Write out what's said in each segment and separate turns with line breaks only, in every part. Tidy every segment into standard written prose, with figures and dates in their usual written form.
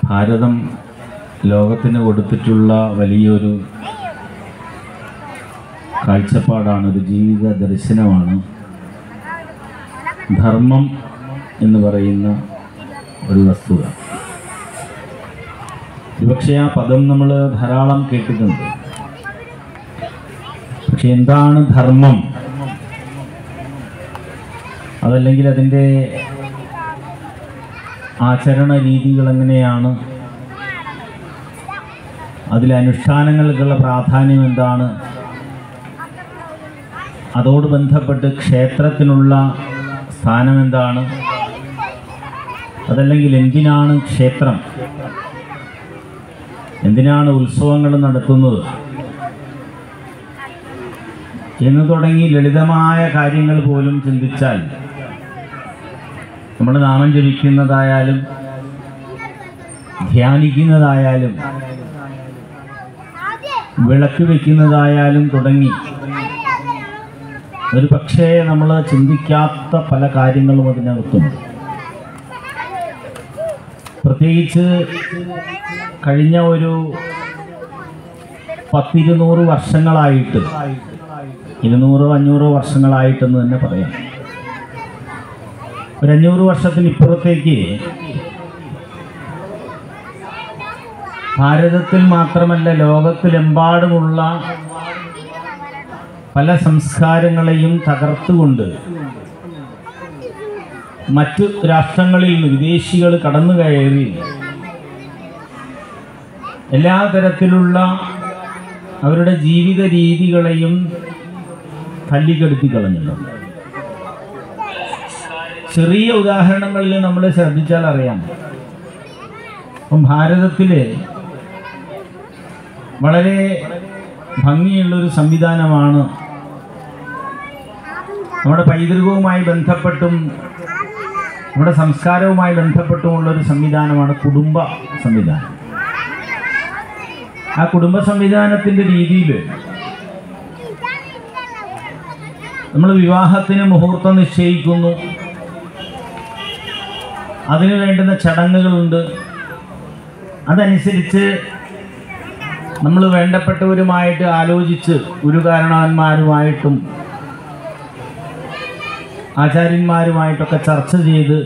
ഭാരതം ലോകത്തിന് കൊടുത്തിട്ടുള്ള വലിയൊരു കാഴ്ചപ്പാടാണ്, ഒരു ജീവിത ദർശനമാണ് ധർമ്മം എന്ന് പറയുന്ന ഒരു വസ്തുത. ഒരുപക്ഷെ ആ പദം നമ്മൾ ധാരാളം കേട്ടിട്ടുണ്ട്. പക്ഷെ എന്താണ് ധർമ്മം, അതല്ലെങ്കിൽ അതിൻ്റെ ആചരണ രീതികൾ എങ്ങനെയാണ്, അതിലെ അനുഷ്ഠാനങ്ങൾക്കുള്ള പ്രാധാന്യം എന്താണ്, അതോട് ബന്ധപ്പെട്ട് ക്ഷേത്രത്തിനുള്ള സ്ഥാനം എന്താണ്, അതല്ലെങ്കിൽ എന്തിനാണ് ക്ഷേത്രം, എന്തിനാണ് ഉത്സവങ്ങൾ നടത്തുന്നത് എന്ന് തുടങ്ങി ലളിതമായ കാര്യങ്ങൾ പോലും ചിന്തിച്ചാൽ നമ്മൾ നാമം ജപിക്കുന്നതായാലും ധ്യാനിക്കുന്നതായാലും വിളക്ക് വയ്ക്കുന്നതായാലും തുടങ്ങി ഒരു പക്ഷേ നമ്മൾ ചിന്തിക്കാത്ത പല കാര്യങ്ങളും അതിനകത്തുണ്ട്. പ്രത്യേകിച്ച് കഴിഞ്ഞ ഒരു 200 വർഷങ്ങളായിട്ട്, 200-500 വർഷങ്ങളായിട്ടെന്ന് തന്നെ പറയാം. ഒരു 500 വർഷത്തിനിപ്പുറത്തേക്ക് ഭാരതത്തിൽ മാത്രമല്ല ലോകത്തിലെമ്പാടുമുള്ള പല സംസ്കാരങ്ങളെയും തകർത്തുകൊണ്ട് മറ്റു രാഷ്ട്രങ്ങളിൽ നിന്ന് വിദേശികൾ കടന്നു കയറി എല്ലാ തരത്തിലുള്ള അവരുടെ ജീവിത രീതികളെയും തല്ലിക്കെടുത്തി കളഞ്ഞിട്ടുണ്ട്. ചെറിയ ഉദാഹരണങ്ങളിൽ നമ്മൾ ശ്രദ്ധിച്ചാൽ അറിയാം. അപ്പം ഭാരതത്തിൽ വളരെ ഭംഗിയുള്ളൊരു സംവിധാനമാണ് നമ്മുടെ പൈതൃകവുമായി ബന്ധപ്പെട്ടും നമ്മുടെ സംസ്കാരവുമായി ബന്ധപ്പെട്ടുമുള്ളൊരു സംവിധാനമാണ് കുടുംബ സംവിധാനം. ആ കുടുംബ സംവിധാനത്തിൻ്റെ രീതിയിൽ നമ്മൾ വിവാഹത്തിന് മുഹൂർത്തം നിശ്ചയിക്കുന്നു, അതിന് വേണ്ടുന്ന ചടങ്ങുകളുണ്ട്. അതനുസരിച്ച് നമ്മൾ വേണ്ടപ്പെട്ടവരുമായിട്ട് ആലോചിച്ച് ഗുരുകാരണവന്മാരുമായിട്ടും ആചാര്യന്മാരുമായിട്ടൊക്കെ ചർച്ച ചെയ്ത്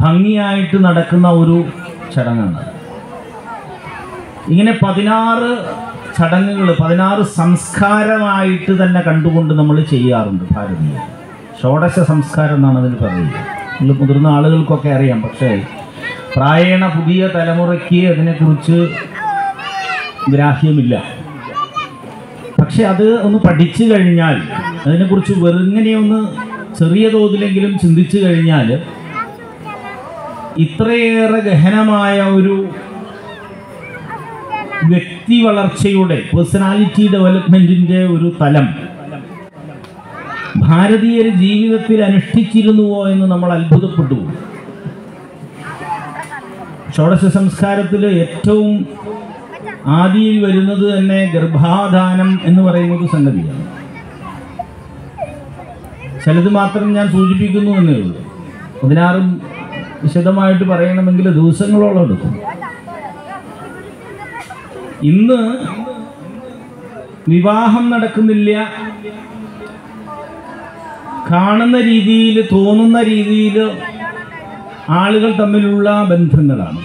ഭംഗിയായിട്ട് നടക്കുന്ന ഒരു ചടങ്ങാണ്. ഇങ്ങനെ 16 ചടങ്ങുകൾ, 16 സംസ്കാരമായിട്ട് തന്നെ കണ്ടുകൊണ്ട് നമ്മൾ ചെയ്യാറുണ്ട്. ഭാരതീയ ഷോഡശ സംസ്കാരം എന്നാണ് അതിന് പറയുക. നമ്മൾ മുതിർന്ന ആളുകൾക്കൊക്കെ അറിയാം. പക്ഷേ പ്രായേണ പുതിയ തലമുറയ്ക്ക് അതിനെക്കുറിച്ച് ഗ്രാഹ്യമില്ല. പക്ഷെ അത് ഒന്ന് പഠിച്ചു കഴിഞ്ഞാൽ, അതിനെക്കുറിച്ച് വെറുങ്ങനെയൊന്ന് ചെറിയ തോതിലെങ്കിലും ചിന്തിച്ചു കഴിഞ്ഞാൽ ഇത്രയേറെ ഗഹനമായ ഒരു വ്യക്തി വളർച്ചയുടെ, പേഴ്സണാലിറ്റി ഡെവലപ്മെൻറ്റിൻ്റെ ഒരു തലം ഭാരതീയർ ജീവിതത്തിൽ അനുഷ്ഠിച്ചിരുന്നുവോ എന്ന് നമ്മൾ അത്ഭുതപ്പെട്ടു. ഷോഡശ സംസ്കാരത്തിൽ ഏറ്റവും ആദിയിൽ വരുന്നത് തന്നെ ഗർഭാധാനം എന്ന് പറയുന്നത് സംഗതിയാണ്. ചിലത് മാത്രം ഞാൻ സൂചിപ്പിക്കുന്നു എന്നേ ഉള്ളൂ. 16 വിശദമായിട്ട് പറയണമെങ്കിൽ ദിവസങ്ങളോളം എടുക്കും. ഇന്ന് വിവാഹം നടക്കുന്നില്ല, കാണുന്ന രീതിയിൽ, തോന്നുന്ന രീതിയിൽ ആളുകൾ തമ്മിലുള്ള ബന്ധങ്ങളാണ്.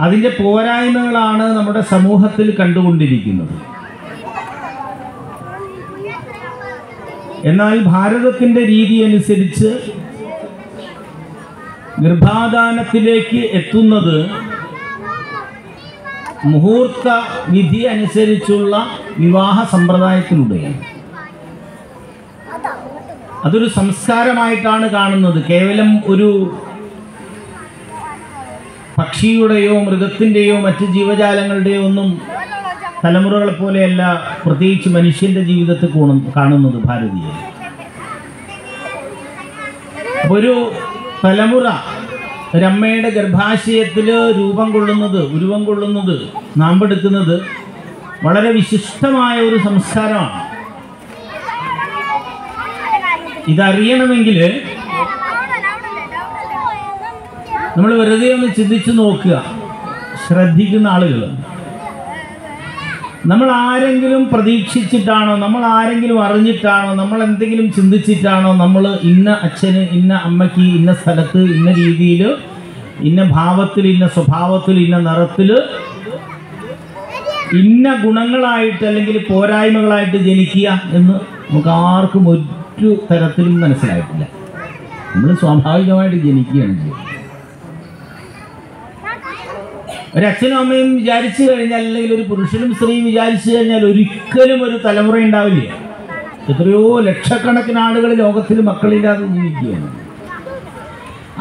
അതിൻ്റെ പോരായ്മകളാണ് നമ്മുടെ സമൂഹത്തിൽ കണ്ടുകൊണ്ടിരിക്കുന്നത്. എന്നാൽ ഭാരതത്തിൻ്റെ രീതി അനുസരിച്ച് ഗർഭാധാനത്തിലേക്ക് എത്തുന്നത് മുഹൂർത്ത വിധി അനുസരിച്ചുള്ള വിവാഹ സമ്പ്രദായത്തിലൂടെയാണ്. അതൊരു സംസ്കാരമായിട്ടാണ് കാണുന്നത്. കേവലം ഒരു പക്ഷിയുടെയോ മൃഗത്തിൻ്റെയോ മറ്റ് ജീവജാലങ്ങളുടെയോ ഒന്നും തലമുറകളെ പോലെയല്ല പ്രത്യേകിച്ച് മനുഷ്യൻ്റെ ജീവിതത്തിൽ കാണുന്നത് ഭാരതീയർ. ഒരു തലമുറ ഒരമ്മയുടെ ഗർഭാശയത്തിൽ ഉരുവം കൊള്ളുന്നത്, നാമ്പെടുക്കുന്നത് വളരെ വിശിഷ്ടമായ ഒരു സംസ്കാരമാണ്. ഇതറിയണമെങ്കിൽ നമ്മൾ വെറുതെ ഒന്ന് ചിന്തിച്ചു നോക്കുക. ശ്രദ്ധിക്കുന്ന ആളുകൾ, നമ്മൾ ആരെങ്കിലും പ്രതീക്ഷിച്ചിട്ടാണോ, നമ്മൾ ആരെങ്കിലും അറിഞ്ഞിട്ടാണോ, നമ്മൾ എന്തെങ്കിലും ചിന്തിച്ചിട്ടാണോ നമ്മൾ ഇന്ന അച്ഛന്, ഇന്ന അമ്മയ്ക്ക്, ഇന്ന സ്ഥലത്ത്, ഇന്ന രീതിയിൽ, ഇന്ന ഭാവത്തിൽ, ഇന്ന സ്വഭാവത്തിൽ, ഇന്ന നിറത്തിൽ, ഇന്ന ഗുണങ്ങളായിട്ട് അല്ലെങ്കിൽ പോരായ്മകളായിട്ട് ജനിക്കുക എന്ന് നമുക്ക് ആർക്കും ഒരു തരത്തിലും മനസ്സിലായിട്ടില്ല. നമ്മൾ സ്വാഭാവികമായിട്ട് ജനിക്കുകയാണ് ചെയ്യുന്നത്. ഒരച്ഛനും അമ്മയും വിചാരിച്ചു കഴിഞ്ഞാൽ, അല്ലെങ്കിൽ ഒരു പുരുഷനും സ്ത്രീയും വിചാരിച്ചു കഴിഞ്ഞാൽ ഒരിക്കലും ഒരു തലമുറ ഉണ്ടാവില്ല. എത്രയോ ലക്ഷക്കണക്കിന് ആളുകൾ ലോകത്തിൽ മക്കളില്ലാതെ ജീവിക്കുകയാണ്.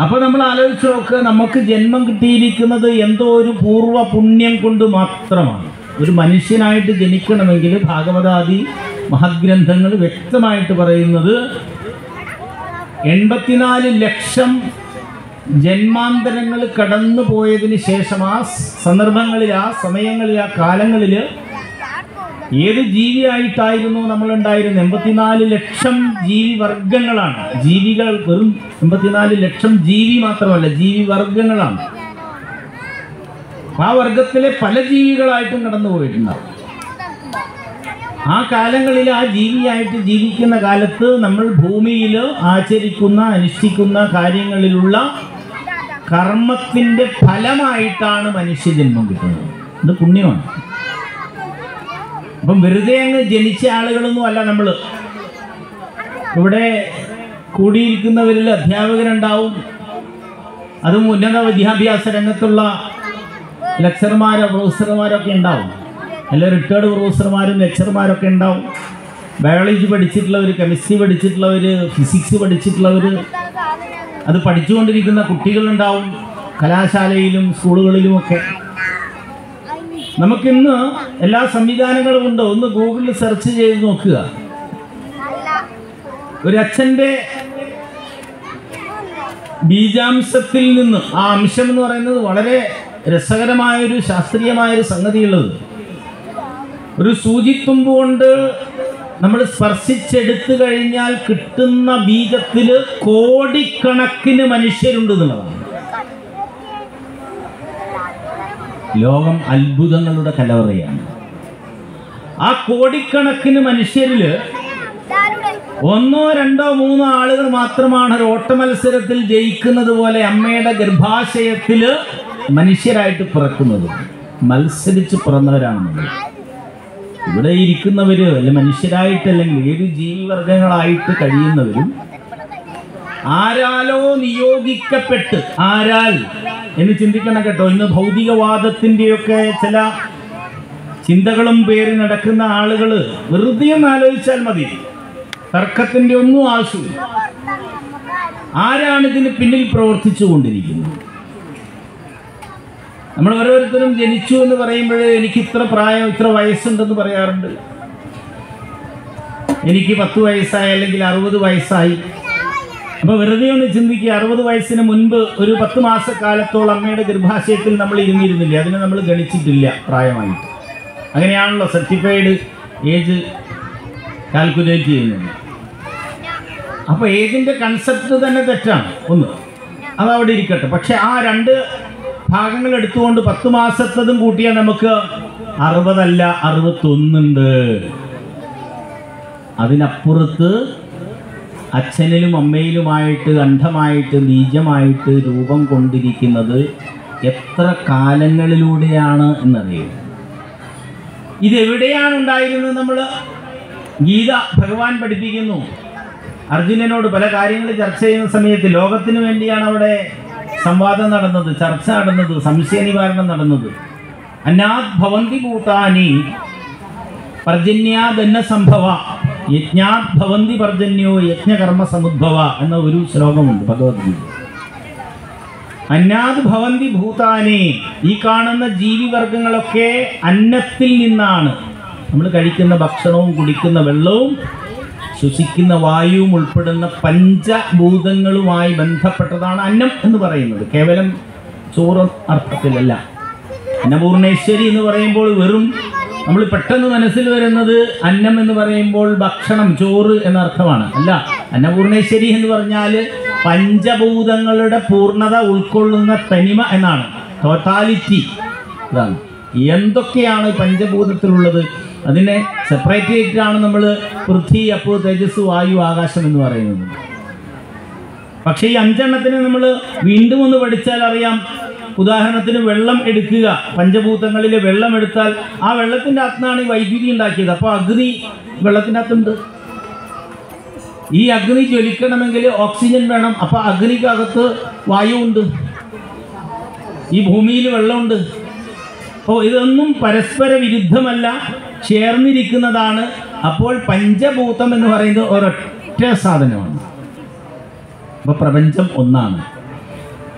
അപ്പോൾ നമ്മൾ ആലോചിച്ച് നോക്കുക, നമുക്ക് ജന്മം കിട്ടിയിരിക്കുന്നത് എന്തോ ഒരു പൂർവ്വ പുണ്യം കൊണ്ട് മാത്രമാണ്. ഒരു മനുഷ്യനായിട്ട് ജനിക്കണമെങ്കിൽ ഭാഗവതാദി മഹഗ്രന്ഥങ്ങൾ വ്യക്തമായിട്ട് പറയുന്നത് 84 ലക്ഷം ജന്മാന്തരങ്ങൾ കടന്നു പോയതിന് ശേഷം ആ സന്ദർഭങ്ങളിൽ, ആ സമയങ്ങളിൽ, ആ കാലങ്ങളിൽ ഏത് ജീവിയായിട്ടായിരുന്നു നമ്മളുണ്ടായിരുന്നത്? 84 ലക്ഷം ജീവി വർഗങ്ങളാണ്. ജീവികൾ വെറും 84 ലക്ഷം ജീവി മാത്രമല്ല, ജീവി വർഗങ്ങളാണ്. ആ വർഗത്തിലെ പല ജീവികളായിട്ടും കടന്നു പോയിട്ടുണ്ടാവും. ആ കാലങ്ങളിൽ ആ ജീവിയായിട്ട് ജീവിക്കുന്ന കാലത്ത് നമ്മൾ ഭൂമിയിൽ ആചരിക്കുന്ന, അനുഷ്ഠിക്കുന്ന കാര്യങ്ങളിലുള്ള കർമ്മത്തിൻ്റെ ഫലമായിട്ടാണ് മനുഷ്യജന്മം കിട്ടുന്നത്. ഇത് പുണ്യമാണ്. അപ്പം വെറുതെ അങ്ങ് ജനിച്ച ആളുകളൊന്നും അല്ല നമ്മൾ. ഇവിടെ കൂടിയിരിക്കുന്നവരിൽ അധ്യാപകരുണ്ടാവും, അതും ഉന്നത വിദ്യാഭ്യാസ രംഗത്തുള്ള ലെക്ചർമാരോ പ്രൊഫസർമാരൊക്കെ ഉണ്ടാവും. എല്ലാ റിട്ടയർഡ് പ്രൊഫസർമാരും ലെക്ചർമാരൊക്കെ ഉണ്ടാവും. ബയോളജി പഠിച്ചിട്ടുള്ളവർ, കെമിസ്ട്രി പഠിച്ചിട്ടുള്ളവർ, ഫിസിക്സ് പഠിച്ചിട്ടുള്ളവർ, അത് പഠിച്ചുകൊണ്ടിരിക്കുന്ന കുട്ടികളുണ്ടാവും കലാശാലയിലും സ്കൂളുകളിലുമൊക്കെ. നമുക്കിന്ന് എല്ലാ സംവിധാനങ്ങളും ഉണ്ട്. ഒന്ന് ഗൂഗിളിൽ സെർച്ച് ചെയ്ത് നോക്കുക. ഒരു അച്ഛൻ്റെ ബീജാംശത്തിൽ നിന്ന്, ആ അംശം എന്ന് പറയുന്നത് വളരെ രസകരമായൊരു ശാസ്ത്രീയമായൊരു സംഗതിയുള്ളത്. ഒരു സൂചിത്തുമ്പ് കൊണ്ട് നമ്മൾ സ്പർശിച്ചെടുത്തു കഴിഞ്ഞാൽ കിട്ടുന്ന ബീജത്തിൽ കോടിക്കണക്കിന് മനുഷ്യരുണ്ട് എന്നുള്ളതാണ്. ലോകം അത്ഭുതങ്ങളുടെ കലവറയാണ്. ആ കോടിക്കണക്കിന് മനുഷ്യരിൽ 1, 2, 3 ആളുകൾ മാത്രമാണ് ഒരു ഓട്ട മത്സരത്തിൽ ജയിക്കുന്നത് പോലെ അമ്മയുടെ ഗർഭാശയത്തിൽ മനുഷ്യരായിട്ട് പിറക്കുന്നത്. മത്സരിച്ച് പിറന്നവരാണ് നമ്മൾ. ഇവിടെ ഇരിക്കുന്നവർ അല്ലെ മനുഷ്യരായിട്ടല്ലെങ്കിൽ ഏത് ജീവിവർഗങ്ങളായിട്ട് കഴിയുന്നവരും ആരാലോ നിയോഗിക്കപ്പെട്ട്, ആരാൽ എന്ന് ചിന്തിക്കണം കേട്ടോ. ഇന്ന് ഭൗതികവാദത്തിൻ്റെയൊക്കെ ചില ചിന്തകളും പേര് നടക്കുന്ന ആളുകൾ വെറുതെ ഒന്ന് ആലോചിച്ചാൽ മതി, തർക്കത്തിൻ്റെ ഒന്നും ആവശ്യമില്ല. ആരാണിതിന് പിന്നിൽ പ്രവർത്തിച്ചു കൊണ്ടിരിക്കുന്നത്? നമ്മൾ ഓരോരുത്തരും ജനിച്ചു എന്ന് പറയുമ്പോൾ എനിക്ക് ഇത്ര പ്രായം, ഇത്ര വയസ്സുണ്ടെന്ന് പറയാറുണ്ട്. എനിക്ക് 10 വയസ്സായി അല്ലെങ്കിൽ 60 വയസ്സായി. അപ്പോൾ വെറുതെ ഒന്ന് ചിന്തിക്കുക, 60 വയസ്സിന് മുൻപ് ഒരു 10 മാസക്കാലത്തോളം അമ്മയുടെ ഗർഭാശയത്തിൽ നമ്മൾ ഇരുന്നിരുന്നില്ല. അതിനെ നമ്മൾ ഗണിച്ചിട്ടില്ല പ്രായമായിട്ട്. അങ്ങനെയാണല്ലോ സർട്ടിഫൈഡ് ഏജ് കാൽക്കുലേറ്റ് ചെയ്യുന്നത്. അപ്പോൾ ഏജിൻ്റെ കൺസെപ്റ്റ് തന്നെ തെറ്റാണ്. ഒന്ന് അതവിടെ ഇരിക്കട്ടെ. പക്ഷെ ആ 2 ഭാഗങ്ങൾ എടുത്തുകൊണ്ട് 10 മാസത്തതും കൂട്ടിയാൽ നമുക്ക് 60 അല്ല 61 ഉണ്ട്. അതിനപ്പുറത്ത് അച്ഛനിലും അമ്മയിലുമായിട്ട് അന്ധമായിട്ട് ബീജമായിട്ട് രൂപം കൊണ്ടിരിക്കുന്നത് എത്ര കാലങ്ങളിലൂടെയാണ് എന്നറിയും. ഇതെവിടെയാണ് ഉണ്ടായിരുന്നത്? നമ്മൾ ഗീത ഭഗവാൻ പഠിപ്പിക്കുന്നു. അർജുനനോട് പല കാര്യങ്ങൾ ചർച്ച ചെയ്യുന്ന സമയത്ത് ലോകത്തിന് വേണ്ടിയാണ് അവിടെ സംവാദം നടന്നത്, ചർച്ച നടന്നത്, സംശയ നിവാരണം നടന്നത്. അന്നാത് ഭവന്തി ഭൂതാനി പർജന്യാദന്ന സംഭവ യജ്ഞാത് ഭവന്തി പർജന്യോ യജ്ഞകർമ്മ സമുദ്ഭവ എന്ന ഒരു ശ്ലോകമുണ്ട് ഭഗവത്ഗീത. അന്നാത് ഭവന്തി ഭൂതാനി, ഈ കാണുന്ന ജീവിവർഗങ്ങളൊക്കെ അന്നത്തിൽ നിന്നാണ്. നമ്മൾ കഴിക്കുന്ന ഭക്ഷണവും കുടിക്കുന്ന വെള്ളവും ശ്വസിക്കുന്ന വായുവും ഉൾപ്പെടുന്ന പഞ്ചഭൂതങ്ങളുമായി ബന്ധപ്പെട്ടതാണ് അന്നം എന്ന് പറയുന്നത്. കേവലം ചോറ് അർത്ഥത്തിലല്ല. അന്നപൂർണേശ്വരി എന്ന് പറയുമ്പോൾ വെറും നമ്മൾ പെട്ടെന്ന് മനസ്സിൽ വരുന്നത് അന്നം എന്ന് പറയുമ്പോൾ ഭക്ഷണം, ചോറ് എന്നർത്ഥമാണ്. അല്ല, അന്നപൂർണേശ്വരി എന്ന് പറഞ്ഞാൽ പഞ്ചഭൂതങ്ങളുടെ പൂർണ്ണത ഉൾക്കൊള്ളുന്ന തനിമ എന്നാണ്, ടോട്ടാലിറ്റി. ഇതാണ് എന്തൊക്കെയാണ് പഞ്ചഭൂതത്തിലുള്ളത്. അതിനെ സെപ്പറേറ്റ് ചെയ്തിട്ടാണ് നമ്മൾ പൃഥ്വി, അപ്പോ, തേജസ്, വായു, ആകാശം എന്ന് പറയുന്നത്. പക്ഷേ ഈ 5 എണ്ണത്തിനെ നമ്മൾ വീണ്ടും ഒന്ന് പഠിച്ചാൽ അറിയാം. ഉദാഹരണത്തിന് വെള്ളം എടുക്കുക, പഞ്ചഭൂതങ്ങളിലെ വെള്ളം എടുത്താൽ ആ വെള്ളത്തിൻ്റെ അകത്താണ് ഈ വൈദ്യുതി ഉണ്ടാക്കിയത്. അപ്പോൾ അഗ്നി വെള്ളത്തിൻ്റെ അകത്തുണ്ട്. ഈ അഗ്നി ജ്വലിക്കണമെങ്കിൽ ഓക്സിജൻ വേണം. അപ്പോൾ അഗ്നിക്കകത്ത് വായു ഉണ്ട്. ഈ ഭൂമിയിൽ വെള്ളമുണ്ട്. അപ്പോൾ ഇതൊന്നും പരസ്പര വിരുദ്ധമല്ല, ചേർന്നിരിക്കുന്നതാണ്. അപ്പോൾ പഞ്ചഭൂതം എന്ന് പറയുന്നത് ഒരൊറ്റ സാധനമാണ്. അപ്പോൾ പ്രപഞ്ചം ഒന്നാണ്.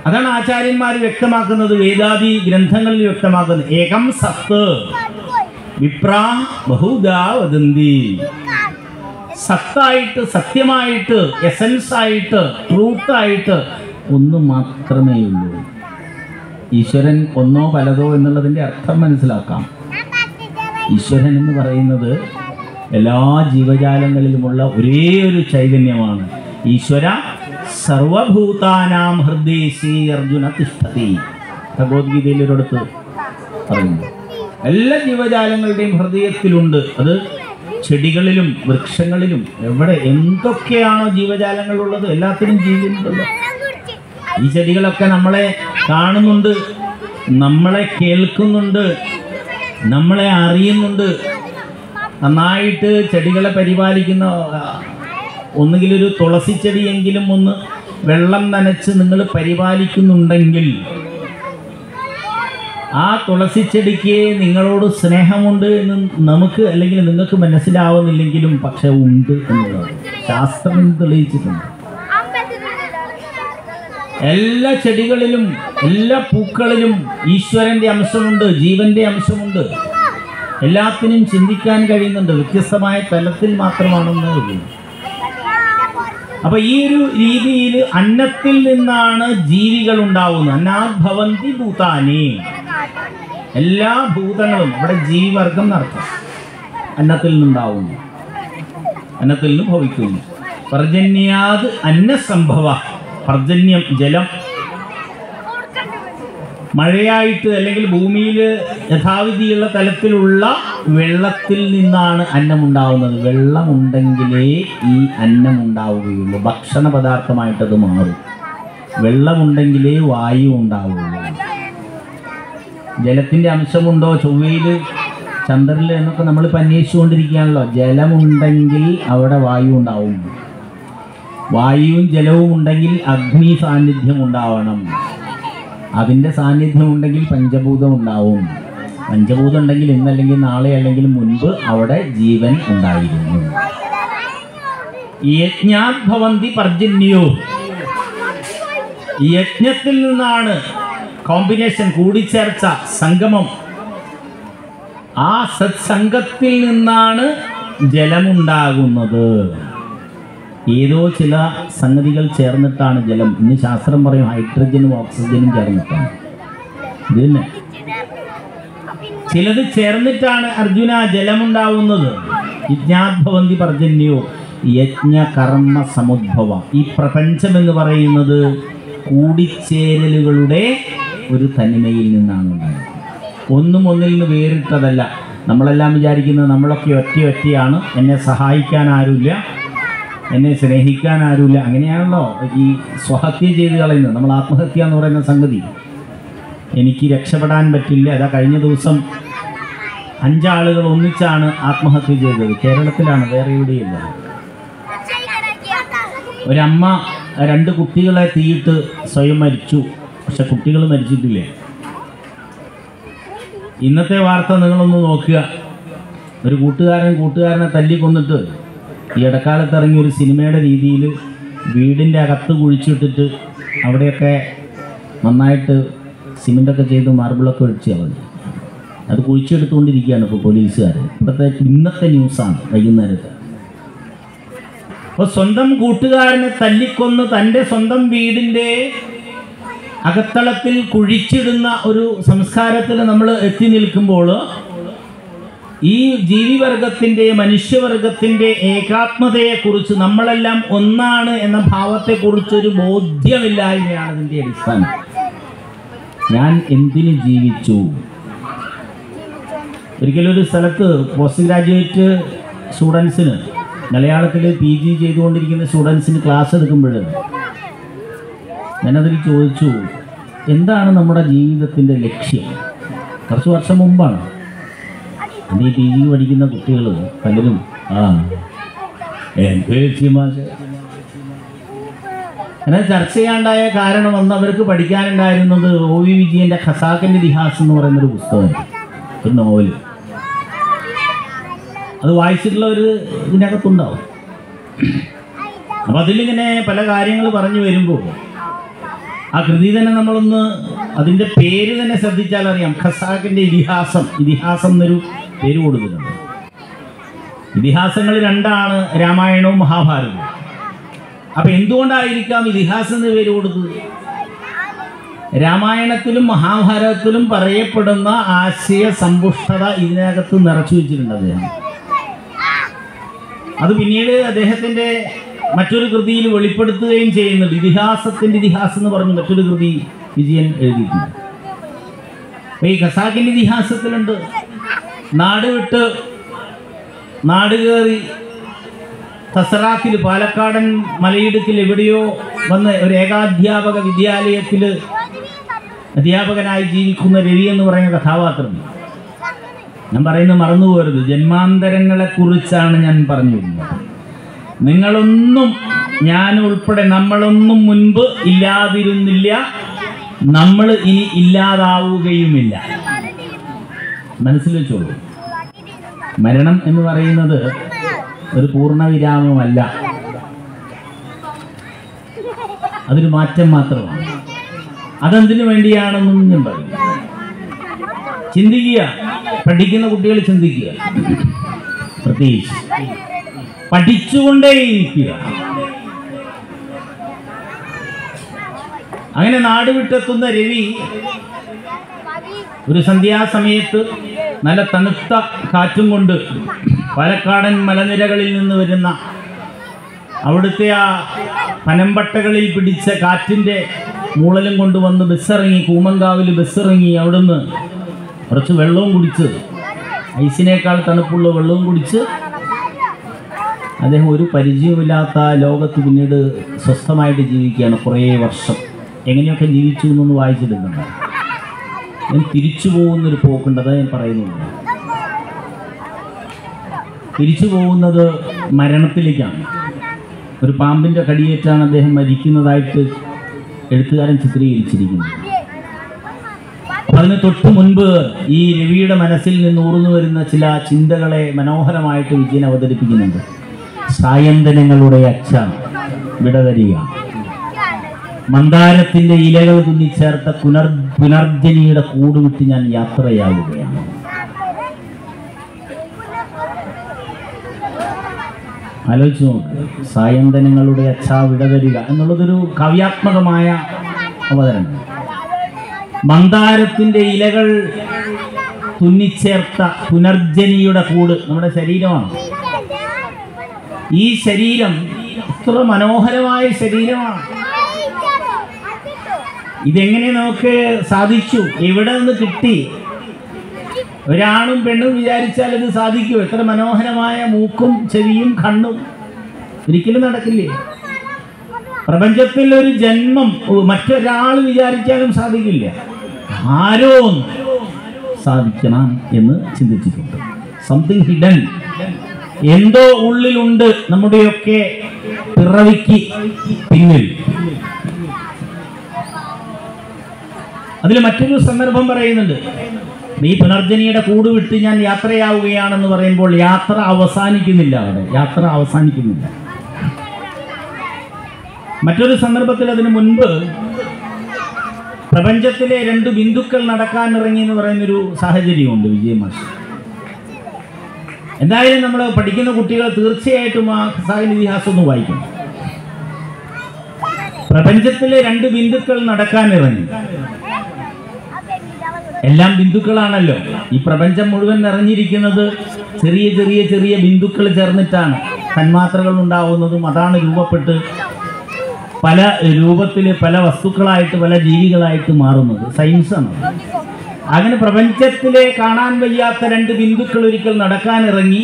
അതാണ് ആചാര്യന്മാർ വ്യക്തമാക്കുന്നത്, വേദാദി ഗ്രന്ഥങ്ങളിൽ വ്യക്തമാക്കുന്നത്. ഏകം സത്ത് വിപ്രാ ബഹുദാ വദന്തി. സത്തായിട്ട്, സത്യമായിട്ട്, എസൻസ് ആയിട്ട്, ട്രൂത്തായിട്ട് ഒന്ന് മാത്രമേ ഉള്ളൂ. ഈശ്വരൻ ഒന്നോ പലതോ എന്നുള്ളതിൻ്റെ അർത്ഥം മനസ്സിലാക്കാം. ഈശ്വരൻ എന്ന് പറയുന്നത് എല്ലാ ജീവജാലങ്ങളിലുമുള്ള ഒരേ ഒരു ചൈതന്യമാണ്. ഈശ്വര സർവഭൂതാനാം ഹൃദയസി അർജുന തിഷ്ഠതി. ഭഗവത്ഗീതയിൽ ഒരിടത്ത് പറയുന്നു, എല്ലാ ജീവജാലങ്ങളുടെയും ഹൃദയത്തിലുണ്ട്. അത് ചെടികളിലും വൃക്ഷങ്ങളിലും എവിടെ എന്തൊക്കെയാണോ ജീവജാലങ്ങളുള്ളത് എല്ലാത്തിനും ജീവനുണ്ടല്ലോ. ഈ ചെടികളൊക്കെ നമ്മളെ കാണുന്നുണ്ട്, നമ്മളെ കേൾക്കുന്നുണ്ട്, നമ്മളെ അറിയുന്നുണ്ട്. നന്നായിട്ട് ചെടികളെ പരിപാലിക്കുന്ന, ഒന്നുകിലൊരു തുളസി ചെടിയെങ്കിലും ഒന്ന് വെള്ളം നനച്ച് നിങ്ങൾ പരിപാലിക്കുന്നുണ്ടെങ്കിൽ ആ തുളസി ചെടിക്ക് നിങ്ങളോട് സ്നേഹമുണ്ട് എന്ന് നമുക്ക് അല്ലെങ്കിൽ നിങ്ങൾക്ക് മനസ്സിലാവുന്നില്ലെങ്കിലും പക്ഷെ ഉണ്ട് എന്നുള്ളത് ശാസ്ത്രം തെളിയിച്ചിട്ടുണ്ട്. എല്ലാ ചെടികളിലും എല്ലാ പൂക്കളിലും ഈശ്വരൻ്റെ അംശമുണ്ട്, ജീവന്റെ അംശമുണ്ട്. എല്ലാത്തിനും ചിന്തിക്കാൻ കഴിയുന്നുണ്ട്, വ്യത്യസ്തമായ തലത്തിൽ മാത്രമാണെന്നേ ഉള്ളൂ. അപ്പൊ ഈ ഒരു രീതിയിൽ അന്നത്തിൽ നിന്നാണ് ജീവികൾ ഉണ്ടാവുന്നത്. അന്നാത് ഭവന്തി ഭൂതാനി. എല്ലാ ഭൂതങ്ങളും അവിടെ ജീവിവർഗം നടത്തും, അന്നത്തിൽ നിന്നുണ്ടാവുന്നു, അന്നത്തിൽ നിന്ന് ഭവിക്കുന്നു. പർജന്യാത് അന്നസംഭവ. പർജന്യം ജലം, മഴയായിട്ട് അല്ലെങ്കിൽ ഭൂമിയിൽ യഥാവിധിയുള്ള തലത്തിലുള്ള വെള്ളത്തിൽ നിന്നാണ് അന്നമുണ്ടാവുന്നത്. വെള്ളമുണ്ടെങ്കിലേ ഈ അന്നമുണ്ടാവുകയുള്ളൂ, ഭക്ഷണ പദാർത്ഥമായിട്ടത് മാറും. വെള്ളമുണ്ടെങ്കിലേ വായു ഉണ്ടാവുകയുള്ളൂ. ജലത്തിൻ്റെ അംശമുണ്ടോ ചൊവ്വയിൽ, ചന്ദ്രനിൽ എന്നൊക്കെ നമ്മളിപ്പോൾ അന്വേഷിച്ചുകൊണ്ടിരിക്കുകയാണല്ലോ. ജലമുണ്ടെങ്കിൽ അവിടെ വായു ഉണ്ടാവും. വായുവും ജലവും ഉണ്ടെങ്കിൽ അഗ്നി സാന്നിധ്യം ഉണ്ടാവണം. അതിൻ്റെ സാന്നിധ്യം ഉണ്ടെങ്കിൽ പഞ്ചഭൂതം ഉണ്ടാവും. പഞ്ചഭൂതം ഉണ്ടെങ്കിൽ ഇന്നല്ലെങ്കിൽ നാളെ അല്ലെങ്കിൽ മുൻപ് അവിടെ ജീവൻ ഉണ്ടായിരുന്നു. യജ്ഞാത് ഭവന്തി പർജന്യോ. യജ്ഞത്തിൽ നിന്നാണ് കോമ്പിനേഷൻ, കൂടിച്ചേർച്ച, സംഗമം. ആ സത്സംഗത്തിൽ നിന്നാണ് ജലമുണ്ടാകുന്നത്. ഏതോ ചില സംഗതികൾ ചേർന്നിട്ടാണ് ജലം. ഇന്ന് ശാസ്ത്രം പറയും ഹൈഡ്രജനും ഓക്സിജനും ചേർന്നിട്ടാണ്. ഇത് തന്നെ ചിലത് ചേർന്നിട്ടാണ് അർജുന ജലമുണ്ടാവുന്നത്. യജ്ഞാദ്ഭവന്തി പർജന്യോ യജ്ഞകർമ്മ സമുദ്ഭവ. ഈ പ്രപഞ്ചം എന്ന് പറയുന്നത് കൂടിച്ചേരലുകളുടെ ഒരു തനിമയിൽ നിന്നാണ് ഉണ്ടായത്. ഒന്നും ഒന്നിൽ നിന്ന് വേറിട്ടതല്ല. നമ്മളെല്ലാം വിചാരിക്കുന്നത് നമ്മളൊക്കെ ഒറ്റയാണ്, എന്നെ സഹായിക്കാൻ ആരുമില്ല, എന്നെ സ്നേഹിക്കാൻ ആരുമില്ല. അങ്ങനെയാണല്ലോ ഈ സ്വഹത്യ ചെയ്ത് കളയുന്നത്. നമ്മൾ ആത്മഹത്യ എന്ന് പറയുന്ന സംഗതി, എനിക്ക് രക്ഷപ്പെടാൻ പറ്റില്ല. അതാ കഴിഞ്ഞ ദിവസം 5 ആളുകൾ ഒന്നിച്ചാണ് ആത്മഹത്യ ചെയ്തത്. കേരളത്തിലാണ്, വേറെ എവിടെയില്ല. ഒരമ്മ 2 കുട്ടികളെ തീയിട്ട് സ്വയം മരിച്ചു. പക്ഷെ കുട്ടികൾ മരിച്ചിട്ടില്ല. ഇന്നത്തെ വാർത്ത നിങ്ങളൊന്ന് നോക്കുക. ഒരു കൂട്ടുകാരനെ തല്ലിക്കൊന്നിട്ട് ഈ ഇടക്കാലത്ത് ഇറങ്ങിയ ഒരു സിനിമയുടെ രീതിയിൽ വീടിൻ്റെ അകത്ത് കുഴിച്ചിട്ടിട്ട് അവിടെയൊക്കെ നന്നായിട്ട് സിമെൻ്റൊക്കെ ചെയ്ത് മാർബിളൊക്കെ ഒഴിച്ച് കളഞ്ഞു. അത് കുഴിച്ചെടുത്തുകൊണ്ടിരിക്കുകയാണ് ഇപ്പോൾ പോലീസുകാർ. ഇന്നത്തെ ന്യൂസാണ് വൈകുന്നേരത്ത്. അപ്പോൾ സ്വന്തം കൂട്ടുകാരനെ തല്ലിക്കൊന്ന് തൻ്റെ സ്വന്തം വീടിൻ്റെ അകത്തളത്തിൽ കുഴിച്ചിടുന്ന ഒരു സംസ്കാരത്തിൽ നമ്മൾ എത്തി നിൽക്കുമ്പോൾ ഈ ജീവിവർഗത്തിൻ്റെ മനുഷ്യവർഗത്തിൻ്റെ ഏകാത്മതയെക്കുറിച്ച് നമ്മളെല്ലാം ഒന്നാണ് എന്ന ഭാവത്തെക്കുറിച്ചൊരു ബോധ്യമില്ലായ്മയാണ് ഇതിൻ്റെ അടിസ്ഥാനം. ഞാൻ എന്തിനു ജീവിച്ചു? ഒരിക്കലും ഒരു സ്ഥലത്ത് പോസ്റ്റ് ഗ്രാജുവേറ്റ് സ്റ്റുഡൻസിന്, മലയാളത്തിൽ PG ചെയ്തുകൊണ്ടിരിക്കുന്ന സ്റ്റുഡൻസിന് ക്ലാസ് എടുക്കുമ്പോൾ ഞാനതിൽ ചോദിച്ചു, എന്താണ് നമ്മുടെ ജീവിതത്തിൻ്റെ ലക്ഷ്യം? കുറച്ച് വർഷം മുമ്പാണ്. അന്ന് ഈ PG പഠിക്കുന്ന കുട്ടികൾ പലരും എന്ത് ലക്ഷ്യമാശ അങ്ങനെ ചർച്ച ചെയ്യാണ്ടായ കാരണം വന്ന് അവർക്ക് പഠിക്കാനുണ്ടായിരുന്നത് OV വിജയൻ്റെ ഖസാക്കിൻ്റെ ഇതിഹാസം എന്ന് പറയുന്നൊരു പുസ്തകമാണ്, ഒരു നോവൽ. അത് വായിച്ചിട്ടുള്ളവർ ഇതിനകത്തുണ്ടാവും. അപ്പം അതിലിങ്ങനെ പല കാര്യങ്ങൾ പറഞ്ഞു വരുമ്പോൾ ആ കൃതി തന്നെ നമ്മളൊന്ന് അതിൻ്റെ പേര് തന്നെ ശ്രദ്ധിച്ചാൽ അറിയാം. ഖസാക്കിൻ്റെ ഇതിഹാസം എന്നൊരു പേര് കൊടുക്കുന്നുണ്ട്. ഇതിഹാസങ്ങൾ രണ്ടാണ്, രാമായണവും മഹാഭാരതവും. അപ്പം എന്തുകൊണ്ടായിരിക്കാം ഇതിഹാസം എന്ന് പേര് കൊടുത്തത്? രാമായണത്തിലും മഹാഭാരതത്തിലും പറയപ്പെടുന്ന ആശയ സമ്പുഷ്ടത ഇതിനകത്ത് നിറച്ചു വെച്ചിട്ടുണ്ട് അദ്ദേഹം. അത് പിന്നീട് അദ്ദേഹത്തിൻ്റെ മറ്റൊരു കൃതിയിൽ വെളിപ്പെടുത്തുകയും ചെയ്യുന്നുണ്ട്. ഇതിഹാസത്തിൻ്റെ ഇതിഹാസം എന്ന് പറഞ്ഞ് മറ്റൊരു കൃതി വിജയൻ എഴുതിയിട്ടുണ്ട്. അപ്പോൾ ഈ ഖസാക്കിൻ്റെ ഇതിഹാസത്തിലുണ്ട്, നാട് വിട്ട് നാട് കയറി തസറാക്കിൽ പാലക്കാടൻ മലയിടുക്കിൽ എവിടെയോ വന്ന് ഒരു ഏകാധ്യാപക വിദ്യാലയത്തിൽ അധ്യാപകനായി ജീവിക്കുന്ന രവി എന്ന് പറയുന്ന കഥാപാത്രം. ഞാൻ പറയുന്നത് മറന്നുപോകരുത്, ജന്മാന്തരങ്ങളെക്കുറിച്ചാണ് ഞാൻ പറഞ്ഞു വരുന്നത്. നിങ്ങളൊന്നും, ഞാൻ ഉൾപ്പെടെ നമ്മളൊന്നും മുൻപ് ഇല്ലാതിരുന്നില്ല, നമ്മൾ ഇനി ഇല്ലാതാവുകയുമില്ല. മനസ്സിൽ വെച്ചോളൂ, മരണം എന്ന് പറയുന്നത് ഒരു പൂർണ്ണവിരാമമല്ല, അതൊരു മാറ്റം മാത്രമാണ്. അതെന്തിനു വേണ്ടിയാണെന്നും ഞാൻ പറയും. ചിന്തിക്കുക, പഠിക്കുന്ന കുട്ടികൾ ചിന്തിക്കുക, പ്രത്യേകിച്ച് പഠിച്ചുകൊണ്ടേയിരിക്കുക. അങ്ങനെ നാട് വിട്ടെത്തുന്ന രവി ഒരു സന്ധ്യാസമയത്ത് നല്ല തണുത്ത കാറ്റും കൊണ്ട് പാലക്കാടൻ മലനിരകളിൽ നിന്ന് വരുന്ന അവിടുത്തെ ആ പനമ്പട്ടകളിൽ പിടിച്ച കാറ്റിൻ്റെ മൂളലും കൊണ്ടുവന്ന് ബസ്സിറങ്ങി, കൂമങ്കാവിൽ ബസ്സിറങ്ങി, അവിടുന്ന് കുറച്ച് വെള്ളവും കുടിച്ച്, ഐസിനേക്കാൾ തണുപ്പുള്ള വെള്ളവും കുടിച്ച് അദ്ദേഹം ഒരു പരിചയമില്ലാത്ത ലോകത്ത് പിന്നീട് സ്വസ്ഥമായിട്ട് ജീവിക്കുകയാണ് കുറേ വർഷം. എങ്ങനെയൊക്കെ ജീവിച്ചു എന്നൊന്ന് വായിച്ചിട്ടുണ്ട്. ഞാൻ തിരിച്ചു പോകുന്നൊരു പോക്കുണ്ട്, അതാ ഞാൻ പറയുന്നില്ല. തിരിച്ചു പോകുന്നത് മരണത്തിലേക്കാണ്. ഒരു പാമ്പിൻ്റെ കടിയേറ്റാണ് അദ്ദേഹം മരിക്കുന്നതായിട്ട് എഴുത്തുകാരൻ ചിത്രീകരിച്ചിരിക്കുന്നത്. അതിന് തൊട്ട് മുൻപ് ഈ രവിയുടെ മനസ്സിൽ നിന്ന് ഊർന്നു വരുന്ന ചില ചിന്തകളെ മനോഹരമായിട്ട് വിജയൻ അവതരിപ്പിക്കുന്നുണ്ട്. സായന്തനങ്ങളുടെ അച്ഛ വിടതരിക, മന്ദാരത്തിൻ്റെ ഇലകൾ തുന്നിച്ചേർത്ത പുനർജനിയുടെ കൂടുവിട്ട് ഞാൻ യാത്രയാവുകയാണ്. ആലോചിച്ച് നോക്ക്, സായന്തനങ്ങളുടെ അച്ഛ വിടതരിക എന്നുള്ളതൊരു കാവ്യാത്മകമായ അവതരണം. മന്ദാരത്തിൻ്റെ ഇലകൾ തുന്നിച്ചേർത്ത പുനർജനിയുടെ കൂട് നമ്മുടെ ശരീരമാണ്. ഈ ശരീരം എത്ര മനോഹരമായ ശരീരമാണ്. ഇതെങ്ങനെ നമുക്ക് സാധിച്ചു? എവിടെ നിന്ന് കിട്ടി? ഒരാണും പെണ്ണും വിചാരിച്ചാൽ ഇത് സാധിക്കുമോ? എത്ര മനോഹരമായ മൂക്കും ചെവിയും കണ്ണും, ഒരിക്കലും നടക്കില്ലേ. പ്രപഞ്ചത്തിൽ ഒരു ജന്മം മറ്റൊരാൾ വിചാരിച്ചാലും സാധിക്കില്ല, ആരോ സാധിക്കണം എന്ന് ചിന്തിച്ചിട്ടുണ്ട്. സംതിങ് ഹിഡൻ, എന്തോ ഉള്ളിലുണ്ട് നമ്മുടെയൊക്കെ പിറവിക്ക് പിന്നിൽ. അതിൽ മറ്റൊരു സന്ദർഭം പറയുന്നുണ്ട്. ഈ പുനർജനിയുടെ കൂട് വിട്ട് ഞാൻ യാത്രയാവുകയാണെന്ന് പറയുമ്പോൾ യാത്ര അവസാനിക്കുന്നില്ല, അവിടെ യാത്ര അവസാനിക്കുന്നില്ല. മറ്റൊരു സന്ദർഭത്തിൽ അതിനു മുൻപ് പ്രപഞ്ചത്തിലെ രണ്ട് ബിന്ദുക്കൾ നടക്കാനിറങ്ങി എന്ന് പറയുന്നൊരു സാഹചര്യമുണ്ട് വിജയമാഷ്. എന്തായാലും നമ്മൾ പഠിക്കുന്ന കുട്ടികൾ തീർച്ചയായിട്ടും ആ ഖസാക്കിൻ്റെ ഇതിഹാസം ഒന്ന് വായിക്കണം. പ്രപഞ്ചത്തിലെ രണ്ട് ബിന്ദുക്കൾ നടക്കാനിറങ്ങി. എല്ലാം ബിന്ദുക്കളാണല്ലോ. ഈ പ്രപഞ്ചം മുഴുവൻ നിറഞ്ഞിരിക്കുന്നത് ചെറിയ ചെറിയ ചെറിയ ബിന്ദുക്കൾ ചേർന്നിട്ടാണ് തന്മാത്രകൾ ഉണ്ടാവുന്നതും. അതാണ് രൂപപ്പെട്ട് പല രൂപത്തിൽ പല വസ്തുക്കളായിട്ട് പല ജീവികളായിട്ട് മാറുന്നത്. സയൻസാണ്. അങ്ങനെ പ്രപഞ്ചത്തിലെ കാണാൻ വയ്യാത്ത രണ്ട് ബിന്ദുക്കൾ ഒരിക്കൽ നടക്കാനിറങ്ങി.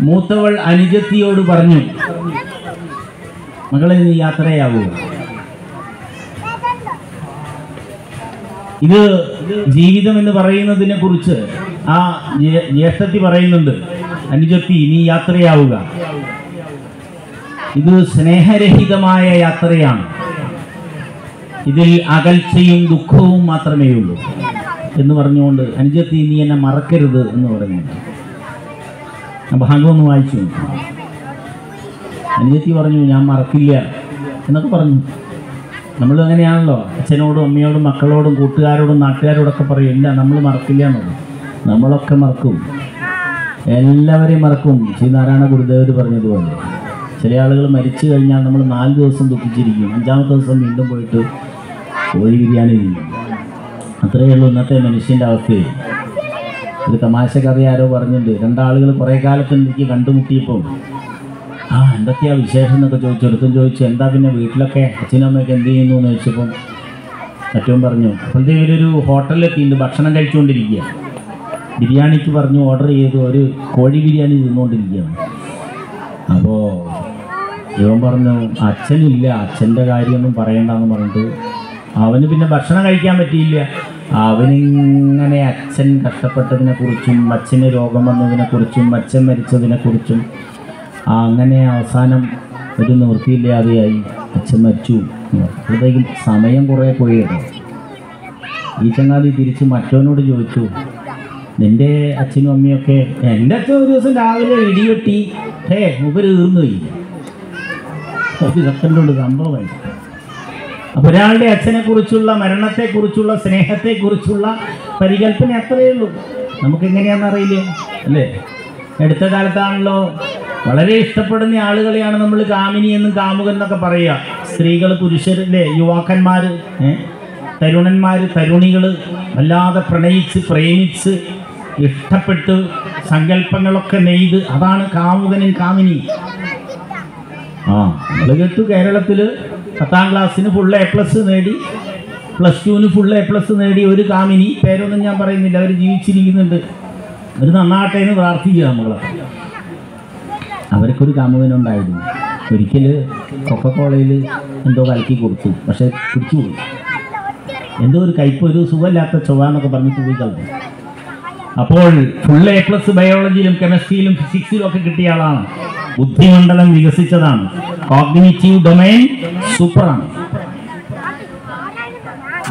മൂത്തവൾ അനുജത്തിയോട് പറഞ്ഞു, മകളെ നീ യാത്രയാവുക. ഇത് ജീവിതം എന്ന് പറയുന്നതിനെ കുറിച്ച് ആ ജ്യേഷ്ഠത്തി പറയുന്നുണ്ട്, അനുജത്തി നീ യാത്രയാവുക, ഇത് സ്നേഹരഹിതമായ യാത്രയാണ്, ഇതിൽ അകൽച്ചയും ദുഃഖവും മാത്രമേ ഉള്ളൂ എന്ന് പറഞ്ഞുകൊണ്ട് അനുജത്തി നീ എന്നെ മറക്കരുത് എന്ന് പറയുന്നുണ്ട്. ഭാഗം ഒന്ന് വായിച്ചു. അനുജത്തി പറഞ്ഞു ഞാൻ മറക്കില്ല എന്നൊക്കെ പറഞ്ഞു. നമ്മൾ അങ്ങനെയാണല്ലോ, അച്ഛനോടും അമ്മയോടും മക്കളോടും കൂട്ടുകാരോടും നാട്ടുകാരോടൊക്കെ പറയും ഇല്ല നമ്മൾ മറക്കില്ല എന്നുള്ളത്. നമ്മളൊക്കെ മറക്കും, എല്ലാവരെയും മറക്കും. ശ്രീനാരായണ ഗുരുദേവർ പറഞ്ഞതുപോലെ ചില ആളുകൾ മരിച്ചു കഴിഞ്ഞാൽ നമ്മൾ 4 ദിവസം ദുഃഖിച്ചിരിക്കും, 5ാമത്തെ ദിവസം വീണ്ടും പോയിട്ട് കോഴി ബിരിയാണി തിന്നും. അത്രയേ ഉള്ളൂ ഇന്നത്തെ മനുഷ്യൻ്റെ അവസ്ഥയെ. ഒരു തമാശ കഥ ആരോ പറഞ്ഞിട്ടുണ്ട്. 2 ആളുകൾ കുറേ കാലത്തിന് എനിക്ക് കണ്ടുമുട്ടിയപ്പോൾ എന്തൊക്കെയാ വിശേഷം എന്നൊക്കെ ചോദിച്ചു. ഒരുത്തും ചോദിച്ചു എന്താ പിന്നെ വീട്ടിലൊക്കെ അച്ഛനും അമ്മയൊക്കെ എന്ത് ചെയ്യുന്നു എന്ന് ചോദിച്ചപ്പം മറ്റവൻ പറഞ്ഞു അപ്പോഴത്തെ ഇവരൊരു ഹോട്ടലിലെത്തിയിട്ട് ഭക്ഷണം കഴിച്ചുകൊണ്ടിരിക്കുക. ബിരിയാണിക്ക് പറഞ്ഞു ഓർഡർ ചെയ്തു, ഒരു കോഴി ബിരിയാണി തിന്നുകൊണ്ടിരിക്കുകയാണ്. അപ്പോൾ ഇവൻ പറഞ്ഞു അച്ഛനില്ല, അച്ഛൻ്റെ കാര്യമൊന്നും പറയണ്ടെന്ന് പറഞ്ഞിട്ട് അവന് പിന്നെ ഭക്ഷണം കഴിക്കാൻ പറ്റിയില്ല. അവനിങ്ങനെ അച്ഛൻ കഷ്ടപ്പെട്ടതിനെക്കുറിച്ചും അച്ഛന് രോഗം വന്നതിനെക്കുറിച്ചും അച്ഛൻ മരിച്ചതിനെക്കുറിച്ചും അങ്ങനെ അവസാനം ഒരു നിവൃത്തിയില്ലാതെയായി, അച്ഛൻ മരിച്ചു. അപ്പോഴത്തേക്കും സമയം കുറേ പോയത്. ഈ ചങ്ങാതി തിരിച്ച് മറ്റവനോട് ചോദിച്ചു നിൻ്റെ അച്ഛനും അമ്മയൊക്കെ? എൻ്റെ അച്ഛൻ ഒരു ദിവസം രാവിലെ ഇടിവെട്ടി മൂപ്പര് തീർന്നു പോയി. ഒരു സെക്കൻഡുണ്ട് സംഭവമായി. അപ്പോൾ ഒരാളുടെ അച്ഛനെക്കുറിച്ചുള്ള മരണത്തെക്കുറിച്ചുള്ള സ്നേഹത്തെക്കുറിച്ചുള്ള പരികല്പന അത്രയേ ഉള്ളൂ. നമുക്കെങ്ങനെയാണെന്നറിയില്ല അല്ലേ? അടുത്ത കാലത്താണല്ലോ വളരെ ഇഷ്ടപ്പെടുന്ന ആളുകളെയാണ് നമ്മൾ കാമിനി എന്നും കാമുകൻ എന്നൊക്കെ പറയുക. സ്ത്രീകൾ, പുരുഷരല്ലേ, യുവാക്കന്മാർ, തരുണന്മാർ, തരുണികൾ വല്ലാതെ പ്രണയിച്ച് പ്രേമിച്ച് ഇഷ്ടപ്പെട്ട് സങ്കല്പങ്ങളൊക്കെ നെയ്ത് അതാണ് കാമുകനും കാമിനി. നമ്മൾ കേട്ടു കേരളത്തിൽ 10ാം ക്ലാസ്സിന് ഫുൾ A+ നേടി, +2 ഫുൾ A+ നേടി ഒരു കാമിനി, പേരൊന്നും ഞാൻ പറയുന്നില്ല, അവർ ജീവിച്ചിരിക്കുന്നുണ്ട്. അവർ നന്നാട്ടെ എന്ന് പ്രാർത്ഥിക്കുക. നമ്മളൊക്കെ അവർക്കൊരു കാമുകനുണ്ടായിരുന്നു. ഒരിക്കൽ കൊക്കക്കോളയിൽ എന്തോ കലക്കി കൊടുത്തു, പക്ഷേ കുടിച്ചുപോയി. എന്തോ ഒരു കയ്പ്, ഒരു സുഖമില്ലാത്ത ചൊവ്വ എന്നൊക്കെ പറഞ്ഞ് പോയി കളഞ്ഞു. അപ്പോൾ ഫുൾ A+ ബയോളജിയിലും കെമിസ്ട്രിയിലും ഫിസിക്സിലും ഒക്കെ കിട്ടിയ ആളാണ്. ബുദ്ധിമണ്ഡലം വികസിച്ചതാണ്. കോഗ്നിറ്റീവ് ഡൊമൈൻ സൂപ്പറാണ്.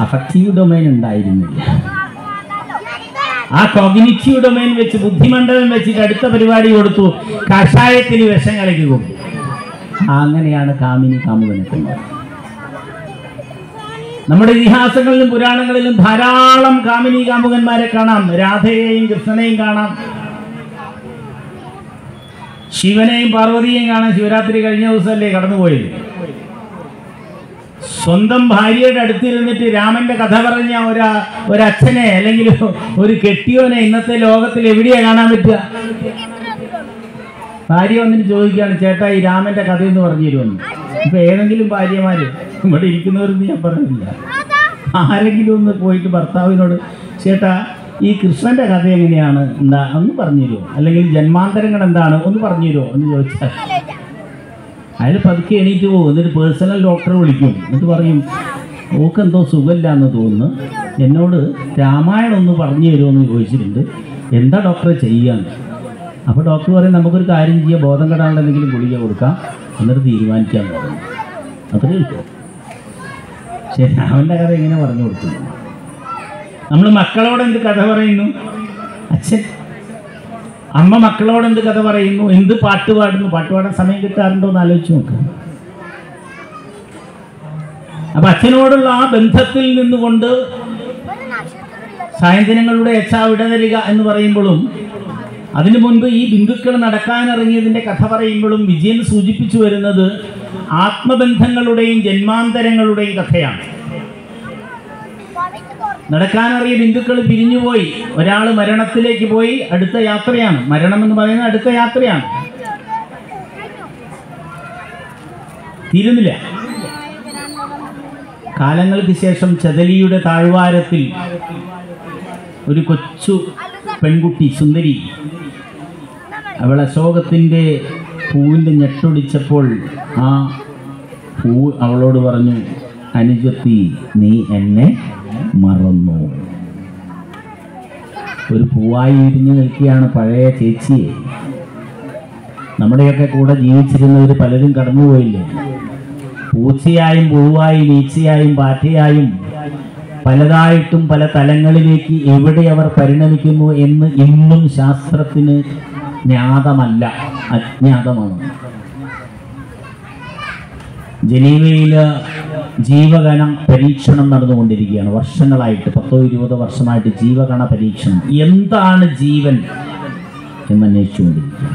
അഫക്റ്റീവ് ഡൊമൈൻ ഉണ്ടായിരുന്നില്ല. ആ കോഗ്നിറ്റീവ് ഡൊമൈൻ വെച്ച് ബുദ്ധിമണ്ഡലം വെച്ചിട്ട് അടുത്ത പരിപാടി കൊടുത്തു, കഷായത്തിന് വിഷം കലക്കി കൊടുത്തു. അങ്ങനെയാണ് കാമിനി കാമുകനൊക്കെ. നമ്മുടെ ഇതിഹാസങ്ങളിലും പുരാണങ്ങളിലും ധാരാളം കാമിനി കാമുകന്മാരെ കാണാം. രാധയെയും കൃഷ്ണനെയും കാണാം, ശിവനെയും പാർവതിയെയും കാണാം. ശിവരാത്രി കഴിഞ്ഞ ദിവസമല്ലേ കടന്നുപോയത്. സ്വന്തം ഭാര്യയുടെ അടുത്തിരുന്നിട്ട് രാമന്റെ കഥ പറഞ്ഞ ഒരച്ഛനെ അല്ലെങ്കിൽ ഒരു കെട്ടിയോനെ ഇന്നത്തെ ലോകത്തിൽ എവിടെയാ കാണാൻ പറ്റുക? ഭാര്യ വന്നിട്ട് ചോദിക്കുകയാണ്, ചേട്ടാ ഈ രാമന്റെ കഥയെന്ന് പറഞ്ഞു തരുമെന്ന്. ഇപ്പൊ ഏതെങ്കിലും ഭാര്യമാര് ഇവിടെ ഇരിക്കുന്നവരെന്ന് ഞാൻ പറയുന്നില്ല, ആരെങ്കിലും ഒന്ന് പോയിട്ട് ഭർത്താവിനോട് ചേട്ടാ ഈ കൃഷ്ണന്റെ കഥ എങ്ങനെയാണ്, എന്താ ഒന്ന് പറഞ്ഞു തരുമോ, അല്ലെങ്കിൽ ജന്മാന്തരങ്ങൾ എന്താണ് ഒന്ന് പറഞ്ഞു തരുമോ എന്ന് ചോദിച്ചാൽ അയാൾ പതുക്കെ എണീറ്റ് പോകും. എന്നിട്ട് പേഴ്സണൽ ഡോക്ടറെ വിളിക്കും. എന്നിട്ട് പറയും ഓക്കെന്തോ സുഖമില്ല എന്ന് തോന്നുന്നു, എന്നോട് രാമായണം ഒന്ന് പറഞ്ഞു തരുമോ എന്ന് ചോദിച്ചിട്ടുണ്ട്, എന്താ ഡോക്ടറെ ചെയ്യാന്ന്. അപ്പോൾ ഡോക്ടർ പറയും നമുക്കൊരു കാര്യം ചെയ്യാം, ബോധം കെടാനുള്ള എന്തെങ്കിലും ഗുളിക കൊടുക്കാം, എന്നിട്ട് തീരുമാനിക്കാൻ പറയും. അത്രേ ഉള്ളൂ. പക്ഷേ രാമൻ്റെ കഥ എങ്ങനെ പറഞ്ഞു കൊടുക്കുന്നു? നമ്മൾ മക്കളോട് എന്ത് കഥ പറയുന്നു? അച്ഛൻ അമ്മ മക്കളോട് എന്ത് കഥ പറയുന്നു? എന്ത് പാട്ട് പാടുന്നു? പാട്ട് പാടാൻ സമയം കിട്ടാറുണ്ടോ എന്ന് ആലോചിച്ച് നോക്കാം. അപ്പൊ അച്ഛനോടുള്ള ആ ബന്ധത്തിൽ നിന്നുകൊണ്ട് സായന്തനങ്ങളുടെ വിടതരിക എന്ന് പറയുമ്പോഴും അതിനു മുൻപ് ഈ ബിന്ദുക്കൾ നടക്കാനിറങ്ങിയതിൻ്റെ കഥ പറയുമ്പോഴും വിജയൻ സൂചിപ്പിച്ചു വരുന്നത് ആത്മബന്ധങ്ങളുടെയും ജന്മാന്തരങ്ങളുടെയും കഥയാണ്. നടക്കാനറിയ ബിന്ദുക്കൾ പിരിഞ്ഞുപോയി. ഒരാൾ മരണത്തിലേക്ക് പോയി, അടുത്ത യാത്രയാണ്. മരണം എന്ന് പറയുന്നത് അടുത്ത യാത്രയാണ്, തീരുന്നില്ല. കാലങ്ങൾക്ക് ശേഷം ചതലിയുടെ താഴ്വാരത്തിൽ ഒരു കൊച്ചു പെൺകുട്ടി, സുന്ദരി, അവൾ അശോകത്തിൻ്റെ പൂവിൻ്റെ ഞെട്ടൊടിച്ചപ്പോൾ ആ പൂ അവളോട് പറഞ്ഞു, അനുജത്തി നീ എന്നെ മറന്നു. ഒരു പൂവായി വിരിഞ്ഞു നിൽക്കുകയാണ് പഴയ ചേച്ചിയെ. നമ്മുടെയൊക്കെ കൂടെ ജീവിച്ചിരുന്നവർ പലരും കടന്നുപോയില്ലേ? പൂച്ചയായും പുഴുവായും ഈച്ചയായും പാറ്റയായും പലതായിട്ടും പല തലങ്ങളിലേക്ക് എവിടെ അവർ പരിണമിക്കുന്നു എന്ന് ഇന്നും ശാസ്ത്രത്തിന് ജ്ഞാതമല്ല, അജ്ഞാതമാണ്. ജനീവയിൽ ജീവകണ പരീക്ഷണം നടന്നുകൊണ്ടിരിക്കുകയാണ്. വർഷങ്ങളായിട്ട്, 10-20 വർഷമായിട്ട് ജീവകണ പരീക്ഷണം. എന്താണ് ജീവൻ എന്നന്വേഷിച്ചുകൊണ്ടിരിക്കുകയാണ്.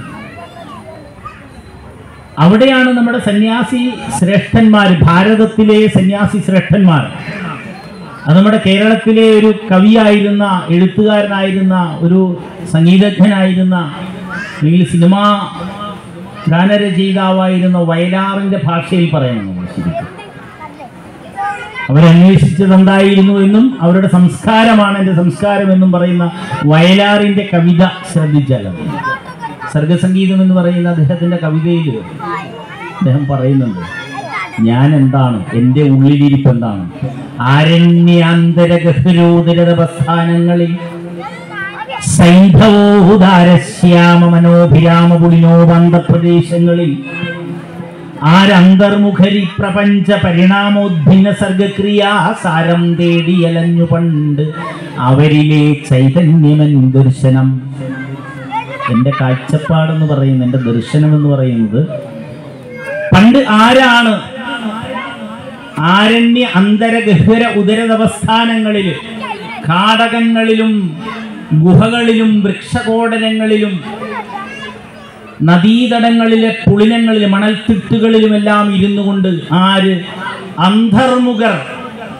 അവിടെയാണ് നമ്മുടെ സന്യാസി ശ്രേഷ്ഠന്മാർ, ഭാരതത്തിലെ സന്യാസി ശ്രേഷ്ഠന്മാർ. അത് നമ്മുടെ കേരളത്തിലെ ഒരു കവിയായിരുന്ന, എഴുത്തുകാരനായിരുന്ന, ഒരു സംഗീതജ്ഞനായിരുന്ന, അല്ലെങ്കിൽ സിനിമാ ഗാനരചയിതാവായിരുന്ന വയലാറിൻ്റെ ഭാഷയിൽ പറയണം നമ്മൾ ശരിക്കും. അവരന്വേഷിച്ചത് എന്തായിരുന്നു എന്നും അവരുടെ സംസ്കാരമാണ് എൻ്റെ സംസ്കാരം എന്നും പറയുന്ന വയലാറിൻ്റെ കവിത ശ്രദ്ധിച്ചാലും, സർഗസംഗീതം എന്ന് പറയുന്ന അദ്ദേഹത്തിൻ്റെ കവിതയിൽ അദ്ദേഹം പറയുന്നുണ്ട്, ഞാൻ എന്താണ്, എൻ്റെ ഉള്ളിലിരിപ്പ് എന്താണ്, ആരണ്യാന്തരഗഹരോദരതപസ്ഥാനങ്ങളിൽ സൈന്ധവോദാരശ്യാമ മനോഭിരാമ പുളിനോബന്ധപ്രദേശങ്ങളിൽ ആരന്തർമുഖരി പ്രപഞ്ച പരിണാമോദ്ഭിന്ന സർഗക്രിയാസാരം തേടിയലഞ്ഞു പണ്ട് അവരിലെ ചൈതന്യമെൻ ദർശനം. എൻ്റെ കാഴ്ചപ്പാടെന്ന് പറയുന്നത്, എൻ്റെ ദർശനം എന്ന് പറയുന്നത്, പണ്ട് ആരാണ് ആരണ്യ അന്തരഗഹ്വര ഉദരതപസ്ഥാനങ്ങളിൽ, കാടകങ്ങളിലും ഗുഹകളിലും വൃക്ഷകോടരങ്ങളിലും നദീതടങ്ങളിലെ പുളിനങ്ങളിലും മണൽത്തിട്ടുകളിലുമെല്ലാം ഇരുന്നു കൊണ്ട് ആര് അന്തർമുഖർ,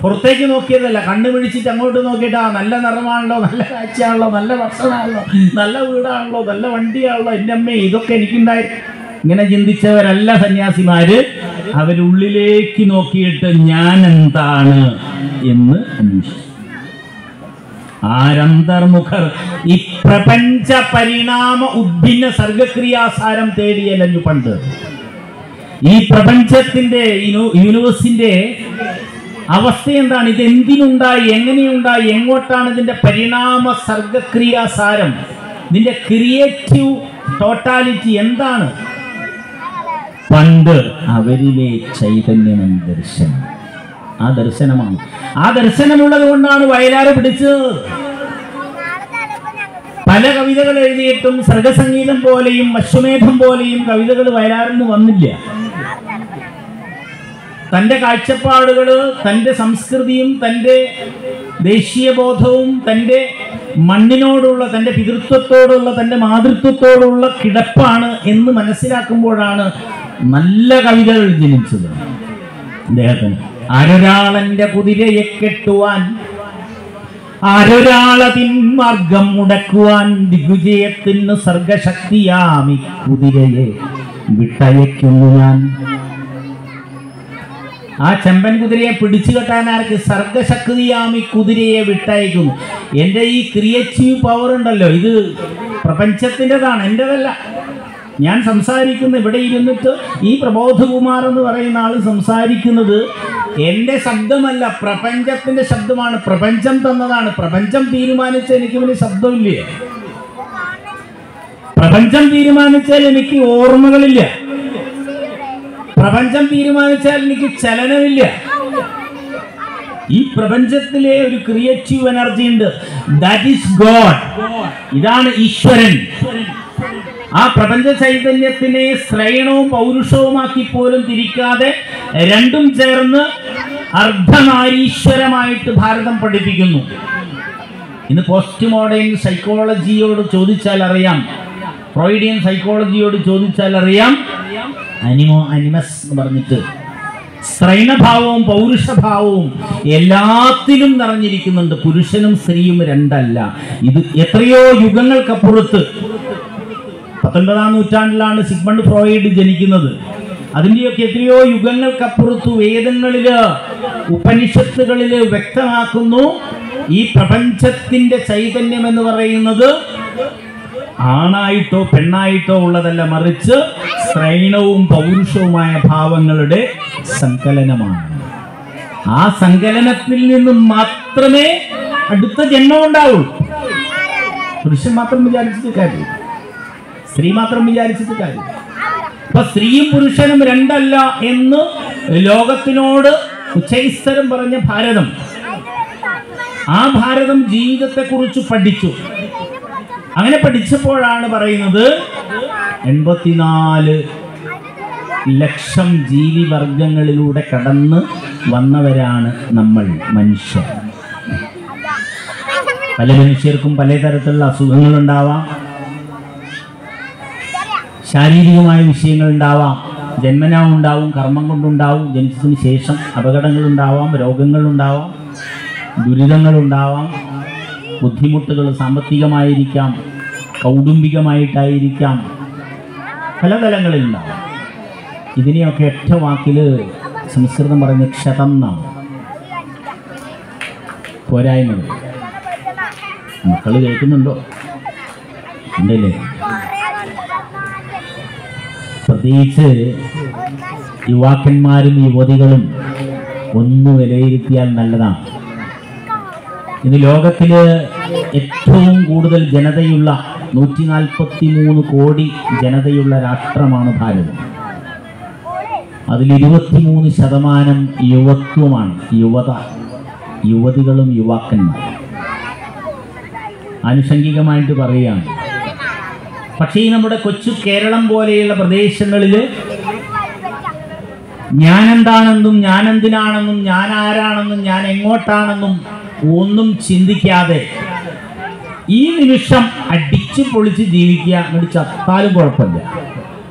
പുറത്തേക്ക് നോക്കിയതല്ല, കണ്ണു പിടിച്ചിട്ട് അങ്ങോട്ട് നോക്കിയിട്ട് ആ നല്ല നിറമാണല്ലോ, നല്ല കാഴ്ചയാണല്ലോ, നല്ല ഭക്ഷണമാണല്ലോ, നല്ല വീടാണല്ലോ, നല്ല വണ്ടിയാണല്ലോ, എൻ്റെ അമ്മേ ഇതൊക്കെ എനിക്കുണ്ടായി, ഇങ്ങനെ ചിന്തിച്ചവരല്ല സന്യാസിമാര്. അവരുള്ളിലേക്ക് നോക്കിയിട്ട് ഞാൻ എന്താണ് എന്ന് അന്വേഷിച്ചു. ആരന്തർമുഖർ ഈ പ്രപഞ്ച പരിണാമ ഉദ്ഭിന്ന സർഗക്രിയാസാരം തേടിയലഞ്ഞു പണ്ട്. ഈ പ്രപഞ്ചത്തിന്റെ യൂണിവേഴ്സിന്റെ അവസ്ഥ എന്താണ്, ഇത് എന്തിനുണ്ടായി, എങ്ങനെയുണ്ടായി, എങ്ങോട്ടാണ് ഇതിന്റെ പരിണാമ സർഗക്രിയാസാരം, ഇതിന്റെ ക്രിയേറ്റീവ് ടോട്ടാലിറ്റി എന്താണ്? പണ്ട് അവരിലെ ചൈതന്യമെന്ന ദർശനം. ആ ദർശനമാണ്. ആ ദർശനമുള്ളത് കൊണ്ടാണ് വയലാറ് പിടിച്ചത്. പല കവിതകൾ എഴുതിയിട്ടും സർഗസംഗീതം പോലെയും അശ്വമേധം പോലെയും കവിതകൾ വയലാറിൽ നിന്ന് വന്നില്ല. തൻ്റെ കാഴ്ചപ്പാടുകൾ, തൻ്റെ സംസ്കൃതിയും തൻ്റെ ദേശീയബോധവും തൻ്റെ മണ്ണിനോടുള്ള, തൻ്റെ പിതൃത്വത്തോടുള്ള, തൻ്റെ മാതൃത്വത്തോടുള്ള കിടപ്പാണ് എന്ന് മനസ്സിലാക്കുമ്പോഴാണ് നല്ല കവിതകൾ ജനിച്ചത് അദ്ദേഹത്തിന്. ആരൊരാളെന്റെ കുതിരയെ കെട്ടുവാൻ, ആരൊരാളതിൻ മാർഗം മുടക്കുവാൻ, ദിഗ്വിജയത്തിന് സർഗശക്തിയാമി കുതിരയെ വിട്ടയക്കുന്നു ഞാൻ. ആ ചെമ്പൻ കുതിരയെ പിടിച്ചു കെട്ടാൻ ആർക്ക്? സർഗശക്തിയാമി കുതിരയെ വിട്ടയക്കുന്നു. എൻ്റെ ഈ ക്രിയേറ്റീവ് പവർ ഉണ്ടല്ലോ, ഇത് പ്രപഞ്ചത്തിൻ്റെതാണ്, എൻ്റെതല്ല. ഞാൻ സംസാരിക്കുന്ന ഇവിടെ ഇരുന്നിട്ട് ഈ പ്രബോധകുമാർ എന്ന് പറയുന്ന ആൾ സംസാരിക്കുന്നത് എൻ്റെ ശബ്ദമല്ല, പ്രപഞ്ചത്തിൻ്റെ ശബ്ദമാണ്. പ്രപഞ്ചം തന്നതാണ്. പ്രപഞ്ചം തീരുമാനിച്ച എനിക്ക് വലിയ ശബ്ദമില്ലേ? പ്രപഞ്ചം തീരുമാനിച്ചാൽ എനിക്ക് ഓർമ്മകളില്ല. പ്രപഞ്ചം തീരുമാനിച്ചാൽ എനിക്ക് ചലനമില്ല. ഈ പ്രപഞ്ചത്തിലെ ഒരു ക്രിയേറ്റീവ് എനർജി ഉണ്ട്. That is God. ഇതാണ് ഈശ്വരൻ. ആ പ്രപഞ്ച ചൈതന്യത്തിനെ ശ്രയണവും പൗരുഷവുമാക്കി പോലും തിരിക്കാതെ രണ്ടും ചേർന്ന് അർദ്ധനാരീശ്വരമായിട്ട് ഭാരതം പഠിപ്പിക്കുന്നു. ഇന്ന് പോസ്റ്റ് മോഡേൺ സൈക്കോളജിയോട് ചോദിച്ചാൽ അറിയാം, ഫ്രോയിഡിയൻ സൈക്കോളജിയോട് ചോദിച്ചാൽ അറിയാം, അനിമസ് എന്ന് പറഞ്ഞിട്ട് സ്ത്രൈണഭാവവും പൗരുഷഭാവവും എല്ലാത്തിലും നിറഞ്ഞിരിക്കുന്നുണ്ട്. പുരുഷനും സ്ത്രീയും രണ്ടല്ല. ഇത് എത്രയോ യുഗങ്ങൾക്കപ്പുറത്ത് 19-ാം നൂറ്റാണ്ടിലാണ് സിഗ്മണ്ട് ഫ്രോയിഡ് ജനിക്കുന്നത്. അതിൻ്റെയൊക്കെ എത്രയോ യുഗങ്ങൾക്കപ്പുറത്ത് വേദങ്ങളില് ഉപനിഷത്തുകളില് വ്യക്തമാക്കുന്നു, ഈ പ്രപഞ്ചത്തിന്റെ ചൈതന്യം എന്ന് പറയുന്നത് ആണായിട്ടോ പെണ്ണായിട്ടോ ഉള്ളതല്ല, മറിച്ച് സ്ത്രൈണവും പൗരുഷവുമായ ഭാവങ്ങളുടെ സങ്കലനമാണ്. ആ സങ്കലനത്തിൽ നിന്നും മാത്രമേ അടുത്ത ജന്മം ഉണ്ടാവുള്ളൂ. പുരുഷൻ മാത്രം വിചാരിച്ചിട്ട് കാര്യം, സ്ത്രീ മാത്രം വിചാരിച്ചിട്ട് കാര്യം. അപ്പൊ സ്ത്രീയും പുരുഷനും രണ്ടല്ല എന്ന് ലോകത്തിനോട് ഉച്ചൈസ്തരം പറഞ്ഞ ഭാരതം, ആ ഭാരതം ജീവിതത്തെക്കുറിച്ച് പഠിച്ചു. അങ്ങനെ പഠിച്ചപ്പോഴാണ് പറയുന്നത് 84 ലക്ഷം ജീവിവർഗങ്ങളിലൂടെ കടന്ന് വന്നവരാണ് നമ്മൾ മനുഷ്യർ. പല മനുഷ്യർക്കും പലതരത്തിലുള്ള അസുഖങ്ങളുണ്ടാവാം, ശാരീരികമായ വിഷയങ്ങൾ ഉണ്ടാവാം, ജന്മനാ ഉണ്ടാവും, കർമ്മം കൊണ്ടുണ്ടാവും, ജനിച്ചതിന് ശേഷം അപകടങ്ങളുണ്ടാവാം, രോഗങ്ങളുണ്ടാവാം, ദുരിതങ്ങളുണ്ടാവാം, ബുദ്ധിമുട്ടുകൾ സാമ്പത്തികമായിരിക്കാം, കൗടുംബികമായിട്ടായിരിക്കാം, പല തലങ്ങളിലുണ്ടാവാം. ഇതിനെയൊക്കെ ഒറ്റ വാക്കിൽ സംസ്കൃതം പറഞ്ഞ ക്ഷതം എന്നാണ്. പോരായ്മകൾ. മക്കൾ കേൾക്കുന്നുണ്ടോ? ഉണ്ടല്ലേ? പ്രത്യേകിച്ച് യുവാക്കന്മാരും യുവതികളും ഒന്ന് വിലയിരുത്തിയാൽ നല്ലതാണ്. ഇന്ന് ലോകത്തില് ഏറ്റവും കൂടുതൽ ജനതയുള്ള 143 കോടി ജനതയുള്ള രാഷ്ട്രമാണ് ഭാരതം. അതിൽ 23% യുവത്വമാണ്, യുവതികളും യുവാക്കന്മാരും. ആനുഷംഗികമായിട്ട് പറയുകയാണ്. പക്ഷേ ഈ നമ്മുടെ കൊച്ചു കേരളം പോലെയുള്ള പ്രദേശങ്ങളിൽ ഞാൻ എന്താണെന്നും ഞാൻ എന്തിനാണെന്നും ഞാൻ ആരാണെന്നും ഞാൻ എങ്ങോട്ടാണെന്നും ഒന്നും ചിന്തിക്കാതെ ഈ നിമിഷം അടിച്ചു പൊളിച്ച് ജീവിക്കുക, എന്നിട്ട് ചത്താലും കുഴപ്പമില്ല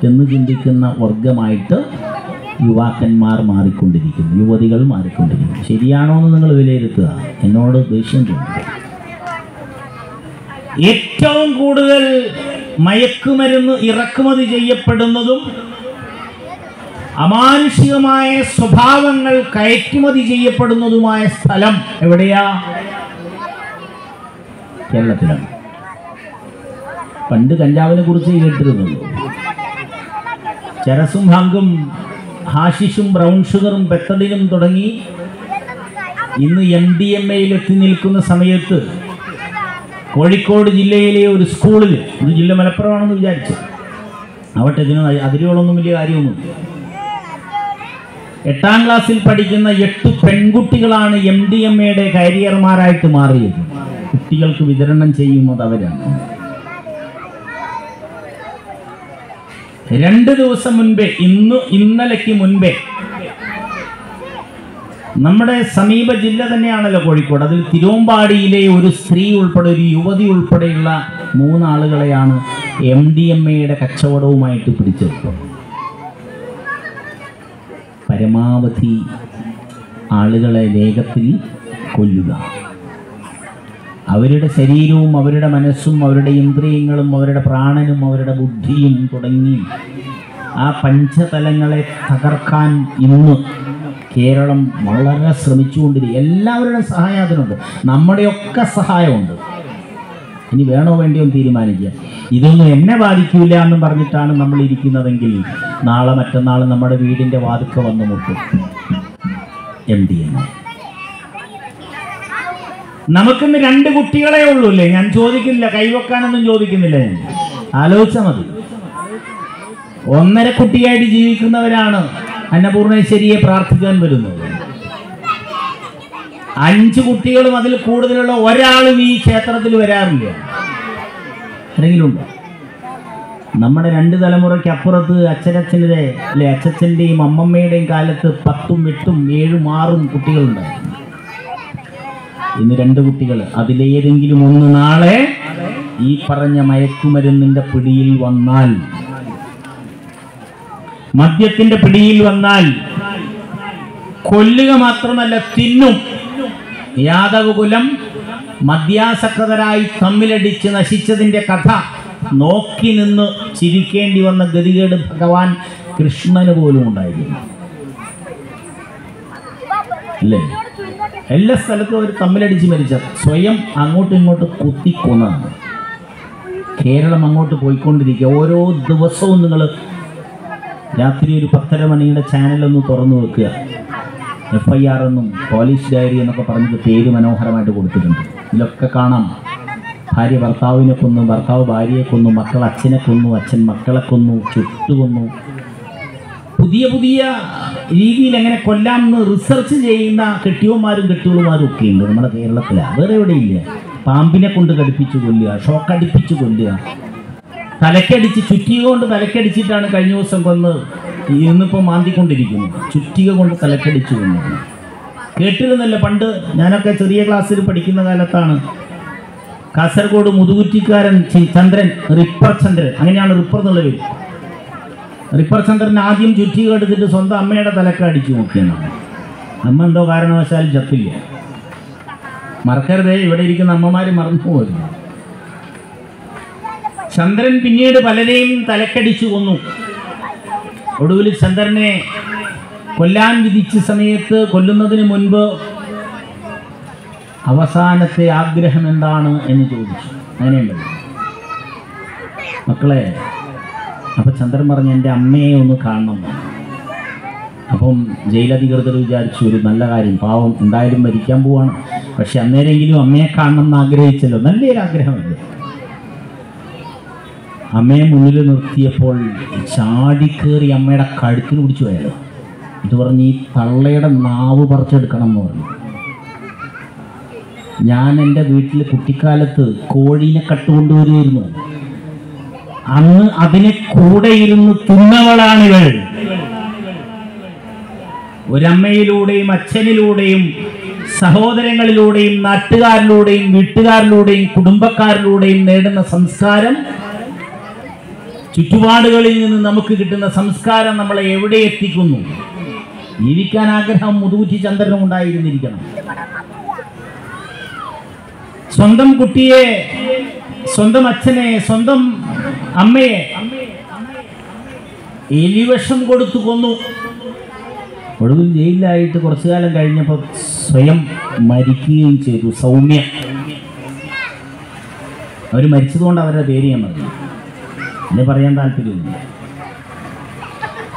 എന്ന് ചിന്തിക്കുന്ന വർഗമായിട്ട് യുവാക്കന്മാർ മാറിക്കൊണ്ടിരിക്കുന്നു, യുവതികൾ മാറിക്കൊണ്ടിരിക്കുന്നു. ശരിയാണോ എന്ന് നിങ്ങൾ വിലയിരുത്തുക. എന്നോട് ദേഷ്യം തോന്നുന്നു. ഏറ്റവും കൂടുതൽ മയക്കുമരുന്ന് ഇറക്കുമതി ചെയ്യപ്പെടുന്നതും അമാനുഷികമായ സ്വഭാവങ്ങൾ കയറ്റുമതി ചെയ്യപ്പെടുന്നതുമായ സ്ഥലം എവിടെയാ? കേരളത്തിലാണ്. പണ്ട് കഞ്ചാവിനെ കുറിച്ച് കേട്ടിരുന്നുള്ളൂ. ചരസും ഭാങ്കും ഹാഷിഷും ബ്രൗൺ ഷുഗറും പെത്തഡിനും തുടങ്ങി ഇന്ന് MDMA-യിൽ എത്തി നിൽക്കുന്ന സമയത്ത് കോഴിക്കോട് ജില്ലയിലെ ഒരു സ്കൂളിൽ, ഇത് ജില്ല മലപ്പുറമാണെന്ന് വിചാരിച്ചു, ആവട്ടെ, ഇതിന് അതിരുകളൊന്നും വലിയ കാര്യമൊന്നും. 8ാം ക്ലാസ്സിൽ പഠിക്കുന്ന 8 പെൺകുട്ടികളാണ് MDMA-യുടെ കാരിയർമാരായിട്ട് മാറിയത്. കുട്ടികൾക്ക് വിതരണം ചെയ്യുന്നത് അവരാണ്. 2 ദിവസം മുൻപേ, ഇന്നലേക്ക് മുൻപേ നമ്മുടെ സമീപ ജില്ല തന്നെയാണല്ലോ കോഴിക്കോട്, അതിൽ തിരുവമ്പാടിയിലെ ഒരു സ്ത്രീ ഉൾപ്പെടെ ഒരു യുവതി ഉൾപ്പെടെയുള്ള 3 ആളുകളെയാണ് MDMA-യുടെ കച്ചവടവുമായിട്ട് പിടിച്ചെടുത്തത്. പരമാവധി ആളുകളെ വേഗത്തിൽ കൊല്ലുക. അവരുടെ ശരീരവും അവരുടെ മനസ്സും അവരുടെ ഇന്ദ്രിയങ്ങളും അവരുടെ പ്രാണനും അവരുടെ ബുദ്ധിയും തുടങ്ങി ആ പഞ്ചതലങ്ങളെ തകർക്കാൻ ഇന്ന് കേരളം വളരെ ശ്രമിച്ചുകൊണ്ടിരിക്കും. എല്ലാവരുടെ സഹായം അതിനുണ്ട്, നമ്മുടെയൊക്കെ സഹായമുണ്ട്. ഇനി വേണോ വേണ്ടിയോ തീരുമാനിക്കുക. ഇതൊന്നും എന്നെ ബാധിക്കില്ല എന്നും പറഞ്ഞിട്ടാണ് നമ്മൾ ഇരിക്കുന്നതെങ്കിൽ നാളെ മറ്റന്നാൾ നമ്മുടെ വീടിൻ്റെ വാതിക്ക വന്ന് മുട്ടും MDMA. നമുക്കിന്ന് 2 കുട്ടികളെ ഉള്ളൂ അല്ലേ? ഞാൻ ചോദിക്കുന്നില്ല, കൈവെക്കാനൊന്നും ചോദിക്കുന്നില്ല. ഞാൻ ആലോചിച്ചാൽ മതി. 1.5 കുട്ടിയായിട്ട് ജീവിക്കുന്നവരാണ് അന്നപൂർണേശ്വരിയെ പ്രാർത്ഥിക്കാൻ വരുന്നത്. 5 കുട്ടികളും അതിൽ കൂടുതലുള്ള ഒരാളും ഈ ക്ഷേത്രത്തിൽ വരാറില്ല. ആരെങ്കിലും ഉണ്ടോ? നമ്മുടെ 2 തലമുറയ്ക്ക് അപ്പുറത്ത് അച്ഛനച്ഛൻ്റെ അല്ലെ അച്ഛൻ്റെയും അമ്മമ്മയുടെയും കാലത്ത് 10ഉം 8ഉം 7ഉം 6ഉം കുട്ടികളുണ്ടായിരുന്നു. ഇന്ന് 2 കുട്ടികൾ. അതിലേതെങ്കിലും ഒന്ന് നാളെ ഈ പറഞ്ഞ മയക്കുമരുന്നിന്റെ പിടിയിൽ വന്നാൽ, മദ്യത്തിന്റെ പിടിയിൽ വന്നാൽ കൊല്ലുക മാത്രമല്ല തിന്നും. യാദവകുലം മദ്യാസക്തരായി തമ്മിലടിച്ച് നശിച്ചതിൻ്റെ കഥ നോക്കി നിന്ന് ചിരിക്കേണ്ടി വന്ന ഗതികേട് ഭഗവാൻ കൃഷ്ണന് പോലും ഉണ്ടായിരുന്നു അല്ലേ? എല്ലാ സ്ഥലത്തും അവർ തമ്മിലടിച്ച് മരിച്ച, സ്വയം അങ്ങോട്ടും ഇങ്ങോട്ടും കുത്തിക്കൊന്നതാണ്. കേരളം അങ്ങോട്ട് പോയിക്കൊണ്ടിരിക്കുക. ഓരോ ദിവസവും നിങ്ങൾ രാത്രി ഒരു 10:30 മണിയുടെ ചാനലൊന്ന് തുറന്നു വെക്കുക. FIR എന്നും പോലീസ് ഡയറി എന്നൊക്കെ പറഞ്ഞിട്ട് പേര് മനോഹരമായിട്ട് കൊടുത്തിട്ടുണ്ട്. ഇതിലൊക്കെ കാണാം, ഭാര്യ ഭർത്താവിനെ കൊന്നു, ഭർത്താവ് ഭാര്യയെ കൊന്നു, മക്കൾ അച്ഛനെ കൊന്നു, അച്ഛൻ മക്കളെ കൊന്നു, ചുട്ടുകൊന്നു. പുതിയ പുതിയ രീതിയിൽ എങ്ങനെ കൊല്ലാമെന്ന് റിസർച്ച് ചെയ്യുന്ന കെട്ടിയവന്മാരും കെട്ടിയവന്മാരും ഒക്കെ ഉണ്ട് നമ്മുടെ കേരളത്തിൽ. വേറെ എവിടെയില്ല. പാമ്പിനെ കൊണ്ട് കടിപ്പിച്ച് കൊല്ലുക, ഷോക്കടിപ്പിച്ച് കൊല്ലുക, തലക്കടിച്ച് ചുറ്റിക കൊണ്ട് തലക്കടിച്ചിട്ടാണ് കഴിഞ്ഞ ദിവസം കൊന്ന് ഇന്നിപ്പോൾ മാന്തിക്കൊണ്ടിരിക്കുന്നത്. ചുറ്റിക കൊണ്ട് തലക്കടിച്ച് കൊന്നത് കേട്ടിരുന്നല്ല. പണ്ട് ഞാനൊക്കെ ചെറിയ ക്ലാസ്സിൽ പഠിക്കുന്ന കാലത്താണ് കാസർഗോഡ് മുതുകുറ്റിക്കാരൻ ചന്ദ്രൻ, റിപ്പർ ചന്ദ്രൻ, അങ്ങനെയാണ് റിപ്പർ എന്നുള്ള പേര്. റിപ്പർ ചന്ദ്രൻ ആദ്യം ചുറ്റിക എടുത്തിട്ട് സ്വന്തം അമ്മയുടെ തലക്ക് അടിച്ചു നോക്കിയെന്നാണ്. അമ്മ എന്തോ കാരണവശാൽ ചത്തില്ല. മറക്കരുതേ, ഇവിടെ ഇരിക്കുന്ന അമ്മമാർ മറന്നു പോയിരുന്നു. ചന്ദ്രൻ പിന്നീട് പലരെയും തലക്കടിച്ചു കൊന്നു. ഒടുവിൽ ചന്ദ്രനെ കൊല്ലാൻ വിധിച്ച സമയത്ത് കൊല്ലുന്നതിന് മുൻപ് അവസാനത്തെ ആഗ്രഹം എന്താണ് എന്ന് ചോദിച്ചു. അങ്ങനെയുണ്ടല്ലോ മക്കളെ. അപ്പം ചന്ദ്രൻ പറഞ്ഞു, എൻ്റെ അമ്മയെ ഒന്ന് കാണണം. അപ്പം ജയിലധികൃതർ വിചാരിച്ചു, ഒരു നല്ല കാര്യം, പാവം എന്തായാലും മരിക്കാൻ പോവാണ്, പക്ഷെ അന്നേരെങ്കിലും അമ്മയെ കാണണം എന്ന് ആഗ്രഹിച്ചല്ലോ, നല്ലൊരാഗ്രഹമല്ലേ. അമ്മയെ മുന്നിൽ നിർത്തിയപ്പോൾ ചാടിക്കേറി അമ്മയുടെ കഴുത്തിന് പിടിച്ചു പോയാലോ. ഇത് പറഞ്ഞ് ഈ തള്ളയുടെ നാവ് പറിച്ചെടുക്കണം എന്ന് പറഞ്ഞു. ഞാൻ എൻ്റെ വീട്ടിൽ കുട്ടിക്കാലത്ത് കോഴീനെ കട്ടുകൊണ്ടുവരുമായിരുന്നു. അന്ന് അതിനെ കൂടെ ഇരുന്ന് തിന്നവളാണിവൾ. ഒരമ്മയിലൂടെയും അച്ഛനിലൂടെയും സഹോദരങ്ങളിലൂടെയും നാട്ടുകാരിലൂടെയും വീട്ടുകാരിലൂടെയും കുടുംബക്കാരിലൂടെയും നേടുന്ന സംസ്കാരം, ചുറ്റുപാടുകളിൽ നിന്ന് നമുക്ക് കിട്ടുന്ന സംസ്കാരം നമ്മളെ എവിടെ എത്തിക്കുന്നു? ജീവിക്കാൻ ആഗ്രഹം മുതുകുറ്റി ചന്ദ്രനും ഉണ്ടായിരുന്നിരിക്കണം. സ്വന്തം കുട്ടിയെ, സ്വന്തം അച്ഛനെ, സ്വന്തം അമ്മയെ എലിവിഷം കൊടുത്തു കൊന്നു. ഒടുവിൽ ജയിലിലായിട്ട് കുറച്ചു കാലം കഴിഞ്ഞപ്പോൾ സ്വയം മരിക്കുകയും ചെയ്തു. സൗമ്യ. അവർ മരിച്ചതുകൊണ്ട് അവരുടെ പേര് ഞാൻ പറഞ്ഞു, എന്നെ പറയാൻ താല്പര്യമില്ല.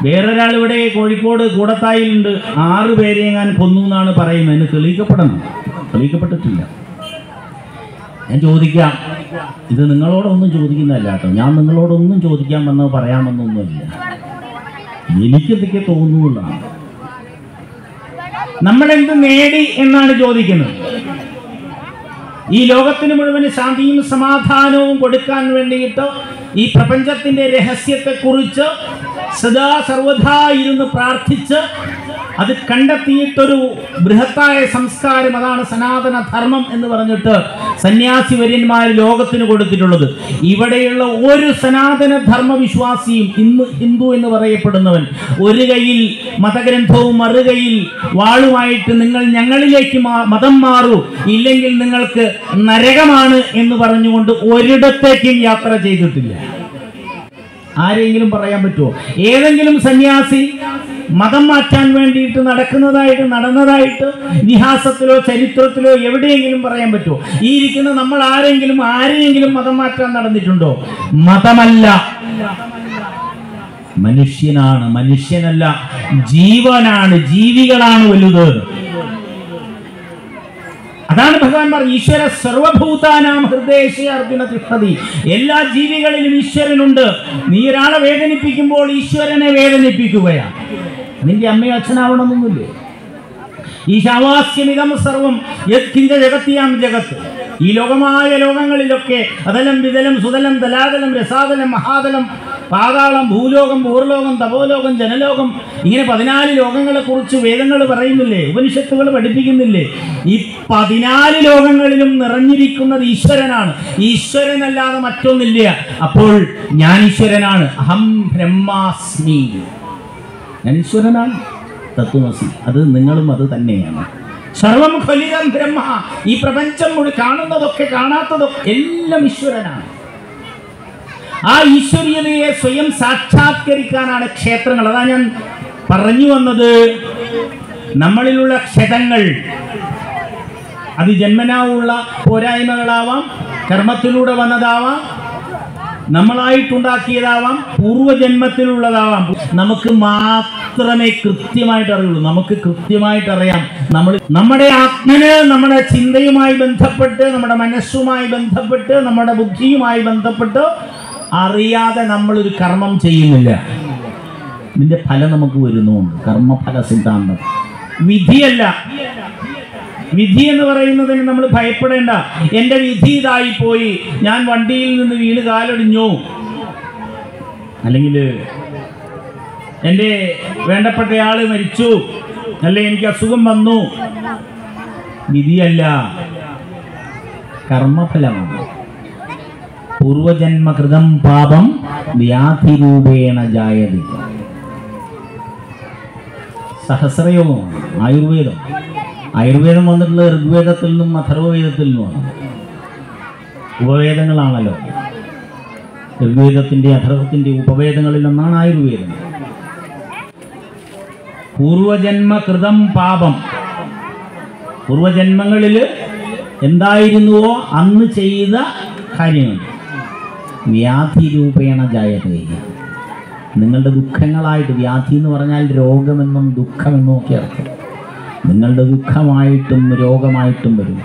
വേറൊരാൾ ഇവിടെ കോഴിക്കോട് കൂടത്തായിലുണ്ട്, 6 പേരെ ഞാൻ കൊന്നു എന്നാണ് പറയുന്നത്. എന്നെ തെളിയിക്കപ്പെടണം, തെളിയിക്കപ്പെട്ടിട്ടില്ല. ഞാൻ ചോദിക്കാം, ഇത് നിങ്ങളോടൊന്നും ചോദിക്കുന്നതല്ല കേട്ടോ, ഞാൻ നിങ്ങളോടൊന്നും ചോദിക്കാൻ വന്നോ പറയാമെന്നൊന്നുമില്ല, എനിക്കെന്തൊക്കെ തോന്നുന്നതാണ്. നമ്മളെന്ത് നേടി എന്നാണ് ചോദിക്കുന്നത്. ഈ ലോകത്തിന് മുഴുവൻ ശാന്തിയും സമാധാനവും കൊടുക്കാൻ വേണ്ടിയിട്ട് ഈ പ്രപഞ്ചത്തിൻ്റെ രഹസ്യത്തെക്കുറിച്ച് സദാ സർവദാ ഇരുന്ന് പ്രാർത്ഥിച്ച് അത് കണ്ടെത്തിയിട്ടൊരു ബൃഹത്തായ സംസ്കാരം, അതാണ് സനാതന ധർമ്മം എന്ന് പറഞ്ഞിട്ട് സന്യാസി വര്യന്മാർ ലോകത്തിന് കൊടുത്തിട്ടുള്ളത്. ഇവിടെയുള്ള ഒരു സനാതന ധർമ്മ വിശ്വാസിയും, ഇന്ന് ഹിന്ദു എന്ന് പറയപ്പെടുന്നവൻ, ഒരു കയ്യിൽ മതഗ്രന്ഥവും മറുകയിൽ വാളുമായിട്ട് നിങ്ങൾ ഞങ്ങളിലേക്ക് മതം മാറൂ, ഇല്ലെങ്കിൽ നിങ്ങൾക്ക് നരകമാണ് എന്ന് പറഞ്ഞുകൊണ്ട് ഒരിടത്തേക്കും യാത്ര ചെയ്തിട്ടില്ല. ആരെങ്കിലും പറയാൻ പറ്റുമോ? ഏതെങ്കിലും സന്യാസി മതം മാറ്റാൻ വേണ്ടിയിട്ട് നടന്നതായിട്ട് ഇതിഹാസത്തിലോ ചരിത്രത്തിലോ എവിടെയെങ്കിലും പറയാൻ പറ്റുമോ? ഈ ഇരിക്കുന്ന നമ്മൾ ആരെങ്കിലും മതം മാറ്റാൻ നടന്നിട്ടുണ്ടോ? മതമല്ല, മനുഷ്യനാണ്. മനുഷ്യനല്ല, ജീവനാണ്, ജീവികളാണ് വലുത്. അതാണ് ഭഗവാൻ പറഞ്ഞു, ഈശ്വര സർവഭൂതാനാം ഹൃദയേശേ അർജുന തിഷ്ഠതി. എല്ലാ ജീവികളിലും ഈശ്വരനുണ്ട്. നീ ഒരാളെ വേദനിപ്പിക്കുമ്പോൾ ഈശ്വരനെ വേദനിപ്പിക്കുകയാണ്. നിന്റെ അമ്മയോ അച്ഛനാവണമെന്നൊന്നുമില്ലേ? ഈ ശാവാസ്യമിതം സർവം യത്കിഞ്ച ജഗത്യാം ജഗത്ത്. ഈ ലോകമായ ലോകങ്ങളിലൊക്കെ അതലം വിതലം സുതലം തലാതലം രസാതലം മഹാതലം പാതാളം ഭൂലോകം പൂർലോകം തപോലോകം ജനലോകം, ഇങ്ങനെ 14 ലോകങ്ങളെക്കുറിച്ച് വേദങ്ങൾ പറയുന്നില്ലേ, ഉപനിഷത്തുകൾ പഠിപ്പിക്കുന്നില്ലേ? ഈ 14 ലോകങ്ങളിലും നിറഞ്ഞിരിക്കുന്നത് ഈശ്വരനാണ്. ഈശ്വരനല്ലാതെ മറ്റൊന്നില്ല. അപ്പോൾ ഞാൻ ഈശ്വരനാണ്. അഹം ബ്രഹ്മാസ്മി, ഞാൻ ഈശ്വരനാണ്. തത്വമസി. അത് നിങ്ങളും അത് തന്നെയാണ്. സർവം ഖലിതം ബ്രഹ്മ. ഈ പ്രപഞ്ചം മുഴുവൻ കാണുന്നതൊക്കെ കാണാത്തതൊക്കെ എല്ലാം ഈശ്വരനാണ്. ആ ഈശ്വരീയതയെ സ്വയം സാക്ഷാത്കരിക്കാനാണ് ക്ഷേത്രങ്ങൾ. അതാ ഞാൻ പറഞ്ഞു വന്നത്, നമ്മളിലുള്ള ക്ഷതങ്ങൾ അത് ജന്മനാവുള്ള പോരായ്മകളാവാം, കർമ്മത്തിലൂടെ വന്നതാവാം, നമ്മളായിട്ടുണ്ടാക്കിയതാവാം, പൂർവജന്മത്തിലുള്ളതാവാം. നമുക്ക് മാത്രമേ കൃത്യമായിട്ട് അറിയുള്ളൂ. നമുക്ക് കൃത്യമായിട്ടറിയാം. നമ്മുടെ ആത്മന് നമ്മുടെ ചിന്തയുമായി ബന്ധപ്പെട്ട്, നമ്മുടെ മനസ്സുമായി ബന്ധപ്പെട്ട്, നമ്മുടെ ബുദ്ധിയുമായി ബന്ധപ്പെട്ട് അറിയാതെ നമ്മളൊരു കർമ്മം ചെയ്യുന്നില്ല. ഇതിന്റെ ഫലം നമുക്ക് വരുന്നുണ്ട്. കർമ്മഫല സിദ്ധാന്തം വിധിയല്ല. വിധി എന്ന് പറയുന്നതിന് നമ്മൾ ഭയപ്പെടേണ്ട. എൻ്റെ വിധി ഇതായി പോയി, ഞാൻ വണ്ടിയിൽ നിന്ന് വീണ് കാലൊടിഞ്ഞു, അല്ലെങ്കിൽ എൻ്റെ വേണ്ടപ്പെട്ടയാള് മരിച്ചു, അല്ലെ എനിക്ക് അസുഖം വന്നു. വിധിയല്ല, കർമ്മഫലമാണ്. പൂർവജന്മകൃതം പാപം വ്യാധിരൂപേണ ജായതി. സഹസ്രയോഗമാണ് ആയുർവേദം. ആയുർവേദം വന്നിട്ടുള്ളത് ഋഗ്വേദത്തിൽ നിന്നും അഥർവവേദത്തിൽ നിന്നുമാണ്. ഉപവേദങ്ങളാണല്ലോ. ഋഗ്വേദത്തിൻ്റെ അഥർവത്തിൻ്റെ ഉപവേദങ്ങളിൽ ഒന്നാണ് ആയുർവേദം. പൂർവജന്മകൃതം പാപം, പൂർവജന്മങ്ങളിൽ എന്തായിരുന്നുവോ അന്ന് ചെയ്ത കാര്യങ്ങൾ വ്യാധിരൂപേണ ജായതേ. നിങ്ങളുടെ ദുഃഖങ്ങളായിട്ട്, വ്യാധി എന്ന് പറഞ്ഞാൽ രോഗമെന്നും ദുഃഖമെന്നും ഒക്കെ അർത്ഥം. നിങ്ങളുടെ ദുഃഖമായിട്ടും രോഗമായിട്ടും വരും.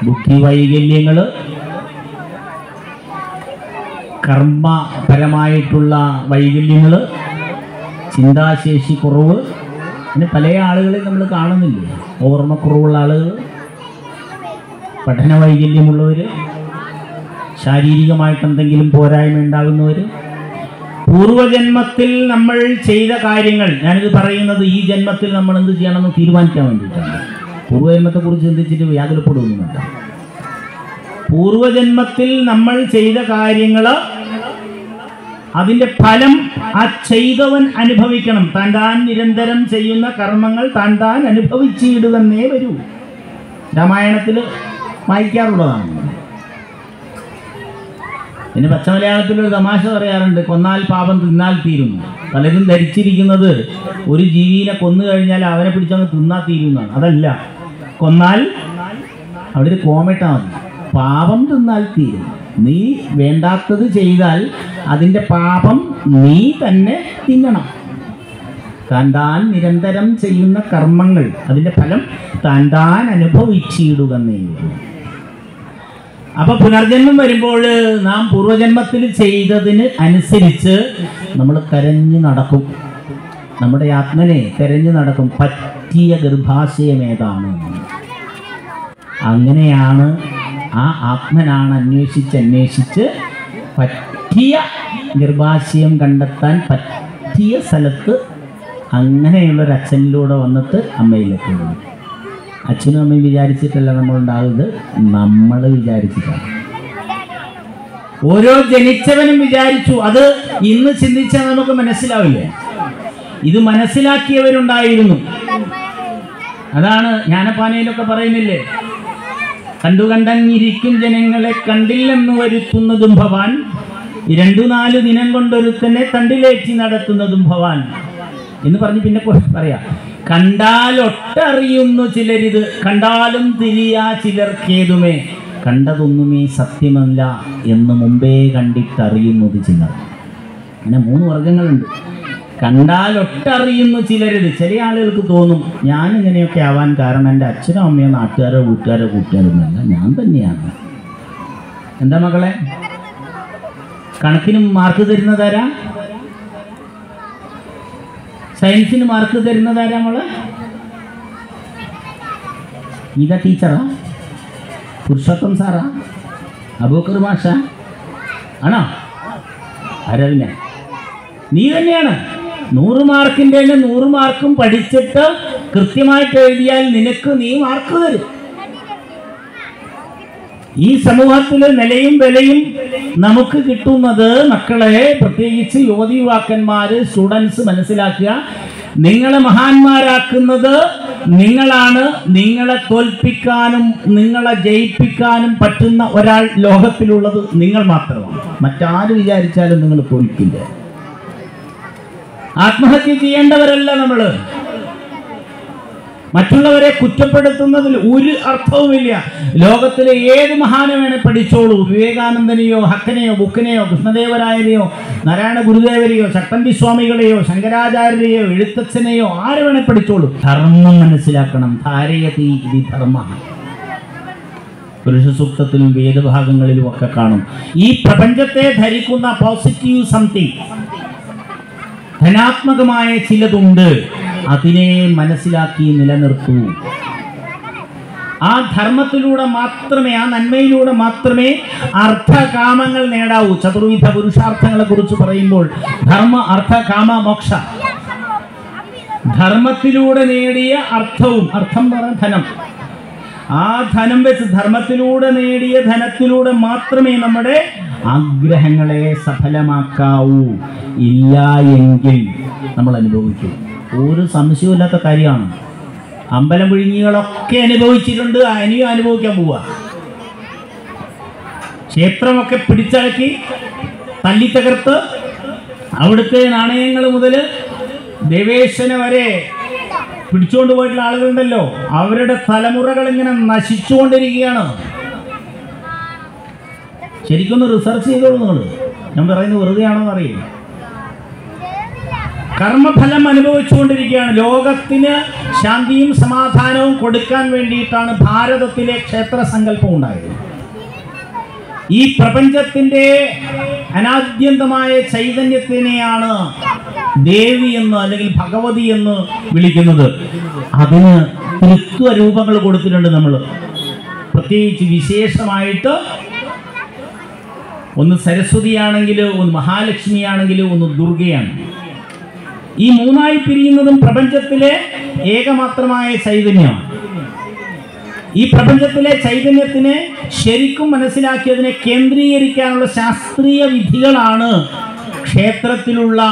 ബുദ്ധി വൈകല്യങ്ങൾ, കർമ്മപരമായിട്ടുള്ള വൈകല്യങ്ങൾ, ചിന്താശേഷി കുറവ്, പിന്നെ പല ആളുകളെ നമ്മൾ കാണുന്നില്ലേ. ഓർമ്മക്കുറവുള്ള ആളുകൾ, പഠന വൈകല്യമുള്ളവർ, ശാരീരികമായിട്ട് എന്തെങ്കിലും പോരായ്മ ഉണ്ടാകുന്നവർ. പൂർവജന്മത്തിൽ നമ്മൾ ചെയ്ത കാര്യങ്ങൾ, ഞാനിത് പറയുന്നത് ഈ ജന്മത്തിൽ നമ്മൾ എന്ത് ചെയ്യണമെന്ന് തീരുമാനിക്കാൻ വേണ്ടിയിട്ടാണ്. പൂർവജന്മത്തെക്കുറിച്ച് ചിന്തിച്ചിട്ട് വ്യാകുലപ്പെടുന്നുമില്ല. പൂർവജന്മത്തിൽ നമ്മൾ ചെയ്ത കാര്യങ്ങൾ, അതിൻ്റെ ഫലം ആ ചെയ്തവൻ അനുഭവിക്കണം. താൻ നിരന്തരം ചെയ്യുന്ന കർമ്മങ്ങൾ താൻ അനുഭവിച്ചിടുവെന്നേ വരൂ. രാമായണത്തിൽ വായിക്കാറുള്ളതാണ്. പിന്നെ പച്ചമലയാളത്തിലൊരു തമാശ പറയാറുണ്ട്, കൊന്നാൽ പാപം തിന്നാൽ തീരുന്നു. പലരും ധരിച്ചിരിക്കുന്നത് ഒരു ജീവിയെ കൊന്നു കഴിഞ്ഞാൽ അവനെ പിടിച്ചങ്ങ് തിന്നാൽ തീരുന്നതാണ്. അതല്ല, കൊന്നാൽ അവിടെ ഒരു കോമിട്ടാ മതി. പാപം തിന്നാൽ തീരും. നീ വേണ്ടാത്തത് ചെയ്താൽ അതിൻ്റെ പാപം നീ തന്നെ തിന്നണം. താൻ നിരന്തരം ചെയ്യുന്ന കർമ്മങ്ങൾ, അതിൻ്റെ ഫലം താൻ അനുഭവിച്ചിടുകന്നേ. അപ്പൊ പുനർജന്മം വരുമ്പോൾ നാം പൂർവജന്മത്തിൽ ചെയ്തതിന് അനുസരിച്ച് നമ്മൾ കരഞ്ഞു നടക്കും. നമ്മുടെ ആത്മനെ കരഞ്ഞു നടക്കും. പറ്റിയ ഗർഭാശയം ഏതാണ്? അങ്ങനെയാണ് ആ ആത്മനാണ് അന്വേഷിച്ച് പറ്റിയ ഗർഭാശയം കണ്ടെത്താൻ പറ്റിയ സ്ഥലത്ത് അങ്ങനെയുള്ളൊരു അച്ഛനിലൂടെ വന്നിട്ട് അമ്മയിലെത്തുന്നു. അച്ഛനും അമ്മയും വിചാരിച്ചിട്ടല്ല നമ്മളുണ്ടാകുന്നത്, നമ്മൾ വിചാരിച്ചിട്ടാണ്. ഓരോ ജനിച്ചവനും വിചാരിച്ചു. അത് ഇന്ന് ചിന്തിച്ചാൽ നമുക്ക് മനസ്സിലാവില്ലേ. ഇത് മനസ്സിലാക്കിയവരുണ്ടായിരുന്നു. അതാണ് ജ്ഞാനപ്പാനയിലൊക്കെ പറയുന്നില്ലേ, കണ്ടുകണ്ടങ്ങിരിക്കും ജനങ്ങളെ കണ്ടില്ലെന്ന് വരുത്തുന്നതും ഭവാൻ, 2-4 ദിനം കൊണ്ടൊരുത്തനെ തണ്ടിലേറ്റി നടത്തുന്നതും ഭവാൻ എന്ന് പറഞ്ഞ് പിന്നെ പറയാം. കണ്ടാലൊട്ടറിയുന്നു ചിലരിത്, കണ്ടാലും തിരിയാ ചിലർക്കേതുമേ, കണ്ടതൊന്നുമേ സത്യമല്ല എന്ന് മുമ്പേ കണ്ടിട്ടറിയുന്നത് ചിലർ. അങ്ങനെ 3 വർഗങ്ങളുണ്ട്. കണ്ടാലൊട്ടറിയുന്നു ചിലരിത്. ചില ആളുകൾക്ക് തോന്നും ഞാൻ ഇങ്ങനെയൊക്കെ ആവാൻ കാരണം എൻ്റെ അച്ഛനോ അമ്മയോ നാട്ടുകാരോ വീട്ടുകാരോ കൂട്ടുകാരൊന്നുമല്ല, ഞാൻ തന്നെയാണ്. എന്താ മകളെ, കണക്കിനും മാർക്ക് തരുന്നതാരാ? സയൻസിന് മാർക്ക് തരുന്നതാരാ മോള്? ഇതാ ടീച്ചറാ? പുരുഷോത്തം സാറാ? അബൂക്കർ മാഷ ആണോ? ആരാ പിന്നെ? നീ തന്നെയാണ്. 100 മാർക്കിൻ്റെ 100 മാർക്കും പഠിച്ചിട്ട് കൃത്യമായിട്ട് എഴുതിയാൽ നീ മാർക്ക് തരും. ഈ സമൂഹത്തിലെ നിലയും വിലയും നമുക്ക് കിട്ടുന്നത്, മക്കളെ പ്രത്യേകിച്ച് യുവതി യുവാക്കന്മാർ, സ്റ്റുഡൻസ് മനസ്സിലാക്കുക, നിങ്ങളെ മഹാന്മാരാക്കുന്നത് നിങ്ങളാണ്. നിങ്ങളെ തോൽപ്പിക്കാനും നിങ്ങളെ ജയിപ്പിക്കാനും പറ്റുന്ന ഒരാൾ ലോകത്തിലുള്ളത് നിങ്ങൾ മാത്രമാണ്. മറ്റാര് വിചാരിച്ചാലും നിങ്ങൾ തോൽക്കില്ല. ആത്മഹത്യ ചെയ്യേണ്ടവരല്ല നമ്മൾ. മറ്റുള്ളവരെ കുറ്റപ്പെടുത്തുന്നതിൽ ഒരു അർത്ഥവുമില്ല. ലോകത്തിലെ ഏത് മഹാനെ വേണേ പഠിച്ചോളൂ. വിവേകാനന്ദനെയോ ഹക്കനെയോ ബുക്കിനെയോ കൃഷ്ണദേവരായരെയോ നാരായണ ഗുരുദേവരെയോ ചട്ടമ്പി സ്വാമികളെയോ ശങ്കരാചാര്യരെയോ എഴുത്തച്ഛനെയോ ആരെ വേണേ പഠിച്ചോളൂ. ധർമ്മം മനസ്സിലാക്കണം. ധാരയതി ഇതി ധർമ്മ. പുരുഷ സൂക്തത്തിലും വേദഭാഗങ്ങളിലും ഒക്കെ കാണും. ഈ പ്രപഞ്ചത്തെ ധരിക്കുന്ന പോസിറ്റീവ് സംതിങ്, ധനാത്മകമായ ചിലതുണ്ട്. അതിനെ മനസ്സിലാക്കി നിലനിർത്തൂ. ആ ധർമ്മത്തിലൂടെ മാത്രമേ, ആ നന്മയിലൂടെ മാത്രമേ അർത്ഥകാമങ്ങൾ നേടാവൂ. ചതുർവിധ പുരുഷാർത്ഥങ്ങളെ കുറിച്ച് പറയുമ്പോൾ ധർമ്മ അർത്ഥ കാമ മോക്ഷ, ധർമ്മത്തിലൂടെ നേടിയ അർത്ഥവും, അർത്ഥം പറഞ്ഞ ധനം, ആ ധനം വെച്ച് ധർമ്മത്തിലൂടെ നേടിയ ധനത്തിലൂടെ മാത്രമേ നമ്മുടെ ആഗ്രഹങ്ങളെ സഫലമാക്കാവൂ. ഇല്ല എങ്കിൽ നമ്മൾ അനുഭവിക്കും. ഒരു സംശയമില്ലാത്ത കാര്യമാണ്. അമ്പലം വിഴുങ്ങികളൊക്കെ അനുഭവിച്ചിട്ടുണ്ട്, ഇനിയും അനുഭവിക്കാൻ പോവുക. ക്ഷേത്രമൊക്കെ പിടിച്ചടക്കി തല്ലിത്തകർത്ത് അവിടുത്തെ നാണയങ്ങൾ മുതൽ ദേവേശന വരെ പിടിച്ചുകൊണ്ട് പോയിട്ടുള്ള ആളുകളുണ്ടല്ലോ, അവരുടെ തലമുറകൾ ഇങ്ങനെ നശിച്ചുകൊണ്ടിരിക്കുകയാണ്. ശരിക്കൊന്ന് റിസർച്ച് ചെയ്തോളൂ നിങ്ങൾ. ഞാൻ പറയുന്നത് വെറുതെയാണോന്ന് അറിയില്ല. കർമ്മഫലം അനുഭവിച്ചുകൊണ്ടിരിക്കുകയാണ്. ലോകത്തിന് ശാന്തിയും സമാധാനവും കൊടുക്കാൻ വേണ്ടിയിട്ടാണ് ഭാരതത്തിലെ ക്ഷേത്ര സങ്കല്പം ഉണ്ടായത്. ഈ പ്രപഞ്ചത്തിന്റെ അനാദ്യന്തമായ ചൈതന്യത്തിനെയാണ് ദേവി എന്ന് അല്ലെങ്കിൽ ഭഗവതി എന്ന് വിളിക്കുന്നത്. അതിന് ത്രിത്വ രൂപങ്ങൾ കൊടുത്തിട്ടുണ്ട് നമ്മൾ. പ്രത്യേകിച്ച് വിശേഷമായിട്ട് ഒന്ന് സരസ്വതിയാണെങ്കിൽ, ഒന്ന് മഹാലക്ഷ്മിയാണെങ്കിൽ, ഒന്ന് ദുർഗയാണ്. ഈ മൂന്നായി പിരിയുന്നതും പ്രപഞ്ചത്തിലെ ഏകമാത്രമായ ചൈതന്യമാണ്. ഈ പ്രപഞ്ചത്തിലെ ചൈതന്യത്തിനെ ശരിക്കും മനസ്സിലാക്കി അതിനെ കേന്ദ്രീകരിക്കാനുള്ള ശാസ്ത്രീയ വിധികളാണ് ക്ഷേത്രത്തിലുള്ള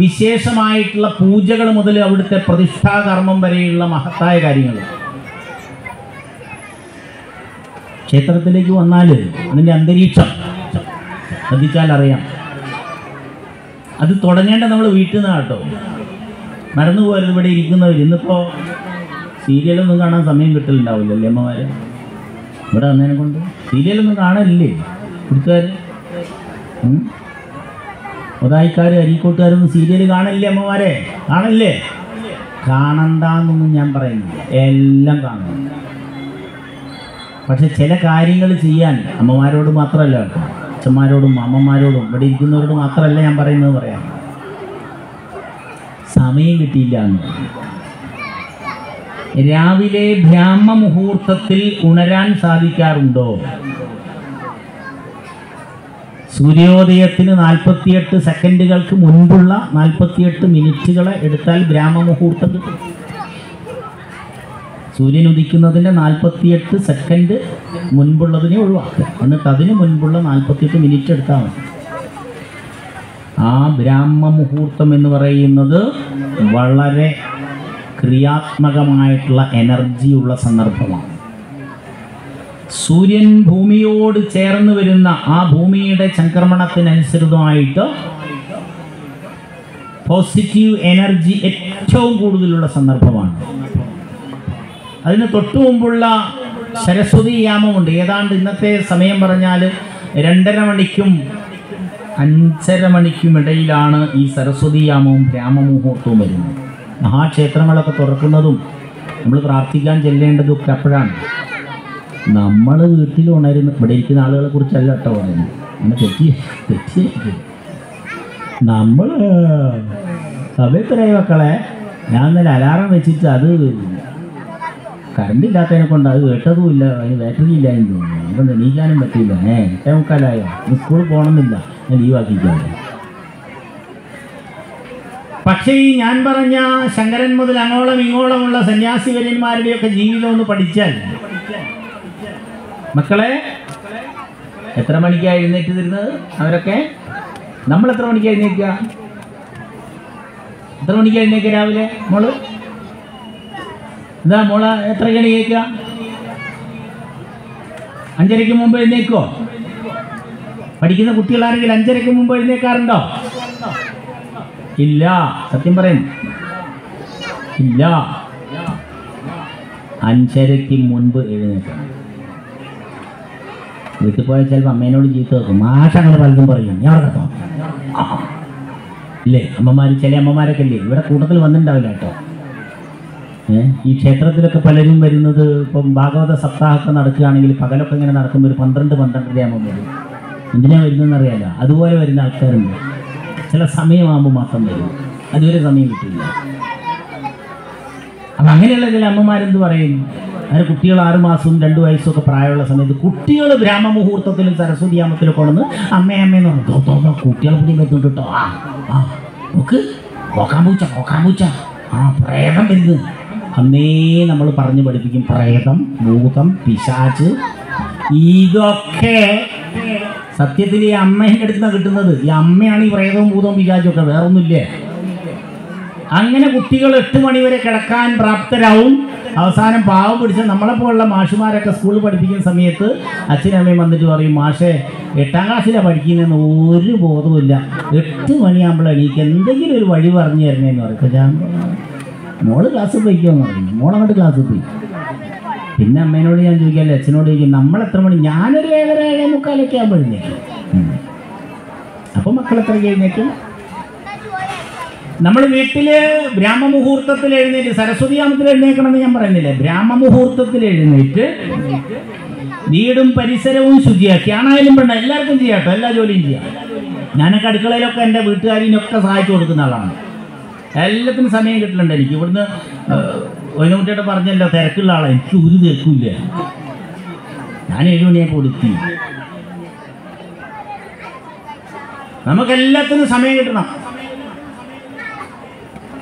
വിശേഷമായിട്ടുള്ള പൂജകൾ മുതൽ അവിടുത്തെ പ്രതിഷ്ഠാകർമ്മം വരെയുള്ള മഹത്തായ കാര്യങ്ങൾ. ക്ഷേത്രത്തിലേക്ക് വന്നാൽ അതിൻ്റെ അന്തരീക്ഷം ശ്രദ്ധിച്ചാൽ അറിയാം. അത് തുടങ്ങേണ്ട നമ്മൾ വീട്ടിൽ നിന്ന് കേട്ടോ. മറന്നു പോകരുത്. ഇവിടെ ഇരിക്കുന്നവർ ഇന്നിപ്പോൾ സീരിയലൊന്നും കാണാൻ സമയം കിട്ടലുണ്ടാവില്ലല്ലേ അമ്മമാർ? ഇവിടെ വന്നതിനെ കൊണ്ട് സീരിയലൊന്നും കാണലില്ലേ കൂട്ടുകാർ? ഒതായിക്കാർ അരീക്കോട്ടുകാരൊന്നും സീരിയൽ കാണില്ലേ അമ്മമാരെ? കാണില്ലേ? കാണണ്ടെന്നൊന്നും ഞാൻ പറയുന്നില്ല, എല്ലാം കാണണം. പക്ഷെ ചില കാര്യങ്ങൾ ചെയ്യാൻ അമ്മമാരോട് മാത്രമല്ല കേട്ടോ, അച്ഛന്മാരോടും അമ്മമാരോടും ഇവിടെ ഇരിക്കുന്നവരോട് മാത്രമല്ല ഞാൻ പറയുന്നത്. പറയാം, സമയം കിട്ടിയില്ല എന്ന്. രാവിലെ ബ്രാഹ്മ മുഹൂർത്തത്തിൽ ഉണരാൻ സാധിക്കാറുണ്ടോ? സൂര്യോദയത്തിന് 48 സെക്കൻഡുകൾക്ക് മുൻപുള്ള 48 മിനിറ്റുകളെ എടുത്താൽ ബ്രാഹ്മ മുഹൂർത്തം കിട്ടും. സൂര്യൻ ഉദിക്കുന്നതിൻ്റെ 48 സെക്കൻഡ് മുൻപുള്ളതിനെ ഒഴിവാക്കുക. എന്നിട്ട് അതിന് മുൻപുള്ള 48 മിനിറ്റ് എടുത്താൽ മതി. ആ ബ്രാഹ്മ മുഹൂർത്തം എന്ന് പറയുന്നത് വളരെ ക്രിയാത്മകമായിട്ടുള്ള എനർജിയുള്ള സന്ദർഭമാണ്. സൂര്യൻ ഭൂമിയോട് ചേർന്ന് വരുന്ന ആ ഭൂമിയുടെ ചംക്രമണത്തിനനുസൃതമായിട്ട് പോസിറ്റീവ് എനർജി ഏറ്റവും കൂടുതലുള്ള സന്ദർഭമാണ്. അതിന് തൊട്ടു മുമ്പുള്ള സരസ്വതി യാമമുണ്ട്. ഏതാണ്ട് ഇന്നത്തെ സമയം പറഞ്ഞാൽ 2:30 മണിക്കും 5:30 മണിക്കും ഇടയിലാണ് ഈ സരസ്വതി യാമവും ബ്രാഹ്മമുഹൂർത്തവും വരുന്നത്. മഹാക്ഷേത്രങ്ങളൊക്കെ തുറക്കുന്നതും നമ്മൾ പ്രാർത്ഥിക്കാൻ ചെല്ലേണ്ടതും ഒക്കെ അപ്പോഴാണ്. നമ്മൾ വീട്ടിൽ ഉണരുന്ന ഇവിടെ ഇരിക്കുന്ന ആളുകളെ കുറിച്ചല്ല കേട്ടോ പറയുന്നത്. അങ്ങനെ തെറ്റി നമ്മൾ സമയത്തിനായി മക്കളെ. ഞാൻ ഇന്നലെ അലാറം വെച്ചിട്ട് അത് കറണ്ട് ഇല്ലാത്തതിനെ കൊണ്ട് അത് കേട്ടതുമില്ല, അതിന് ബാറ്ററി ഇല്ല എന്ന് തോന്നുന്നു. അതുകൊണ്ട് എണീക്കാനും പറ്റില്ല. 8:45 സ്കൂളിൽ പോകണമെന്നില്ല, ഞാൻ ലീവാക്കിക്കാതെ. പക്ഷേ ഈ ഞാൻ പറഞ്ഞ ശങ്കരൻ മുതൽ അങ്ങോളം ഇങ്ങോളമുള്ള സന്യാസിവര്യന്മാരുടെയൊക്കെ ജീവിതം ഒന്ന് പഠിച്ചാൽ, മക്കളെ എത്ര മണിക്കാണ് എഴുന്നേറ്റ് തരുന്നത് അവരൊക്കെ? നമ്മൾ എത്ര മണിക്കാണ് എഴുന്നേൽക്കുക? എത്ര മണിക്ക് എഴുന്നേക്കുക രാവിലെ മോള്? എന്താ മോള് എത്രയ്ക്ക് എണീക്കുക? 5:30 മുമ്പ് എഴുന്നേക്കോ? പഠിക്കുന്ന കുട്ടികളാണെങ്കിൽ 5:30 മുമ്പ് എഴുന്നേക്കാറുണ്ടോ? ഇല്ല. സത്യം പറയും, ഇല്ല. 5:30 മുൻപ് എഴുന്നേക്കണം. വീട്ടിൽ പോയാൽ ചിലപ്പോൾ അമ്മേനോട് ചീത്ത വെക്കും. മാഷ അങ്ങനെ പലതും പറയും, ഞാൻ കേട്ടോ ഇല്ലേ? അമ്മമാർ, ചില അമ്മമാരൊക്കെ ഇല്ലേ ഇവിടെ കൂട്ടത്തിൽ വന്നിട്ടുണ്ടാവില്ല കേട്ടോ. ഈ ക്ഷേത്രത്തിലൊക്കെ പലരും വരുന്നത് ഇപ്പം ഭാഗവത സപ്താഹമൊക്കെ നടക്കുകയാണെങ്കിൽ പകലൊക്കെ ഇങ്ങനെ നടക്കുമ്പോൾ ഒരു 12-12:30 ആകുമ്പോൾ വരും. എന്തിനാണ് വരുന്നതെന്ന് അറിയാലോ. അതുപോലെ വരുന്ന ആൾക്കാരുണ്ട്. ചില സമയമാകുമ്പോൾ മാത്രം വരും, അതുവരെ സമയം കിട്ടില്ല. അപ്പം അങ്ങനെയുള്ള ചില അമ്മമാരെന്ത് പറയും, അങ്ങനെ കുട്ടികൾ 6 മാസവും 2 വയസ്സും ഒക്കെ പ്രായമുള്ള സമയത്ത് കുട്ടികൾ ബ്രാഹ്മമുഹൂർത്തത്തിലും സരസ്വതി യാമത്തിലൊക്കെ കൊണ്ടുവന്ന് അമ്മയെന്ന് പറഞ്ഞു കുട്ടികളെ പിടി പറ്റുന്നുണ്ട് കേട്ടോ. നോക്ക് നോക്കാൻ പൂച്ച പ്രേതം വരുന്നത്. അന്നേ നമ്മൾ പറഞ്ഞു പഠിപ്പിക്കും, പ്രേതം, ഭൂതം, പിശാച്, ഇതൊക്കെ സത്യത്തിൽ ഈ അമ്മേൻ്റെ അടുത്താണ് കിട്ടുന്നത്. ഈ അമ്മയാണ് ഈ പ്രേതവും ഭൂതവും പിശാചും ഒക്കെ, വേറൊന്നുമില്ലേ. അങ്ങനെ കുട്ടികൾ 8 മണി വരെ കിടക്കാൻ പ്രാപ്തരാവും. അവസാനം പാവം പിടിച്ച നമ്മളെപ്പോലുള്ള മാഷുമാരൊക്കെ സ്കൂളിൽ പഠിപ്പിക്കുന്ന സമയത്ത് അച്ഛനും അമ്മയും വന്നിട്ട് പറയും, മാഷേ 8ാം ക്ലാസ്സിലാണ് പഠിക്കുന്നതെന്ന് ഒരു ബോധവുമില്ല, 8 മണിയാകുമ്പോൾ എണീക്ക്, എന്തെങ്കിലും ഒരു വഴി പറഞ്ഞു തരണേന്ന് പറയും. അപ്പോൾ ഞാൻ മോള് ക്ലാസ്സിൽ പോയിക്കുമെന്ന് പറയും. മോളങ്ങോട്ട് ക്ലാസ്സിൽ പോയി. പിന്നെ അമ്മേനോട് ഞാൻ ചോദിക്കാമല്ലോ, അച്ഛനോട് ചോദിക്കും, നമ്മളെത്ര മണി? ഞാനൊരു 7:30-7:45 ആകുമ്പോൾ എഴുന്നേക്കും. അപ്പോൾ മക്കൾ എത്രയ്ക്ക് എഴുന്നേക്കും? നമ്മൾ വീട്ടിൽ ബ്രാഹ്മമുഹൂർത്തത്തിൽ എഴുന്നേറ്റ്, സരസ്വതി യാമത്തിൽ എഴുന്നേക്കണമെന്ന് ഞാൻ പറയുന്നില്ലേ, ബ്രാഹ്മമുഹൂർത്തത്തിൽ എഴുന്നേറ്റ് വീടും പരിസരവും ശുചിയാക്കി, ആണായാലും പെണ്ണ എല്ലാവർക്കും ചെയ്യാം കേട്ടോ, എല്ലാ ജോലിയും ചെയ്യാം. ഞാനൊക്കെ അടുക്കളയിലൊക്കെ എൻ്റെ വീട്ടുകാരിനൊക്കെ സഹായിച്ചു കൊടുക്കുന്ന ആളാണ്. എല്ലാത്തിനും സമയം കിട്ടലുണ്ട് എനിക്ക്. ഇവിടുന്ന് ഒന്നുകുട്ടിയോട്ട് പറഞ്ഞല്ലോ, തിരക്കുള്ള ആളാണ്. എനിക്ക് ഒരു തിരക്കില്ല. ഞാൻ 7 മണിയായപ്പോൾ കൊടുത്തി. നമുക്കെല്ലാത്തിനും സമയം കിട്ടണം.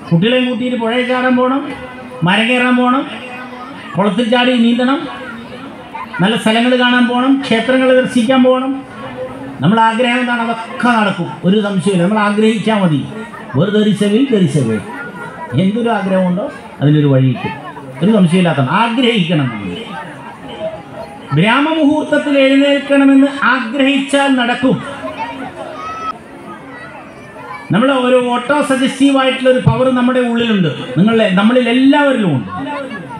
കുട്ടികളെയും കൂട്ടിയിട്ട് പുഴയിൽ ചാടാൻ പോകണം, മരം കയറാൻ പോകണം, കുളത്തിൽ ചാടി നീന്തണം, നല്ല സ്ഥലങ്ങൾ കാണാൻ പോകണം, ക്ഷേത്രങ്ങൾ ദർശിക്കാൻ പോകണം. നമ്മൾ ആഗ്രഹം എന്താണ്, അതൊക്കെ നടക്കും, ഒരു സംശയമില്ല. നമ്മൾ ആഗ്രഹിച്ചാൽ മതി. വെറുതെ ധരിച്ചവേ എന്തൊരു ആഗ്രഹമുണ്ടോ അതിനൊരു വഴി കിട്ടും, ഒരു സംശയമില്ലാത്ത. ആഗ്രഹിക്കണം. ബ്രാഹ്മമുഹൂർത്തത്തിൽ എഴുന്നേൽക്കണമെന്ന് ആഗ്രഹിച്ചാൽ നടക്കും. നമ്മൾ ഒരു ഓട്ടോ സജസ്റ്റീവായിട്ടുള്ളൊരു പവർ നമ്മുടെ ഉള്ളിലുണ്ട്, നമ്മളിൽ എല്ലാവരിലും ഉണ്ട്.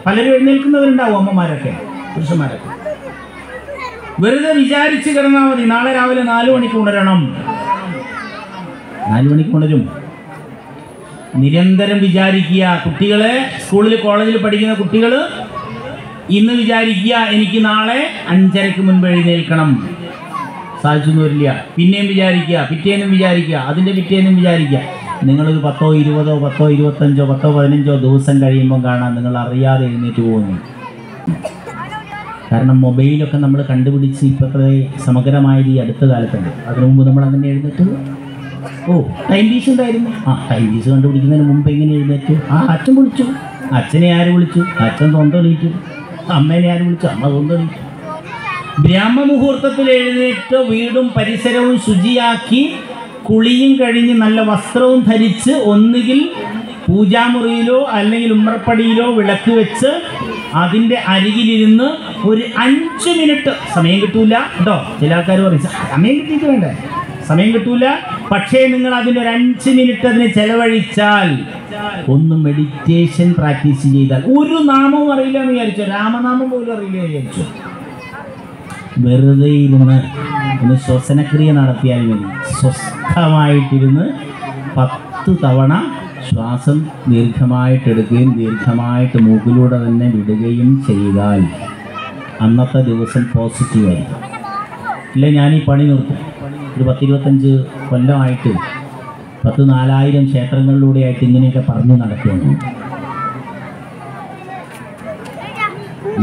പലരും എഴുന്നേൽക്കുന്നവരുണ്ടാവും, അമ്മമാരൊക്കെ പുരുഷന്മാരൊക്കെ. വെറുതെ വിചാരിച്ച് കിടന്നാൽ മതി, നാളെ രാവിലെ 4 മണിക്ക് ഉണരണം. 4 മണിക്ക് ഉണരും. നിരന്തരം വിചാരിക്കുക. കുട്ടികളെ സ്കൂളിൽ കോളേജിൽ പഠിക്കുന്ന കുട്ടികൾ ഇന്ന് വിചാരിക്കുക, എനിക്ക് നാളെ 5:30 മുൻപ് എഴുന്നേൽക്കണം. സാധിച്ചൊന്നും വരില്ല. പിന്നെയും വിചാരിക്കുക, പിറ്റേന്നും വിചാരിക്കുക, അതിൻ്റെ പിറ്റേന്നും വിചാരിക്കുക. നിങ്ങളൊരു 10, 20, 10, 25, 10, 15 ദിവസം കഴിയുമ്പം കാണാം നിങ്ങൾ അറിയാതെ എഴുന്നേറ്റ് പോകുന്നു. കാരണം മൊബൈലൊക്കെ നമ്മൾ കണ്ടുപിടിച്ച് ഇപ്പോഴത്തെ സമഗ്രമായത് ഈ അടുത്ത കാലത്തുണ്ട്. അതിനു മുമ്പ് നമ്മൾ അങ്ങനെ എഴുന്നേറ്റ് ടൈം പീസ് ഉണ്ടായിരുന്നു. ടൈം പീസ് കണ്ടുപിടിക്കുന്നതിന് മുമ്പ് എങ്ങനെ എഴുന്നേറ്റു? അച്ഛൻ വിളിച്ചു, അച്ഛനെ ആര് വിളിച്ചു? അച്ഛൻ സ്വന്തം എണീറ്റു. അമ്മേനെ ആര് വിളിച്ചു? അമ്മ സ്വന്തം എണീറ്റു. ബ്രാഹ്മമുഹൂർത്തത്തിൽ എഴുന്നേറ്റ് വീടും പരിസരവും ശുചിയാക്കി കുളിയും കഴിഞ്ഞ് നല്ല വസ്ത്രവും ധരിച്ച് ഒന്നുകിൽ പൂജാമുറിയിലോ അല്ലെങ്കിൽ ഉമ്മറപ്പടിയിലോ വിളക്ക് വെച്ച് അതിൻ്റെ അരികിലിരുന്ന് ഒരു 5 മിനിറ്റ്, സമയം കിട്ടൂല കേട്ടോ, ചില ആൾക്കാർ പറയും സമയം കിട്ടിയിട്ട് വേണ്ടേ, സമയം കിട്ടൂല. പക്ഷേ നിങ്ങൾ അതിനൊരു 5 മിനിറ്റ് അതിന് ചെലവഴിച്ചാൽ, ഒന്ന് മെഡിറ്റേഷൻ പ്രാക്ടീസ് ചെയ്താൽ, ഒരു നാമവും അറിയില്ല എന്ന് വിചാരിച്ചോ, രാമനാമം പോലും അറിയില്ല വിചാരിച്ചോ, വെറുതെ ഇരുന്ന് ഒന്ന് ശ്വസനക്രിയ നടത്തിയാൽ മതി. സ്വസ്ഥമായിട്ടിരുന്ന് 10 തവണ ശ്വാസം ദീർഘമായിട്ടെടുക്കുകയും ദീർഘമായിട്ട് മൂക്കിലൂടെ തന്നെ വിടുകയും ചെയ്താൽ അന്നത്തെ ദിവസം പോസിറ്റീവായിരിക്കും. ഇല്ല ഞാനീ പണി നിർത്തും. ഒരു 10-25 കൊല്ലമായിട്ട് 10,000-4,000 ക്ഷേത്രങ്ങളിലൂടെയായിട്ട് ഇങ്ങനെയൊക്കെ പറഞ്ഞു നടക്കുന്നു.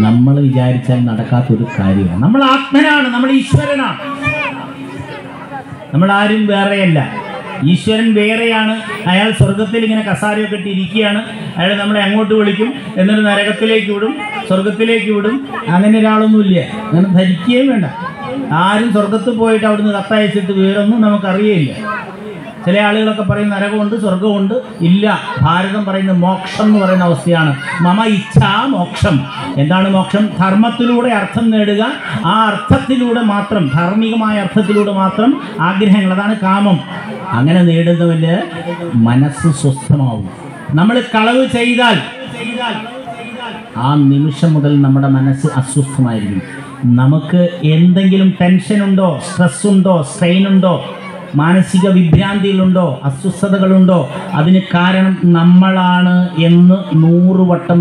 നമ്മൾ വിചാരിച്ചാൽ നടക്കാത്തൊരു കാര്യമാണ്. നമ്മൾ ആത്മനാണ്, നമ്മൾ ഈശ്വരനാണ്. നമ്മളാരും വേറെയല്ല. ഈശ്വരൻ വേറെയാണ്. അയാൾ സ്വർഗത്തിൽ ഇങ്ങനെ കസാരയൊക്കെ ഇട്ടിരിക്കുകയാണ്. അയാൾ നമ്മളെ അങ്ങോട്ട് വിളിക്കും, എന്നിട്ട് നരകത്തിലേക്ക് വിടും, സ്വർഗത്തിലേക്ക് വിടും. അങ്ങനെ ഒരാളൊന്നുമില്ല. അങ്ങനെ ധരിക്കുകയും വേണ്ട. ആരും സ്വർഗത്തിൽ പോയിട്ട് അവിടുന്ന് കത്തയച്ചിട്ട് വീടൊന്നും നമുക്കറിയില്ല. ചില ആളുകളൊക്കെ പറയും നരകമുണ്ട് സ്വർഗമുണ്ട്. ഇല്ല, ഭാരതം പറയുന്ന മോക്ഷം എന്ന് പറയുന്ന അവസ്ഥയാണ്. മമ ഇച്ഛാ മോക്ഷം. എന്താണ് മോക്ഷം? ധർമ്മത്തിലൂടെ അർത്ഥം നേടുക, ആ അർത്ഥത്തിലൂടെ മാത്രം, ധാർമ്മികമായ അർത്ഥത്തിലൂടെ മാത്രം ആഗ്രഹങ്ങൾ, അതാണ് കാമം. അങ്ങനെ നേടുന്നവന് മനസ്സ് സ്വസ്ഥമാവും. നമ്മൾ കളവ് ചെയ്താൽ ആ നിമിഷം മുതൽ നമ്മുടെ മനസ്സ് അസ്വസ്ഥമായിരിക്കും. നമുക്ക് എന്തെങ്കിലും ടെൻഷനുണ്ടോ, സ്ട്രെസ് ഉണ്ടോ, സ്ട്രെയിൻ ഉണ്ടോ, മാനസിക വിഭ്രാന്തികളുണ്ടോ, അസ്വസ്ഥതകളുണ്ടോ, അതിന് കാരണം നമ്മളാണ് എന്ന് 100 വട്ടം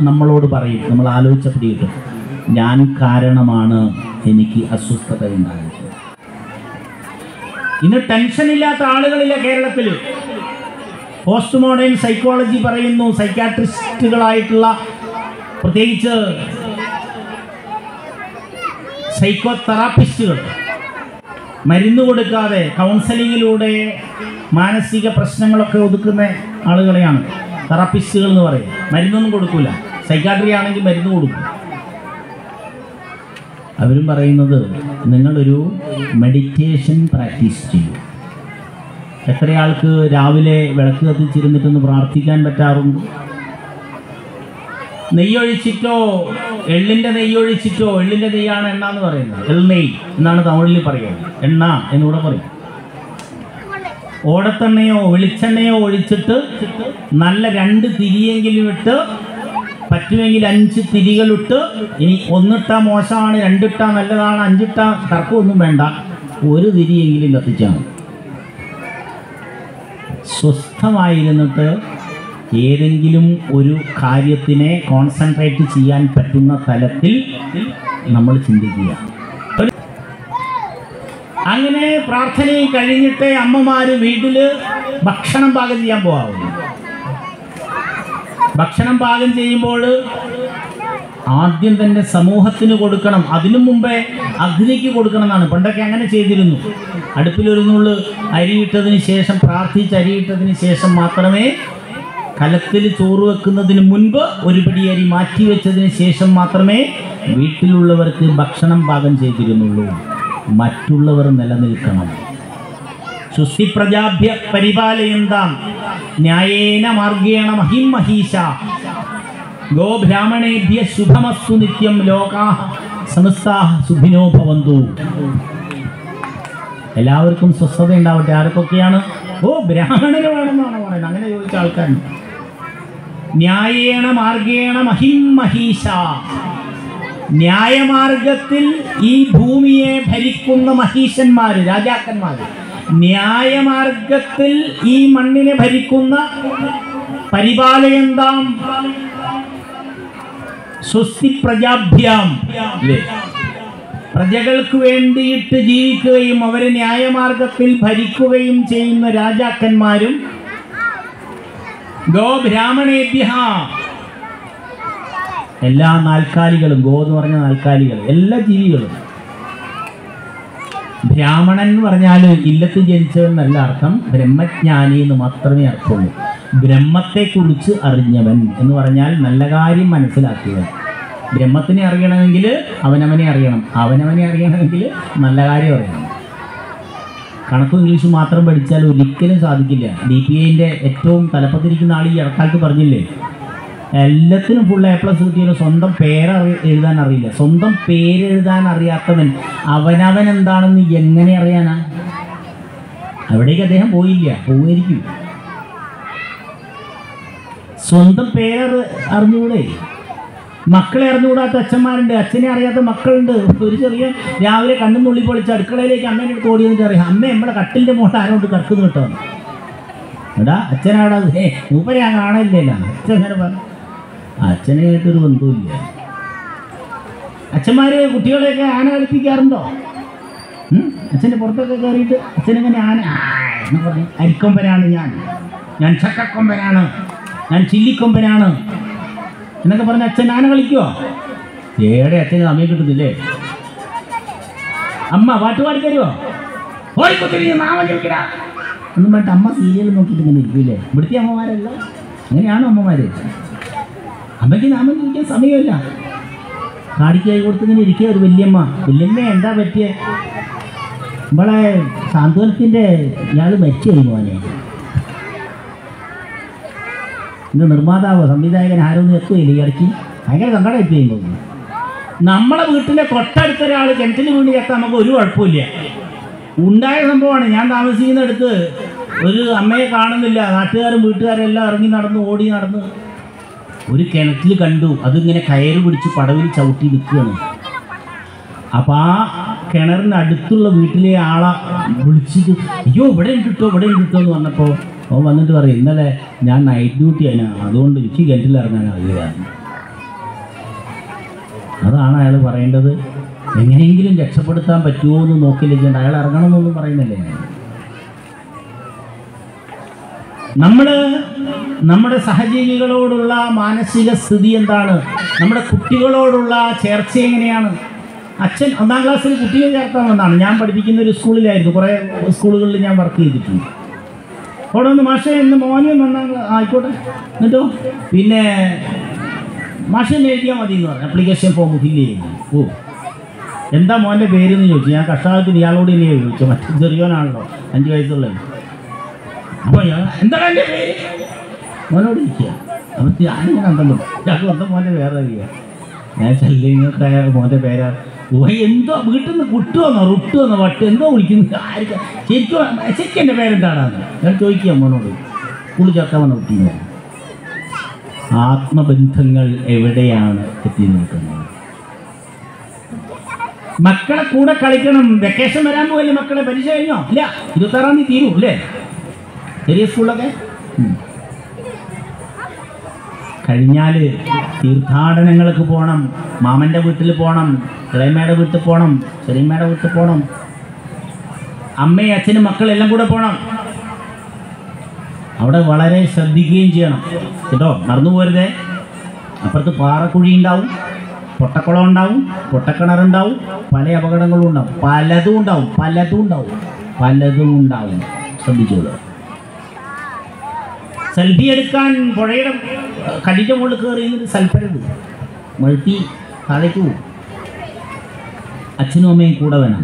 നമ്മളോട് പറയും. നമ്മൾ ആലോചിച്ചപ്പോൾ കിട്ടും, ഞാൻ കാരണമാണ് എനിക്ക് അസ്വസ്ഥത ഉണ്ടായത്. ഇന്ന് ടെൻഷനില്ലാത്ത ആളുകളില്ല കേരളത്തിൽ. പോസ്റ്റ് മോഡേൺ സൈക്കോളജി പറയുന്നു, സൈക്കാട്രിസ്റ്റുകളായിട്ടുള്ള പ്രത്യേകിച്ച് സൈക്കോ തെറാപ്പിസ്റ്റുകൾ മരുന്ന് കൊടുക്കാതെ കൗൺസിലിങ്ങിലൂടെ മാനസിക പ്രശ്നങ്ങളൊക്കെ ഒതുക്കുന്ന ആളുകളെയാണ് തെറാപ്പിസ്റ്റുകൾ എന്ന് പറയും. മരുന്നൊന്നും കൊടുക്കില്ല. സൈക്കാട്രി ആണെങ്കിൽ മരുന്ന് കൊടുക്കും. അവരും പറയുന്നത് നിങ്ങളൊരു മെഡിറ്റേഷൻ പ്രാക്ടീസ് ചെയ്യും. എത്ര ആൾക്ക് രാവിലെ വിളക്ക് കത്തിച്ചിരുന്നിട്ടൊന്ന് പ്രാർത്ഥിക്കാൻ പറ്റാറുണ്ട്? നെയ്യൊഴിച്ചിട്ടോ, എള്ളിൻ്റെ നെയ്യൊഴിച്ചിട്ടോ, എള്ളിൻ്റെ നെയ്യാണ് എണ്ണ എന്ന് പറയുന്നത്, എൽനെയ് എന്നാണ് തമിഴിൽ പറയുന്നത്, എണ്ണ എന്നൂടെ പറയും. ഓടത്തെണ്ണയോ വെളിച്ചെണ്ണയോ ഒഴിച്ചിട്ട് നല്ല 2 തിരിയെങ്കിലും ഇട്ട്, പറ്റുമെങ്കിൽ 5 തിരികളിട്ട്, ഇനി 1 ഇട്ടാൽ മോശമാണ്, 2 ഇട്ടാൽ നല്ലതാണ്, 5 ഇട്ടാൽ തർക്കമൊന്നും വേണ്ട, 1 തിരിയെങ്കിലും കത്തിച്ചാൽ മതി. സ്വസ്ഥമായിരുന്നിട്ട് ഏതെങ്കിലും ഒരു കാര്യത്തിനെ കോൺസെൻട്രേറ്റ് ചെയ്യാൻ പറ്റുന്ന തലത്തിൽ നമ്മൾ ചിന്തിക്കുക. അങ്ങനെ പ്രാർത്ഥനയും കഴിഞ്ഞിട്ട് അമ്മമാർ വീട്ടിൽ ഭക്ഷണം പാകം ചെയ്യാൻ പോകാവുള്ളൂ. ഭക്ഷണം പാകം ചെയ്യുമ്പോൾ ആദ്യം തന്നെ സമൂഹത്തിന് കൊടുക്കണം, അതിനു മുമ്പേ അഗ്നിക്ക് കൊടുക്കണം എന്നാണ്. പണ്ടൊക്കെ അങ്ങനെ ചെയ്തിരുന്നു. അടുപ്പിലൊരു നുള്ള് അരിയിട്ടതിന് ശേഷം, പ്രാർത്ഥിച്ച് അരിയിട്ടതിന് ശേഷം മാത്രമേ കലത്തിൽ ചോറ് വെക്കുന്നതിന് മുൻപ് ഒരു പിടി അരി മാറ്റിവെച്ചതിന് ശേഷം മാത്രമേ വീട്ടിലുള്ളവർക്ക് ഭക്ഷണം പാകം ചെയ്തിരുന്നുള്ളൂ. മറ്റുള്ളവർ നിലനിൽക്കണം. സുസ്ഥി പ്രജാഭ്യ പരിപാലയന്താം ന്യായേന മാർഗേണ മഹിം മഹീശ ഗോബ്രാഹ്മണേഭ്യ ശുഭമസ്തു നിത്യം ലോകാഃ സമസ്താഃ സുഖിനോ ഭവന്തു. എല്ലാവർക്കും സ്വസ്ഥത ഉണ്ടാവട്ടെ. ആർക്കൊക്കെയാണ്? ബ്രാഹ്മണന് വേണമെന്നാണ് പറയുന്നത്. അങ്ങനെ ചോദിച്ച ആൾക്കാർ. ന്യായേണ മാർഗേണ മഹിം മഹീശ. ന്യായമാർഗത്തിൽ ഈ ഭൂമിയെ ഭരിക്കുന്ന മഹീശന്മാര്, രാജാക്കന്മാര്, ന്യായമാർഗത്തിൽ ഈ മണ്ണിനെ ഭരിക്കുന്ന പരിപാലയന്താം സ്വസ്തി പ്രജാഭ്യാം, പ്രജകൾക്ക് വേണ്ടിയിട്ട് ജീവിക്കുകയും അവരെ ന്യായമാർഗത്തിൽ ഭരിക്കുകയും ചെയ്യുന്ന രാജാക്കന്മാരും, ഗോബ്രാഹ്മണേഭ്യ, എല്ലാ നാൽക്കാലികളും, ഗോ എന്ന് പറഞ്ഞ നാൽക്കാലികൾ, എല്ലാ ജീവികളും. ബ്രാഹ്മണൻ എന്ന് പറഞ്ഞാൽ ഇല്ലത്ത് ജനിച്ചവെന്നല്ല അർത്ഥം, ബ്രഹ്മജ്ഞാനി എന്ന് മാത്രമേ അർത്ഥമുള്ളൂ. ബ്രഹ്മത്തെക്കുറിച്ച് അറിഞ്ഞവൻ എന്ന് പറഞ്ഞാൽ നല്ല കാര്യം മനസ്സിലാക്കിയവൻ. ബ്രഹ്മത്തിനെ അറിയണമെങ്കിൽ അവനവനെ അറിയണം, അവനവനെ അറിയണമെങ്കിൽ നല്ല കാര്യം അറിയണം. കണക്കും ഇംഗ്ലീഷും മാത്രം പഠിച്ചാൽ ഒരിക്കലും സാധിക്കില്ല. DPIൻ്റെ ഏറ്റവും തലപ്പത്തിരിക്കുന്ന ആൾ ഈ ഇടക്കാലത്ത് പറഞ്ഞില്ലേ, എല്ലാത്തിനും ഫുൾ A+ കിട്ടിയാലും സ്വന്തം എഴുതാൻ അറിയില്ല. സ്വന്തം പേരെഴുതാൻ അറിയാത്തവൻ അവനവൻ എന്താണെന്ന് എങ്ങനെ അറിയാനാ? അവിടേക്ക് അദ്ദേഹം പോയില്ല, പോയിരിക്കും. സ്വന്തം അറിഞ്ഞുകൂടെ? മക്കളെ അറിഞ്ഞുകൂടാത്ത അച്ഛന്മാരുണ്ട്, അച്ഛനെ അറിയാത്ത മക്കളുണ്ട്. ഒരു ചെറിയ രാവിലെ കണ്ണും നുള്ളി പൊളിച്ച് അടുക്കളയിലേക്ക് അമ്മേൻ്റെ അടുത്ത് ഓടി വന്നിട്ട് അറിയാം, അമ്മ നമ്മുടെ കട്ടിലിൻ്റെ മുകളിൽ ആരോട്ട് കറക്കുന്നു കേട്ടോ. എടാ അച്ഛനാടാ, മൂപ്പരെ ഞാൻ കാണില്ലല്ലോ. അച്ഛൻ അങ്ങനെ പറഞ്ഞു. അച്ഛനായിട്ടൊരു ബന്ധവുമില്ല. അച്ഛന്മാർ കുട്ടികളെയൊക്കെ ആന കളിപ്പിക്കാറുണ്ടോ? അച്ഛൻ്റെ പുറത്തൊക്കെ കയറിയിട്ട് അച്ഛനെങ്ങനെ ആന എന്ന് പറഞ്ഞു, അരിക്കൊമ്പനാണ് ഞാൻ ചക്കക്കൊമ്പനാണ്, ഞാൻ ചില്ലിക്കൊമ്പനാണ് എന്നൊക്കെ പറഞ്ഞ് അച്ഛൻ ആന കളിക്കുമോ? ഏടെ അച്ഛന് സമയം കിട്ടുന്നില്ലേ? അമ്മ പാട്ട് പാടിത്തരുമോ? ഓടിക്കൊത്തിരി നാമം ചോദിക്കടാ എന്നും പറഞ്ഞിട്ട് അമ്മ സീരിയൽ നോക്കിയിട്ട് ഇങ്ങനെ ഇരിക്കില്ലേ? ഇവിടുത്തെ അമ്മമാരല്ല, അങ്ങനെയാണോ അമ്മമാർ? അമ്മയ്ക്ക് നാമം ചോദിക്കാൻ സമയമില്ല. കാടിക്കായി കൊടുത്തിങ്ങനെ ഇരിക്കുക ഒരു വല്യമ്മ. വല്യമ്മ എന്താ പറ്റിയേ?
നമ്മളെ സാന്ത്വനത്തിൻ്റെ ഇയാൾ മരിച്ചു മോനെ. ഇന്ന് നിർമ്മാതാവോ സംവിധായകൻ ആരൊന്നും എത്തുകയില്ല ഈ ഇടയ്ക്ക്. ഭയങ്കര സങ്കടം എത്തിയുമ്പോൾ നമ്മളെ വീട്ടിലെ തൊട്ടടുത്ത ഒരാൾ കിണറ്റിന് വീണ് ചേർത്താൽ നമുക്ക് ഒരു കുഴപ്പമില്ല. ഉണ്ടായ സംഭവമാണ്. ഞാൻ താമസിക്കുന്നിടത്ത് ഒരു അമ്മയെ കാണുന്നില്ല. നാട്ടുകാരും വീട്ടുകാരും എല്ലാം ഇറങ്ങി നടന്ന് ഓടി നടന്ന് ഒരു കിണറ്റിൽ കണ്ടു. അതിങ്ങനെ കയറ് പിടിച്ച് പടവിൽ ചവിട്ടി നിൽക്കുകയാണ്. അപ്പം ആ കിണറിന് അടുത്തുള്ള വീട്ടിലെ ആളെ വിളിച്ചിട്ട് അയ്യോ ഇവിടെ കിട്ടോ ഇവിടെ കിട്ടോ എന്ന് പറഞ്ഞപ്പോൾ അവൻ വന്നിട്ട് പറയും ഇന്നലെ ഞാൻ നൈറ്റ് ഡ്യൂട്ടി അതിനാണ്, അതുകൊണ്ട് എനിക്ക് കിണറ്റിൽ ഇറങ്ങാനാണ് ആഗ്രഹമാണ്. അതാണ് അയാൾ പറയേണ്ടത്. എങ്ങനെയെങ്കിലും രക്ഷപ്പെടുത്താൻ പറ്റുമോ എന്ന് നോക്കില്ല, അയാൾ ഇറങ്ങണമെന്നൊന്നും പറയുന്നില്ലേ. നമ്മുടെ സഹജീവികളോടുള്ള മാനസിക സ്ഥിതി എന്താണ്? നമ്മുടെ കുട്ടികളോടുള്ള ചേർച്ച എങ്ങനെയാണ്? അച്ഛൻ 1ാം ക്ലാസ്സിൽ കുട്ടിയെ ചേർത്താൻ വന്നാണ്. ഞാൻ പഠിപ്പിക്കുന്ന ഒരു സ്കൂളിലായിരുന്നു. കുറേ സ്കൂളുകളിൽ ഞാൻ വർക്ക് ചെയ്തിട്ടുണ്ട്. അവിടെ ഒന്ന് മാഷേ ഇന്ന് മോനും വന്നാൽ ആയിക്കോട്ടെ എന്നിട്ടോ പിന്നെ മാഷെ എഴുതിയാൽ മതി എന്ന് പറഞ്ഞു. ആപ്ലിക്കേഷൻ ഫോം ഫില്ല് ചെയ്യുന്നു. ഓ എന്താ മോൻ്റെ പേരെന്ന് ചോദിച്ചു. ഞാൻ കർഷകത്തിന് ഇയാളോട് ഇനിയെ ചോദിച്ചു. മറ്റു ചെറിയോനാണല്ലോ 5 വയസ്സുള്ളത്. അപ്പോൾ ഞാൻ എന്താണ് എൻ്റെ പേര് മോനോട് ഇരിക്കുക. അപ്പം ഞാനിങ്ങനെ ഉണ്ടല്ലോ ഞാൻ സ്വന്തം മോൻ്റെ പേരെ അറിയുക. ഞാൻ ശല്യങ്ങൾക്കായ മോൻ്റെ പേരാ. എന്തോ വീട്ടിൽ നിന്ന് കുട്ടുവന്നോ റുട്ടുവന്നോ വട്ട് എന്തോ വിളിക്കുന്നത് ആർക്കും ശരിക്കും എൻ്റെ പേരെന്താണെന്ന് ഞാൻ ചോദിക്കുക മോനോട്. സ്കൂളിൽ ചേർക്കാൻ വന്ന കുട്ടികൾ. ആത്മബന്ധങ്ങൾ എവിടെയാണ് എത്തി നിൽക്കുന്നത്? മക്കളെ കൂടെ കളിക്കണം. വെക്കേഷൻ വരാൻ പോകല്ലേ മക്കളെ? പരീക്ഷ കഴിഞ്ഞോ? ഇല്ല, 26-ാം തീയതി തീരും അല്ലേ ചെറിയ സ്കൂളിലൊക്കെ. കഴിഞ്ഞാൽ തീർത്ഥാടനങ്ങൾക്ക് പോകണം. മാമൻ്റെ വീട്ടിൽ പോകണം, ഇളയമ്മയുടെ വീട്ടിൽ പോകണം, ചെറിയമ്മയുടെ വീട്ടിൽ പോകണം. അമ്മയും അച്ഛനും മക്കളെല്ലാം കൂടെ പോകണം. അവിടെ വളരെ ശ്രദ്ധിക്കുകയും ചെയ്യണം കേട്ടോ. നടന്നു പോരുതേ. അപ്പുറത്ത് പാറക്കുഴി ഉണ്ടാവും, പൊട്ടക്കുളം ഉണ്ടാവും, പൊട്ടക്കിണറുണ്ടാവും, പല അപകടങ്ങളും ഉണ്ടാവും. പലതും ഉണ്ടാവും. ശ്രദ്ധിച്ചോളൂ. സെൽഫി എടുക്കാൻ പുഴയുടെ കല്ലിൻ്റെ മുകളിൽ കയറി സൽപ്പരുത് മൾട്ടി താഴേക്ക് പോകും. അച്ഛനും അമ്മയും കൂടെ വേണം.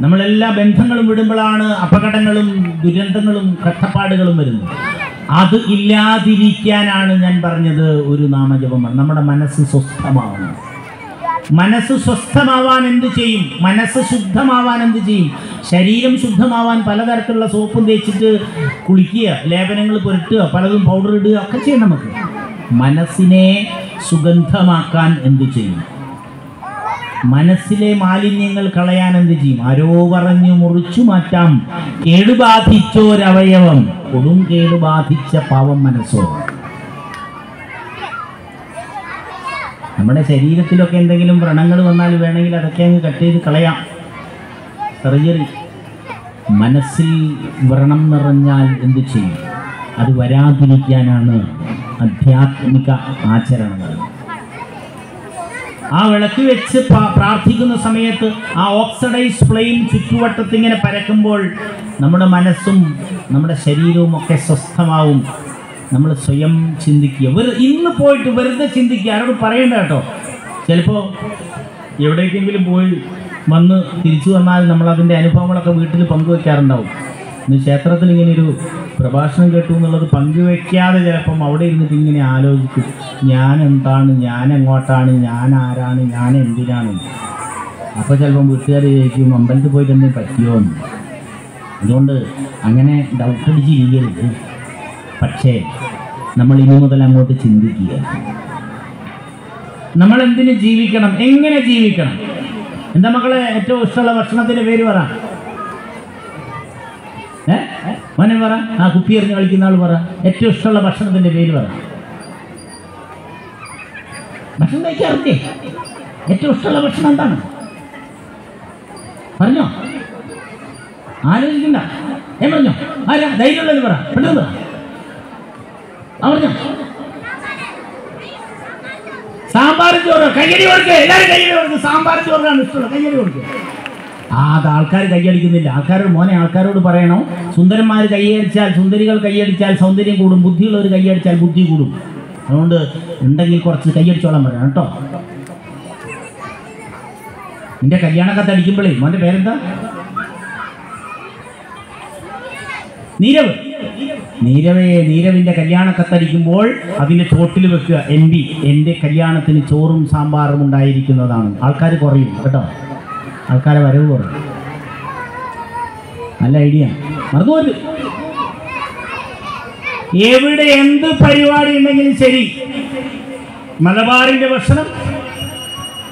നമ്മളെല്ലാ ബന്ധങ്ങളും വിടുമ്പോഴാണ് അപകടങ്ങളും ദുരന്തങ്ങളും കഷ്ടപ്പാടുകളും വരുന്നത്. അത് ഇല്ലാതിരിക്കാനാണ് ഞാൻ പറഞ്ഞത് ഒരു നാമജപമാണ്. നമ്മുടെ മനസ്സ് സ്വസ്ഥമാവണം. മനസ്സ് സ്വസ്ഥമാവാൻ എന്ത് ചെയ്യും? മനസ്സ് ശുദ്ധമാവാൻ എന്ത് ചെയ്യും? ശരീരം ശുദ്ധമാവാൻ പലതരത്തിലുള്ള സോപ്പും തേച്ചിട്ട് കുളിക്കുക, ലേപനങ്ങൾ പുരട്ടുക, പലതും പൗഡർ ഇടുക ഒക്കെ ചെയ്യണം. നമുക്ക് മനസ്സിനെ സുഗന്ധമാക്കാൻ എന്ത് ചെയ്യും? മനസ്സിലെ മാലിന്യങ്ങൾ കളയാൻ എന്ത് ചെയ്യും? ആരോ പറഞ്ഞു മുറിച്ചു മാറ്റാം കേടുബാധിച്ചോരവയവം, കൊടും കേടുബാധിച്ച പാവം മനസ്സോ. നമ്മുടെ ശരീരത്തിലൊക്കെ എന്തെങ്കിലും വ്രണങ്ങൾ വന്നാൽ വേണമെങ്കിൽ അതൊക്കെ അങ്ങ് കട്ട് ചെയ്ത് കളയാം, സർജറി. മനസ്സിൽ വ്രണം നിറഞ്ഞാൽ എന്ത് ചെയ്യും? അത് വരാതിരിക്കാനാണ് ആധ്യാത്മിക ആചരണങ്ങൾ. ആ വിളക്ക് വെച്ച് പ്രാർത്ഥിക്കുന്ന സമയത്ത് ആ ഓക്സിഡൈസ് ഫ്ലെയിം ചുറ്റുവട്ടത്തിങ്ങനെ പരക്കുമ്പോൾ നമ്മുടെ മനസ്സും നമ്മുടെ ശരീരവും ഒക്കെ സ്വസ്ഥമാവും. നമ്മൾ സ്വയം ചിന്തിക്കുക. ഇന്ന് പോയിട്ട് വെറുതെ ചിന്തിക്കുക, ആരോട് പറയണ്ട കേട്ടോ. ചിലപ്പോൾ എവിടേക്കെങ്കിലും പോയി വന്ന് തിരിച്ചു വന്നാൽ നമ്മളതിൻ്റെ അനുഭവങ്ങളൊക്കെ വീട്ടിൽ പങ്കുവെക്കാറുണ്ടാവും. ഇന്ന് ക്ഷേത്രത്തിൽ ഇങ്ങനെയൊരു പ്രഭാഷണം കേട്ടു എന്നുള്ളത് പങ്കുവെക്കാതെ ചിലപ്പം അവിടെ ഇരുന്നിട്ട് ഇങ്ങനെ ആലോചിക്കും, ഞാൻ എന്താണ്, ഞാൻ എങ്ങോട്ടാണ്, ഞാൻ ആരാണ്, ഞാൻ എന്തിനാണ്. അപ്പോൾ ചിലപ്പം വീട്ടുകാർ ചോദിക്കും അമ്പലത്തിൽ പോയിട്ട് എന്തെങ്കിലും പറ്റിയോ എന്ന്. അതുകൊണ്ട് അങ്ങനെ ഡൗട്ട് അടിച്ചിരിക്കരുത്. പക്ഷേ നമ്മൾ ഇനി മുതൽ അങ്ങോട്ട് ചിന്തിക്കുക, നമ്മൾ എന്തിനു ജീവിക്കണം, എങ്ങനെ ജീവിക്കണം. എന്താ മക്കളെ ഏറ്റവും ഇഷ്ടമുള്ള ഭക്ഷണത്തിൻ്റെ പേര് പറ. മോനെ പറ. ആ കുപ്പി എറിഞ്ഞ് കളിക്കുന്ന ആൾ പറ. ഏറ്റവും ഇഷ്ടമുള്ള ഭക്ഷണത്തിൻ്റെ പേര് പറ. ഭക്ഷണം കഴിക്കാറില്ലേ? ഏറ്റവും ഇഷ്ടമുള്ള ഭക്ഷണം എന്താണ്? പറഞ്ഞോ, ആലോചിക്കണ്ട. പറഞ്ഞോ, ആരാ ധൈര്യമുള്ളത് പറ, പെട്ടെന്ന് പറ. പറഞ്ഞോ. സാമ്പാർ ചോറ്. കയ്യടി കൊടുക്കുക, എല്ലാവരും കയ്യടി കൊടുക്കുക. സാമ്പാർ ചോറാണ് ഇഷ്ടമുള്ളത്, കയ്യടി കൊടുക്കുക. അത് ആൾക്കാർ കൈയടിക്കുന്നില്ല. ആൾക്കാരോട് പറയണം, സുന്ദരന്മാർ കൈയടിച്ചാൽ, സുന്ദരികൾ കൈയടിച്ചാൽ സൗന്ദര്യം കൂടും, ബുദ്ധിയുള്ളവർ കൈയടിച്ചാൽ ബുദ്ധി കൂടും. അതുകൊണ്ട് ഉണ്ടെങ്കിൽ കുറച്ച് കൈയടിച്ചോളാൻ പറയണം കേട്ടോ. നിന്റെ കല്യാണ കത്തടിക്കുമ്പോഴേ മോൻ്റെ പേരെന്താ? നീരവ്. നീരവിൻ്റെ കല്യാണ കത്തടിക്കുമ്പോൾ അതിൻ്റെ ചോട്ടിൽ വെക്കുക NB, എൻ്റെ കല്യാണത്തിന് ചോറും സാമ്പാറും ഉണ്ടായിരിക്കുന്നതാണ്. ആൾക്കാർ കുറയും കേട്ടോ, ആൾക്കാരെ വരവ് കുറയും. നല്ല ഐഡിയ. മറന്നുപോലെ എവിടെ എന്ത് പരിപാടി ഉണ്ടെങ്കിലും ശരി, മലബാറിൻ്റെ ഭക്ഷണം,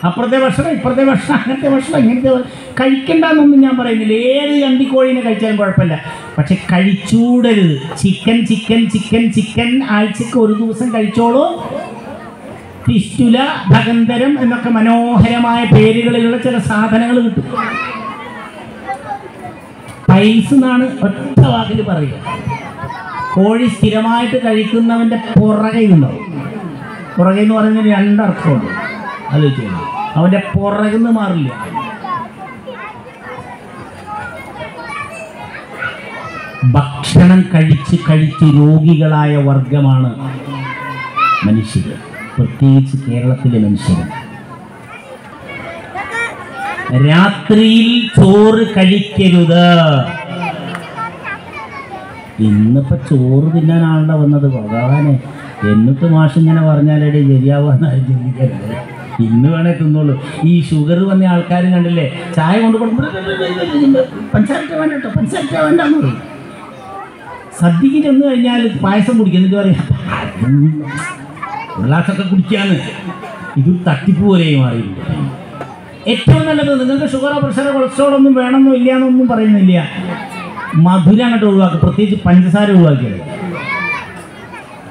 അപ്പുറത്തെ ഭക്ഷണം, ഇപ്പുറത്തെ ഭക്ഷണം, അങ്ങനത്തെ ഭക്ഷണം, ഇങ്ങനത്തെ കഴിക്കണ്ടെന്നൊന്നും ഞാൻ പറയുന്നില്ല. ഏത് അണ്ടിക്കോഴിനെ കഴിച്ചാലും കുഴപ്പമില്ല, പക്ഷെ കഴിച്ചൂടരുത്. ചിക്കൻ ആഴ്ചക്ക് ഒരു ദിവസം കഴിച്ചോളൂ. ഫിസ്റ്റുല, ഭഗന്തരം എന്നൊക്കെ മനോഹരമായ പേരുകളിലുള്ള ചില സാധനങ്ങൾ കിട്ടും. പൈസ എന്നാണ് ഒറ്റ വാക്കിൽ പറയുക. കോഴി സ്ഥിരമായിട്ട് കഴിക്കുന്നവൻ്റെ പുറകെയുണ്ടാവും. പുറകെ എന്ന് പറയുന്നതിന് രണ്ടർത്ഥമുണ്ട്, ആലോചിച്ചു. അവൻ്റെ പുറകുന്ന് മാറില്ല. ഭക്ഷണം കഴിച്ച് രോഗികളായ വർഗമാണ് മനുഷ്യർ, പ്രത്യേകിച്ച് കേരളത്തിലെ മനുഷ്യർ. രാത്രിയിൽ ചോറ് കഴിക്കരുത്. ഇന്നിപ്പോൾ ചോറ് തിന്നാനാണല്ലോ വന്നത്, ഭഗവാനെ. എന്നിട്ട് മാഷ് ഇങ്ങനെ പറഞ്ഞാലേ ശരിയാവാന്നാരും ചിന്തിക്കരുത്. ഇന്ന് വേണേ തിന്നോളൂ. ഈ ഷുഗർ വന്ന ആൾക്കാരും കണ്ടില്ലേ, ചായ കൊണ്ട് കൊടുക്കുമ്പോൾ പഞ്ചസാര വേണ്ട കേട്ടോ, പഞ്ചസാര വേണ്ടെന്ന് പറയും. സദ്യക്ക് ചെന്ന് കഴിഞ്ഞാൽ പായസം കുടിക്കുക, എന്നിട്ട് പറയാം ഒരു ഗ്ലാസൊക്കെ കുടിക്കാന്ന്. ഇത് തട്ടിപ്പ് പോലെയായി മാറിയില്ല. ഏറ്റവും നല്ലത്, നിങ്ങൾക്ക് ഷുഗറോ പ്രഷറോ കൊളസ്ട്രോൾ ഒന്നും വേണമെന്നോ ഇല്ലയെന്നൊന്നും പറയുന്നില്ല, മധുരം അങ്ങോട്ട് ഒഴിവാക്കുക, പ്രത്യേകിച്ച് പഞ്ചസാര ഒഴിവാക്കിയത്.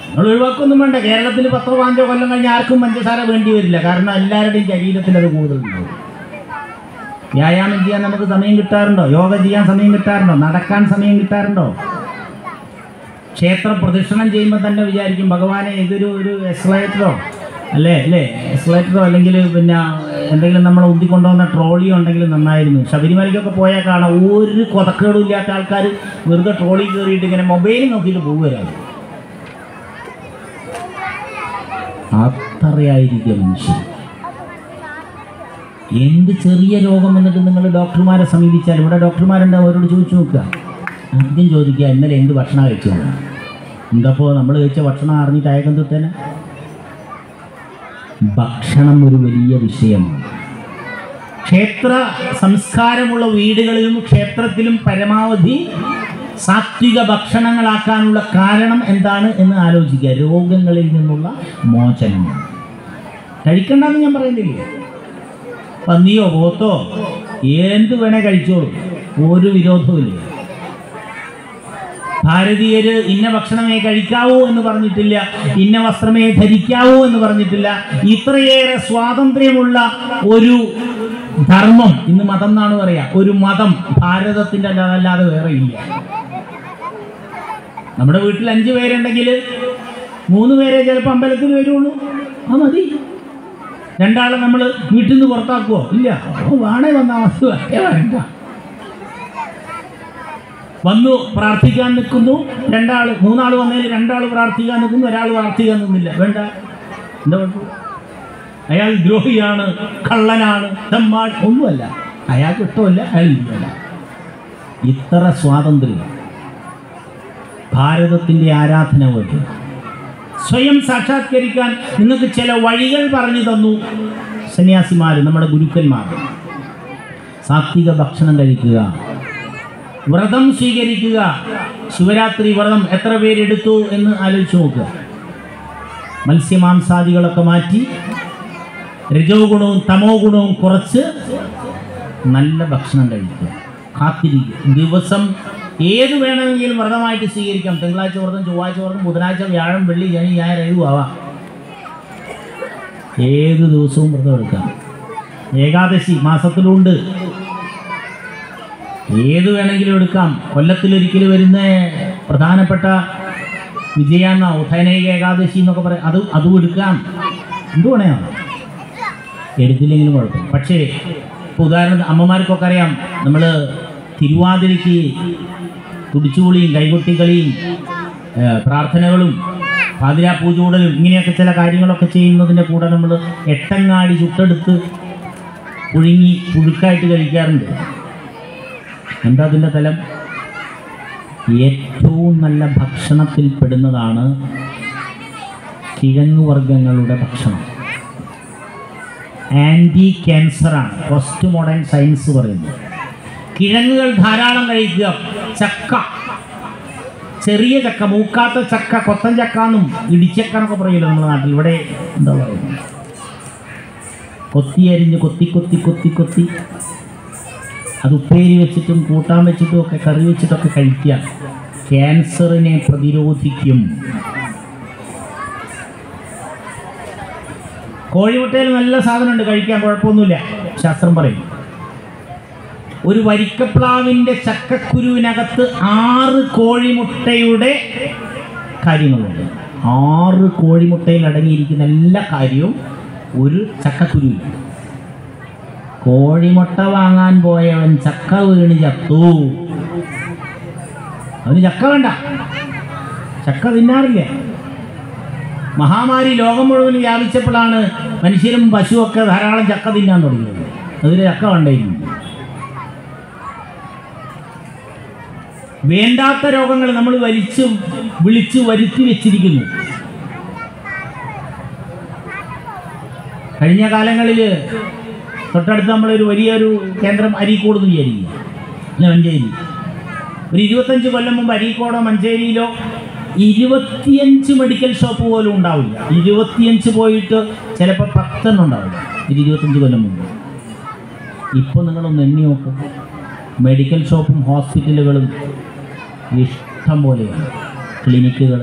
നിങ്ങൾ ഒഴിവാക്കൊന്നും വേണ്ട. കേരളത്തിൽ 10-15 കൊല്ലം കഴിഞ്ഞ് ആർക്കും പഞ്ചസാര വേണ്ടി വരില്ല, കാരണം എല്ലാവരുടെയും ശരീരത്തിൽ അത് കൂടുതലുണ്ടാവും. വ്യായാമം ചെയ്യാൻ നമുക്ക് സമയം കിട്ടാറുണ്ടോ? യോഗ ചെയ്യാൻ സമയം കിട്ടാറുണ്ടോ? നടക്കാൻ സമയം കിട്ടാറുണ്ടോ? ക്ഷേത്ര പ്രദക്ഷിണം ചെയ്യുമ്പോൾ തന്നെ വിചാരിക്കും, ഭഗവാനെ ഇതൊരു എക്സലേറ്ററോ അല്ലേ എക്സലേറ്ററോ അല്ലെങ്കിൽ പിന്നെ എന്തെങ്കിലും നമ്മൾ ഉന്തിക്കൊണ്ടുവന്ന ട്രോളിയോ ഉണ്ടെങ്കിൽ നന്നായിരുന്നു. ശബരിമലയ്ക്കൊക്കെ പോയാൽ കാണാം, ഒരു കൊതക്കേടും ഇല്ലാത്ത ആൾക്കാർ വെറുതെ ട്രോളി കയറിയിട്ട് ഇങ്ങനെ മൊബൈൽ നോക്കിയിട്ട് പോകുകയാണ്. അത്രയായിരിക്കും മനുഷ്യൻ. എന്ത് ചെറിയ രോഗം വന്നിട്ട് നിങ്ങൾ ഡോക്ടർമാരെ സമീപിച്ചാൽ, ഇവിടെ ഡോക്ടർമാരുണ്ട്, അവരോട് ചോദിച്ചു നോക്കുക. ആദ്യം ചോദിക്കുക, ഇന്നലെ എന്ത് ഭക്ഷണം കഴിച്ചു? എന്തപ്പോൾ നമ്മൾ കഴിച്ച ഭക്ഷണം അറിഞ്ഞിട്ട് അയക്കം തൊട്ടേനെ. ഭക്ഷണം ഒരു വലിയ വിഷയമാണ്. ക്ഷേത്ര സംസ്കാരമുള്ള വീടുകളിലും ക്ഷേത്രത്തിലും പരമാവധി സാത്വിക ഭക്ഷണങ്ങളാക്കാനുള്ള കാരണം എന്താണ് എന്ന് ആലോചിക്കുക. രോഗങ്ങളിൽ നിന്നുള്ള മോചനം. കഴിക്കണ്ടെന്ന് ഞാൻ പറയുന്നില്ല. പന്നിയോ പോത്തോ എന്ത് വേണേ കഴിച്ചോളൂ, ഒരു വിരോധവുമില്ല. ഭാരതീയര് ഇന്ന ഭക്ഷണമേ കഴിക്കാവൂ എന്ന് പറഞ്ഞിട്ടില്ല, ഇന്ന വസ്ത്രമേ ധരിക്കാവൂ എന്ന് പറഞ്ഞിട്ടില്ല. ഇത്രയേറെ സ്വാതന്ത്ര്യമുള്ള ഒരു ധർമ്മം, ഇന്ന് മതം എന്നാണ് പറയാ, ഒരു മതം ഭാരതത്തിൻ്റെ അല്ലാതെ വേറെ ഇല്ല. നമ്മുടെ വീട്ടിൽ 5 പേരുണ്ടെങ്കിൽ 3 പേരെ ചിലപ്പോൾ അമ്പലത്തിൽ വരുള്ളൂ, അത് മതി. 2 ആളെ നമ്മൾ വീട്ടിൽ നിന്ന് പുറത്താക്കുവോ? ഇല്ല. വേണേ വന്നാൽ വേണ്ട. വന്നു പ്രാർത്ഥിക്കാൻ നിൽക്കുന്നു, 2 ആൾ 3 ആൾ വന്നതിൽ 2 ആൾ പ്രാർത്ഥിക്കാൻ നിൽക്കുന്നു, 1 ആൾ പ്രാർത്ഥിക്കാൻ നിൽക്കുന്നില്ല. വേണ്ട. എന്താ കുഴപ്പം? അയാൾ ദ്രോഹിയാണ്, കള്ളനാണ്, തെമ്മാൻ ഒന്നുമല്ല. അയാൾക്ക് ഇഷ്ടമല്ല, അയാൾ ഇല്ലല്ല. ഇത്ര സ്വാതന്ത്ര്യം ഭാരതത്തിൻ്റെ ആരാധന വഴി സ്വയം സാക്ഷാത്കരിക്കാൻ നിങ്ങൾക്ക് ചില വഴികൾ പറഞ്ഞു തന്നു സന്യാസിമാർ, നമ്മുടെ ഗുരുക്കന്മാർ. സാത്വിക ഭക്ഷണം കഴിക്കുക, വ്രതം സ്വീകരിക്കുക. ശിവരാത്രി വ്രതം എത്ര പേരെടുത്തു എന്ന് ആലോചിച്ച് നോക്കുക. മത്സ്യമാംസാദികളൊക്കെ മാറ്റി രജോ ഗുണവും തമോ ഗുണവും കുറച്ച് നല്ല ഭക്ഷണം കഴിക്കുക, കാത്തിരിക്കുക. ദിവസം ഏത് വേണമെങ്കിലും വ്രതമായിട്ട് സ്വീകരിക്കാം. തിങ്കളാഴ്ച വ്രതം, ചൊവ്വാഴ്ച വ്രതം, ബുധനാഴ്ച, വ്യാഴം, വെള്ളി, ശനി, ഞായർ, ആവാം. ഏത് ദിവസവും വ്രതം എടുക്കാം. ഏകാദശി മാസത്തിലുണ്ട്, ഏത് വേണമെങ്കിലും എടുക്കാം. കൊല്ലത്തിലൊരിക്കൽ വരുന്ന പ്രധാനപ്പെട്ട വിജയാന്ന ഉദയനൈക ഏകാദശി എന്നൊക്കെ പറയാം, അതും എടുക്കാം. എന്ത് വേണേയാണ്, എടുത്തില്ലെങ്കിലും കുഴപ്പം. പക്ഷേ ഇപ്പോൾ ഉദാഹരണത്തിന് അമ്മമാർക്കൊക്കെ അറിയാം, നമ്മൾ തിരുവാതിരയ്ക്ക് തുടിച്ചുകൂളിയും കൈകൊട്ടിക്കളിയും പ്രാർത്ഥനകളും പാതിരാ പൂജൂടലും ഇങ്ങനെയൊക്കെ ചില കാര്യങ്ങളൊക്കെ ചെയ്യുന്നതിൻ്റെ കൂടെ നമ്മൾ എട്ടങ്ങാടി ചുട്ടെടുത്ത് പുഴുങ്ങി പുഴുക്കായിട്ട് കഴിക്കാറുണ്ട്. എന്താ അതിൻ്റെ തലം? ഏറ്റവും നല്ല ഭക്ഷണത്തിൽ പെടുന്നതാണ് കിഴങ്ങുവർഗ്ഗങ്ങളുടെ ഭക്ഷണം. ആൻറ്റി ക്യാൻസറാണ് പോസ്റ്റ് മോഡേൺ സയൻസ് പറയുന്നത്. കിഴങ്ങുകൾ ധാരാളം കഴിക്കുക. ചക്ക, ചെറിയ ചക്ക, മൂക്കാത്ത ചക്ക, കൊത്തൻ ചക്ക എന്നും ഇടിച്ചക്ക എന്നൊക്കെ പറയുമല്ലോ നമ്മുടെ നാട്ടിൽ. ഇവിടെ എന്താ പറയുന്നത്? കൊത്തി അരിഞ്ഞ് കൊത്തി കൊത്തി കൊത്തി കൊത്തി അത് ഉപ്പേരി വെച്ചിട്ടും കൂട്ടാൻ വെച്ചിട്ടും ഒക്കെ കറി വെച്ചിട്ടൊക്കെ കഴിക്കുക. ക്യാൻസറിനെ പ്രതിരോധിക്കും. കോഴിമുട്ടയിൽ നല്ല സാധനമുണ്ട്, കഴിക്കാൻ കുഴപ്പമൊന്നുമില്ല, ശാസ്ത്രം പറയും. ഒരു വരിക്കപ്ലാവിൻ്റെ ചക്കക്കുരുവിനകത്ത് 6 കോഴിമുട്ടയുടെ കാര്യങ്ങളുണ്ട്. 6 കോഴിമുട്ടയിൽ അടങ്ങിയിരിക്കുന്ന എല്ലാ കാര്യവും ഒരു ചക്കക്കുരുവിൽ. കോഴിമുട്ട വാങ്ങാൻ പോയവൻ ചക്ക വീണ് ചത്തു. അവന് ചക്ക വേണ്ട, ചക്ക തിന്നാറില്ല. മഹാമാരി ലോകം മുഴുവൻ വ്യാപിച്ചപ്പോഴാണ് മനുഷ്യരും പശുവൊക്കെ ധാരാളം ചക്ക തിന്നാൻ തുടങ്ങിയത്. അതിന് ചക്ക വേണ്ടായിരുന്നു. വേണ്ടാത്ത രോഗങ്ങൾ നമ്മൾ വിളിച്ച് വരുത്തി വെച്ചിരിക്കുന്നു. കഴിഞ്ഞ കാലങ്ങളിൽ തൊട്ടടുത്ത് നമ്മളൊരു വലിയൊരു കേന്ദ്രം അരീക്കോട് എന്ന് വിചാരിക്കുക, അല്ല മഞ്ചേരി. ഒരു 25 കൊല്ലം മുമ്പ് അരീക്കോടോ മഞ്ചേരിയിലോ 25 മെഡിക്കൽ ഷോപ്പ് പോലും ഉണ്ടാവില്ല. 25 പോയിട്ട് ചിലപ്പോൾ 10 ഉണ്ടാവില്ല. 25 കൊല്ലം മുമ്പ്. ഇപ്പോൾ നിങ്ങളൊന്ന് എണ്ണി നോക്കും, മെഡിക്കൽ ഷോപ്പും ഹോസ്പിറ്റലുകളും ഇഷ്ടം പോലെയാണ്. ക്ലിനിക്കുകൾ.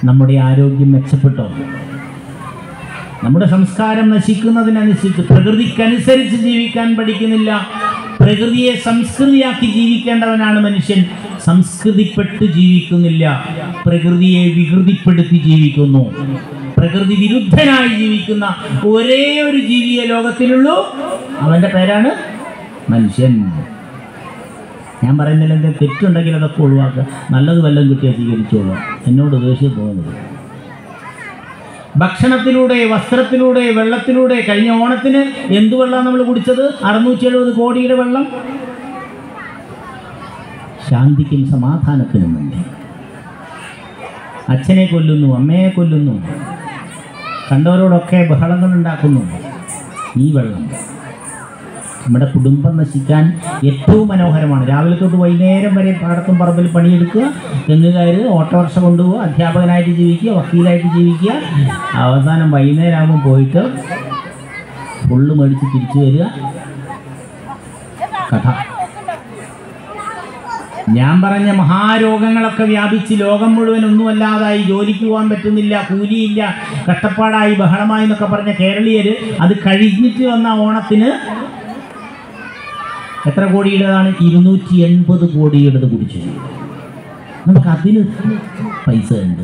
നമ്മുടെ ആരോഗ്യം മെച്ചപ്പെട്ടോ? നമ്മുടെ സംസ്കാരം നശിക്കുന്നതിനനുസരിച്ച്, പ്രകൃതിക്കനുസരിച്ച് ജീവിക്കാൻ പഠിക്കുന്നില്ല. പ്രകൃതിയെ സംസ്കൃതിയാക്കി ജീവിക്കേണ്ടവനാണ് മനുഷ്യൻ. സംസ്കൃതിപ്പെട്ട് ജീവിക്കുന്നില്ല, പ്രകൃതിയെ വികൃതിപ്പെടുത്തി ജീവിക്കുന്നു. പ്രകൃതി വിരുദ്ധനായി ജീവിക്കുന്ന ഒരേ ഒരു ജീവിയെ ലോകത്തിലുള്ളൂ, അവൻ്റെ പേരാണ് മനുഷ്യൻ. ഞാൻ പറയുന്നില്ല, എന്തെങ്കിലും തെറ്റുണ്ടെങ്കിൽ അതൊക്കെ ഒഴിവാക്കുക. നല്ലത് വല്ലതും കിട്ടിയാൽ സ്വീകരിച്ചോളൂ. എന്നോട് ദേഷ്യം തോന്നുന്നത്. ഭക്ഷണത്തിലൂടെ, വസ്ത്രത്തിലൂടെ, വെള്ളത്തിലൂടെ. കഴിഞ്ഞ ഓണത്തിന് എന്ത് വെള്ളമാണ് നമ്മൾ കുടിച്ചത്? 670 കോടിയുടെ വെള്ളം. ശാന്തിക്കും സമാധാനത്തിനും വേണ്ടി. അച്ഛനെ കൊല്ലുന്നു, അമ്മയെ കൊല്ലുന്നു, കണ്ടവരോടൊക്കെ ബഹളങ്ങൾ ഉണ്ടാക്കുന്നു. ഈ വെള്ളം നമ്മുടെ കുടുംബം നശിക്കാൻ ഏറ്റവും മനോഹരമാണ്. രാവിലെ തൊട്ട് വൈകുന്നേരം വരെ പാടത്തും പറമ്പിൽ പണിയെടുക്കുക, തെങ്ങുകാർ, ഓട്ടോറിക്ഷ കൊണ്ടുപോകുക, അധ്യാപകനായിട്ട് ജീവിക്കുക, വക്കീലായിട്ട് ജീവിക്കുക. അവസാനം വൈകുന്നേരം ആകുമ്പോൾ പോയിട്ട് ഫുള്ള് മേടിച്ച് തിരിച്ചു വരിക. കഥ. ഞാൻ പറഞ്ഞ മഹാരോഗങ്ങളൊക്കെ വ്യാപിച്ച് ലോകം മുഴുവൻ ഒന്നുമല്ലാതായി. ജോലിക്ക് പോകാൻ പറ്റുന്നില്ല, കൂലിയില്ല, കഷ്ടപ്പാടായി, ബഹളമായി എന്നൊക്കെ പറഞ്ഞ കേരളീയർ അത് കഴിഞ്ഞിട്ട് വന്ന ഓണത്തിന് എത്ര കോടിയുടേതാണ്? 280 കോടിയുടേത് കുടിച്ചു. നമുക്കതിന് പൈസ ഉണ്ട്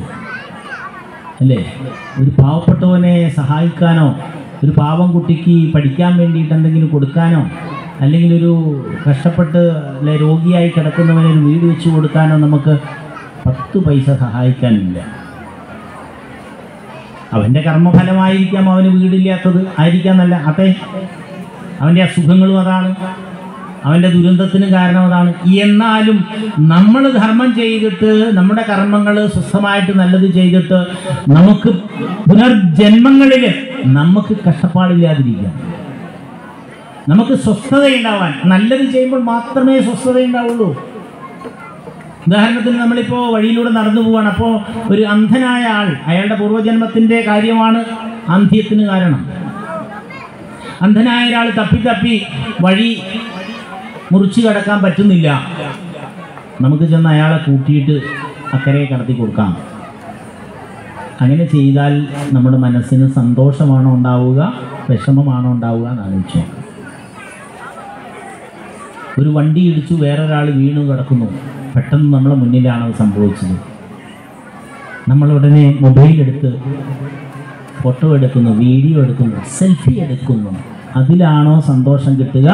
അല്ലേ? ഒരു പാവപ്പെട്ടവനെ സഹായിക്കാനോ, ഒരു പാവം കുട്ടിക്ക് പഠിക്കാൻ വേണ്ടിയിട്ട് എന്തെങ്കിലും കൊടുക്കാനോ, അല്ലെങ്കിൽ ഒരു കഷ്ടപ്പെട്ട് രോഗിയായി കിടക്കുന്നവനെ ഒരു വീട് വെച്ച് കൊടുക്കാനോ നമുക്ക് 10 പൈസ സഹായിക്കാനില്ല. അവൻ്റെ കർമ്മഫലമായിരിക്കാം അവന് വീടില്ലാത്തത്, ആയിരിക്കാന്നല്ല. അതെ, അവൻ്റെ അസുഖങ്ങളും അതാണ്, അവൻ്റെ ദുരന്തത്തിന് കാരണം അതാണ്. എന്നാലും നമ്മൾ ധർമ്മം ചെയ്തിട്ട്, നമ്മുടെ കർമ്മങ്ങൾ സ്വസ്ഥമായിട്ട് നല്ലത് ചെയ്തിട്ട് നമുക്ക് പുനർജന്മങ്ങളിൽ നമുക്ക് കഷ്ടപ്പാടില്ലാതിരിക്കാം, നമുക്ക് സ്വസ്ഥതയുണ്ടാവാൻ. നല്ലത് ചെയ്യുമ്പോൾ മാത്രമേ സ്വസ്ഥതയുണ്ടാവുള്ളൂ. ഉദാഹരണത്തിന് നമ്മളിപ്പോൾ വഴിയിലൂടെ നടന്നു പോവുകയാണ്. അപ്പോൾ ഒരു അന്ധനായ ആൾ, അയാളുടെ പൂർവ്വജന്മത്തിൻ്റെ കാര്യമാണ് അന്ത്യത്തിന് കാരണം. അന്ധനായ ഒരാൾ തപ്പി വഴി മുറിച്ച് കടക്കാൻ പറ്റുന്നില്ല. നമുക്ക് ചെന്ന് അയാളെ കൂട്ടിയിട്ട് അക്കരെ കടത്തി കൊടുക്കാം. അങ്ങനെ ചെയ്താൽ നമ്മുടെ മനസ്സിന് സന്തോഷമാണോ ഉണ്ടാവുക, വിഷമമാണോ ഉണ്ടാവുക എന്ന് ആലോചിച്ചു. ഒരു വണ്ടി ഇടിച്ചു, വേറൊരാൾ വീണു കിടക്കുന്നു. പെട്ടെന്ന് നമ്മളെ മുന്നിലാണ് അത് സംഭവിച്ചത്. നമ്മളുടനെ മൊബൈലെടുത്ത് ഫോട്ടോ എടുക്കുന്നു, വീഡിയോ എടുക്കുന്നു, സെൽഫി എടുക്കുന്നു. അതിലാണോ സന്തോഷം കിട്ടുക?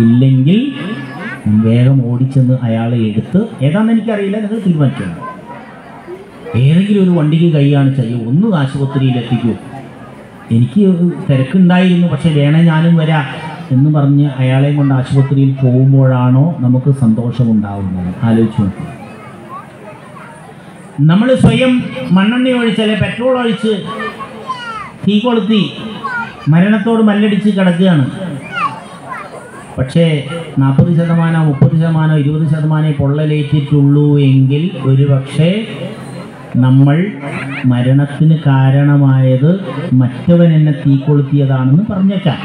ഇല്ലെങ്കിൽ വേഗം ഓടിച്ചെന്ന് അയാളെ എടുത്ത്, ഏതാണെന്ന് എനിക്കറിയില്ല, നിങ്ങൾ തീരുമാനിക്കണം. ഏതെങ്കിലും ഒരു വണ്ടിക്ക് കൈ കാണിച്ചാൽ ഒന്ന് ആശുപത്രിയിൽ എത്തിക്കൂ. എനിക്ക് തിരക്കുണ്ടായിരുന്നു, പക്ഷെ വേണേ ഞാനും വരാം എന്ന് പറഞ്ഞ് അയാളെയും കൊണ്ട് ആശുപത്രിയിൽ പോകുമ്പോഴാണോ നമുക്ക് സന്തോഷമുണ്ടാവുന്നത്? ആലോചിച്ച് നോക്കി. നമ്മൾ സ്വയം മണ്ണെണ്ണ ഒഴിച്ച് അല്ലെങ്കിൽ പെട്രോൾ ഒഴിച്ച് തീ കൊളുത്തി മരണത്തോട് മല്ലടിച്ച് കിടക്കുകയാണ്. പക്ഷേ 40%, 30%, 20% പൊള്ളലേറ്റിട്ടുള്ളൂ എങ്കിൽ ഒരുപക്ഷെ നമ്മൾ മരണത്തിന് കാരണമായത് മറ്റവൻ എന്നെ തീ കൊളുത്തിയതാണെന്ന് പറഞ്ഞേക്കാം.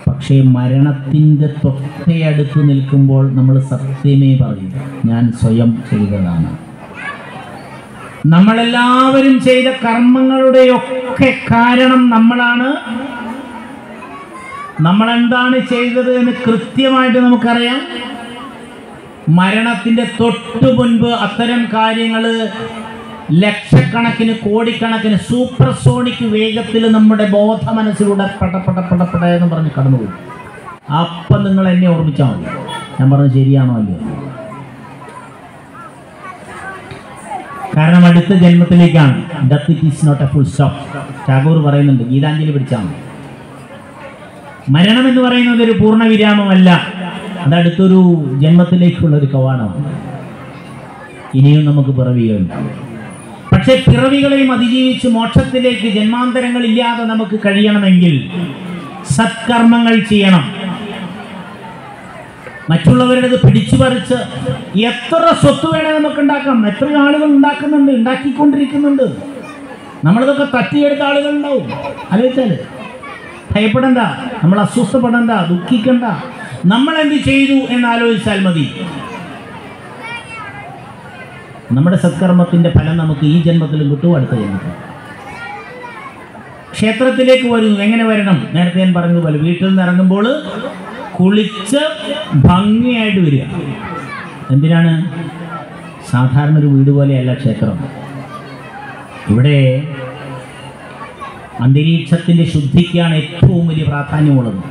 പക്ഷേ മരണത്തിൻ്റെ തൊട്ടടുത്ത് നിൽക്കുമ്പോൾ നമ്മൾ സത്യമേ പറയും, ഞാൻ സ്വയം ചെയ്തതാണ്. നമ്മളെല്ലാവരും ചെയ്ത കർമ്മങ്ങളുടെയൊക്കെ കാരണം നമ്മളാണ്. നമ്മളെന്താണ് ചെയ്തത് എന്ന് കൃത്യമായിട്ട് നമുക്കറിയാം. മരണത്തിൻ്റെ തൊട്ടു മുൻപ് അത്തരം കാര്യങ്ങൾ ലക്ഷക്കണക്കിന് കോടിക്കണക്കിന് സൂപ്പർസോണിക് വേഗത്തിൽ നമ്മുടെ ബോധ മനസ്സിലൂടെ പടപട എന്ന് പറഞ്ഞ് കടന്നുപോയി. അപ്പം നിങ്ങൾ എന്നെ ഓർമ്മിച്ചാൽ മതി, ഞാൻ പറഞ്ഞത് ശരിയാണോ അല്ലയോ. കാരണം അടുത്ത ജന്മത്തിലേക്കാണ്. Death it is not a full stop. Tagore പറയുന്നുണ്ട്, ഗീതാഞ്ജലി പഠിച്ചാൽ മതി. മരണം എന്ന് പറയുന്നത് ഒരു പൂർണ്ണ വിരാമമല്ല, അതടുത്തൊരു ജന്മത്തിലേക്കുള്ള ഒരു കവാടമാണ്. ഇനിയും നമുക്ക് പിറവികളുണ്ട്. പക്ഷെ പിറവികളെയും അതിജീവിച്ച് മോക്ഷത്തിലേക്ക് ജന്മാന്തരങ്ങളില്ലാതെ നമുക്ക് കഴിയണമെങ്കിൽ സത്കർമ്മങ്ങൾ ചെയ്യണം. മറ്റുള്ളവരുടേത് പിടിച്ചു പറിച്ച് എത്ര സ്വത്ത് വേണേ നമുക്ക് ഉണ്ടാക്കാം. എത്ര ആളുകൾ ഉണ്ടാക്കുന്നുണ്ട്, ഉണ്ടാക്കിക്കൊണ്ടിരിക്കുന്നുണ്ട്. നമ്മളിതൊക്കെ തട്ടിയെടുത്ത ആളുകളുണ്ടാവും. ആലോചിച്ചാല് ഭയപ്പെടണ്ട, നമ്മൾ അസ്വസ്ഥപ്പെടണ്ട, ദുഃഖിക്കണ്ട. നമ്മൾ എന്ത് ചെയ്തു എന്നാലോചിച്ചാൽ മതി. നമ്മുടെ സത്കർമ്മത്തിൻ്റെ ഫലം നമുക്ക് ഈ ജന്മത്തിലും കിട്ടും, അടുത്ത ജന്മത്തിൽ. ക്ഷേത്രത്തിലേക്ക് വരുന്നു. എങ്ങനെ വരണം? നേരത്തെ ഞാൻ പറഞ്ഞതുപോലെ വീട്ടിൽ നിന്ന് ഇറങ്ങുമ്പോൾ കുളിച്ച് ഭംഗിയായിട്ട് വരിക. എന്തിനാണ്? സാധാരണ ഒരു വീട് പോലെയല്ല ക്ഷേത്രം. ഇവിടെ അന്തരീക്ഷത്തിൻ്റെ ശുദ്ധിക്കാണ് ഏറ്റവും വലിയ പ്രാധാന്യമുള്ളത്.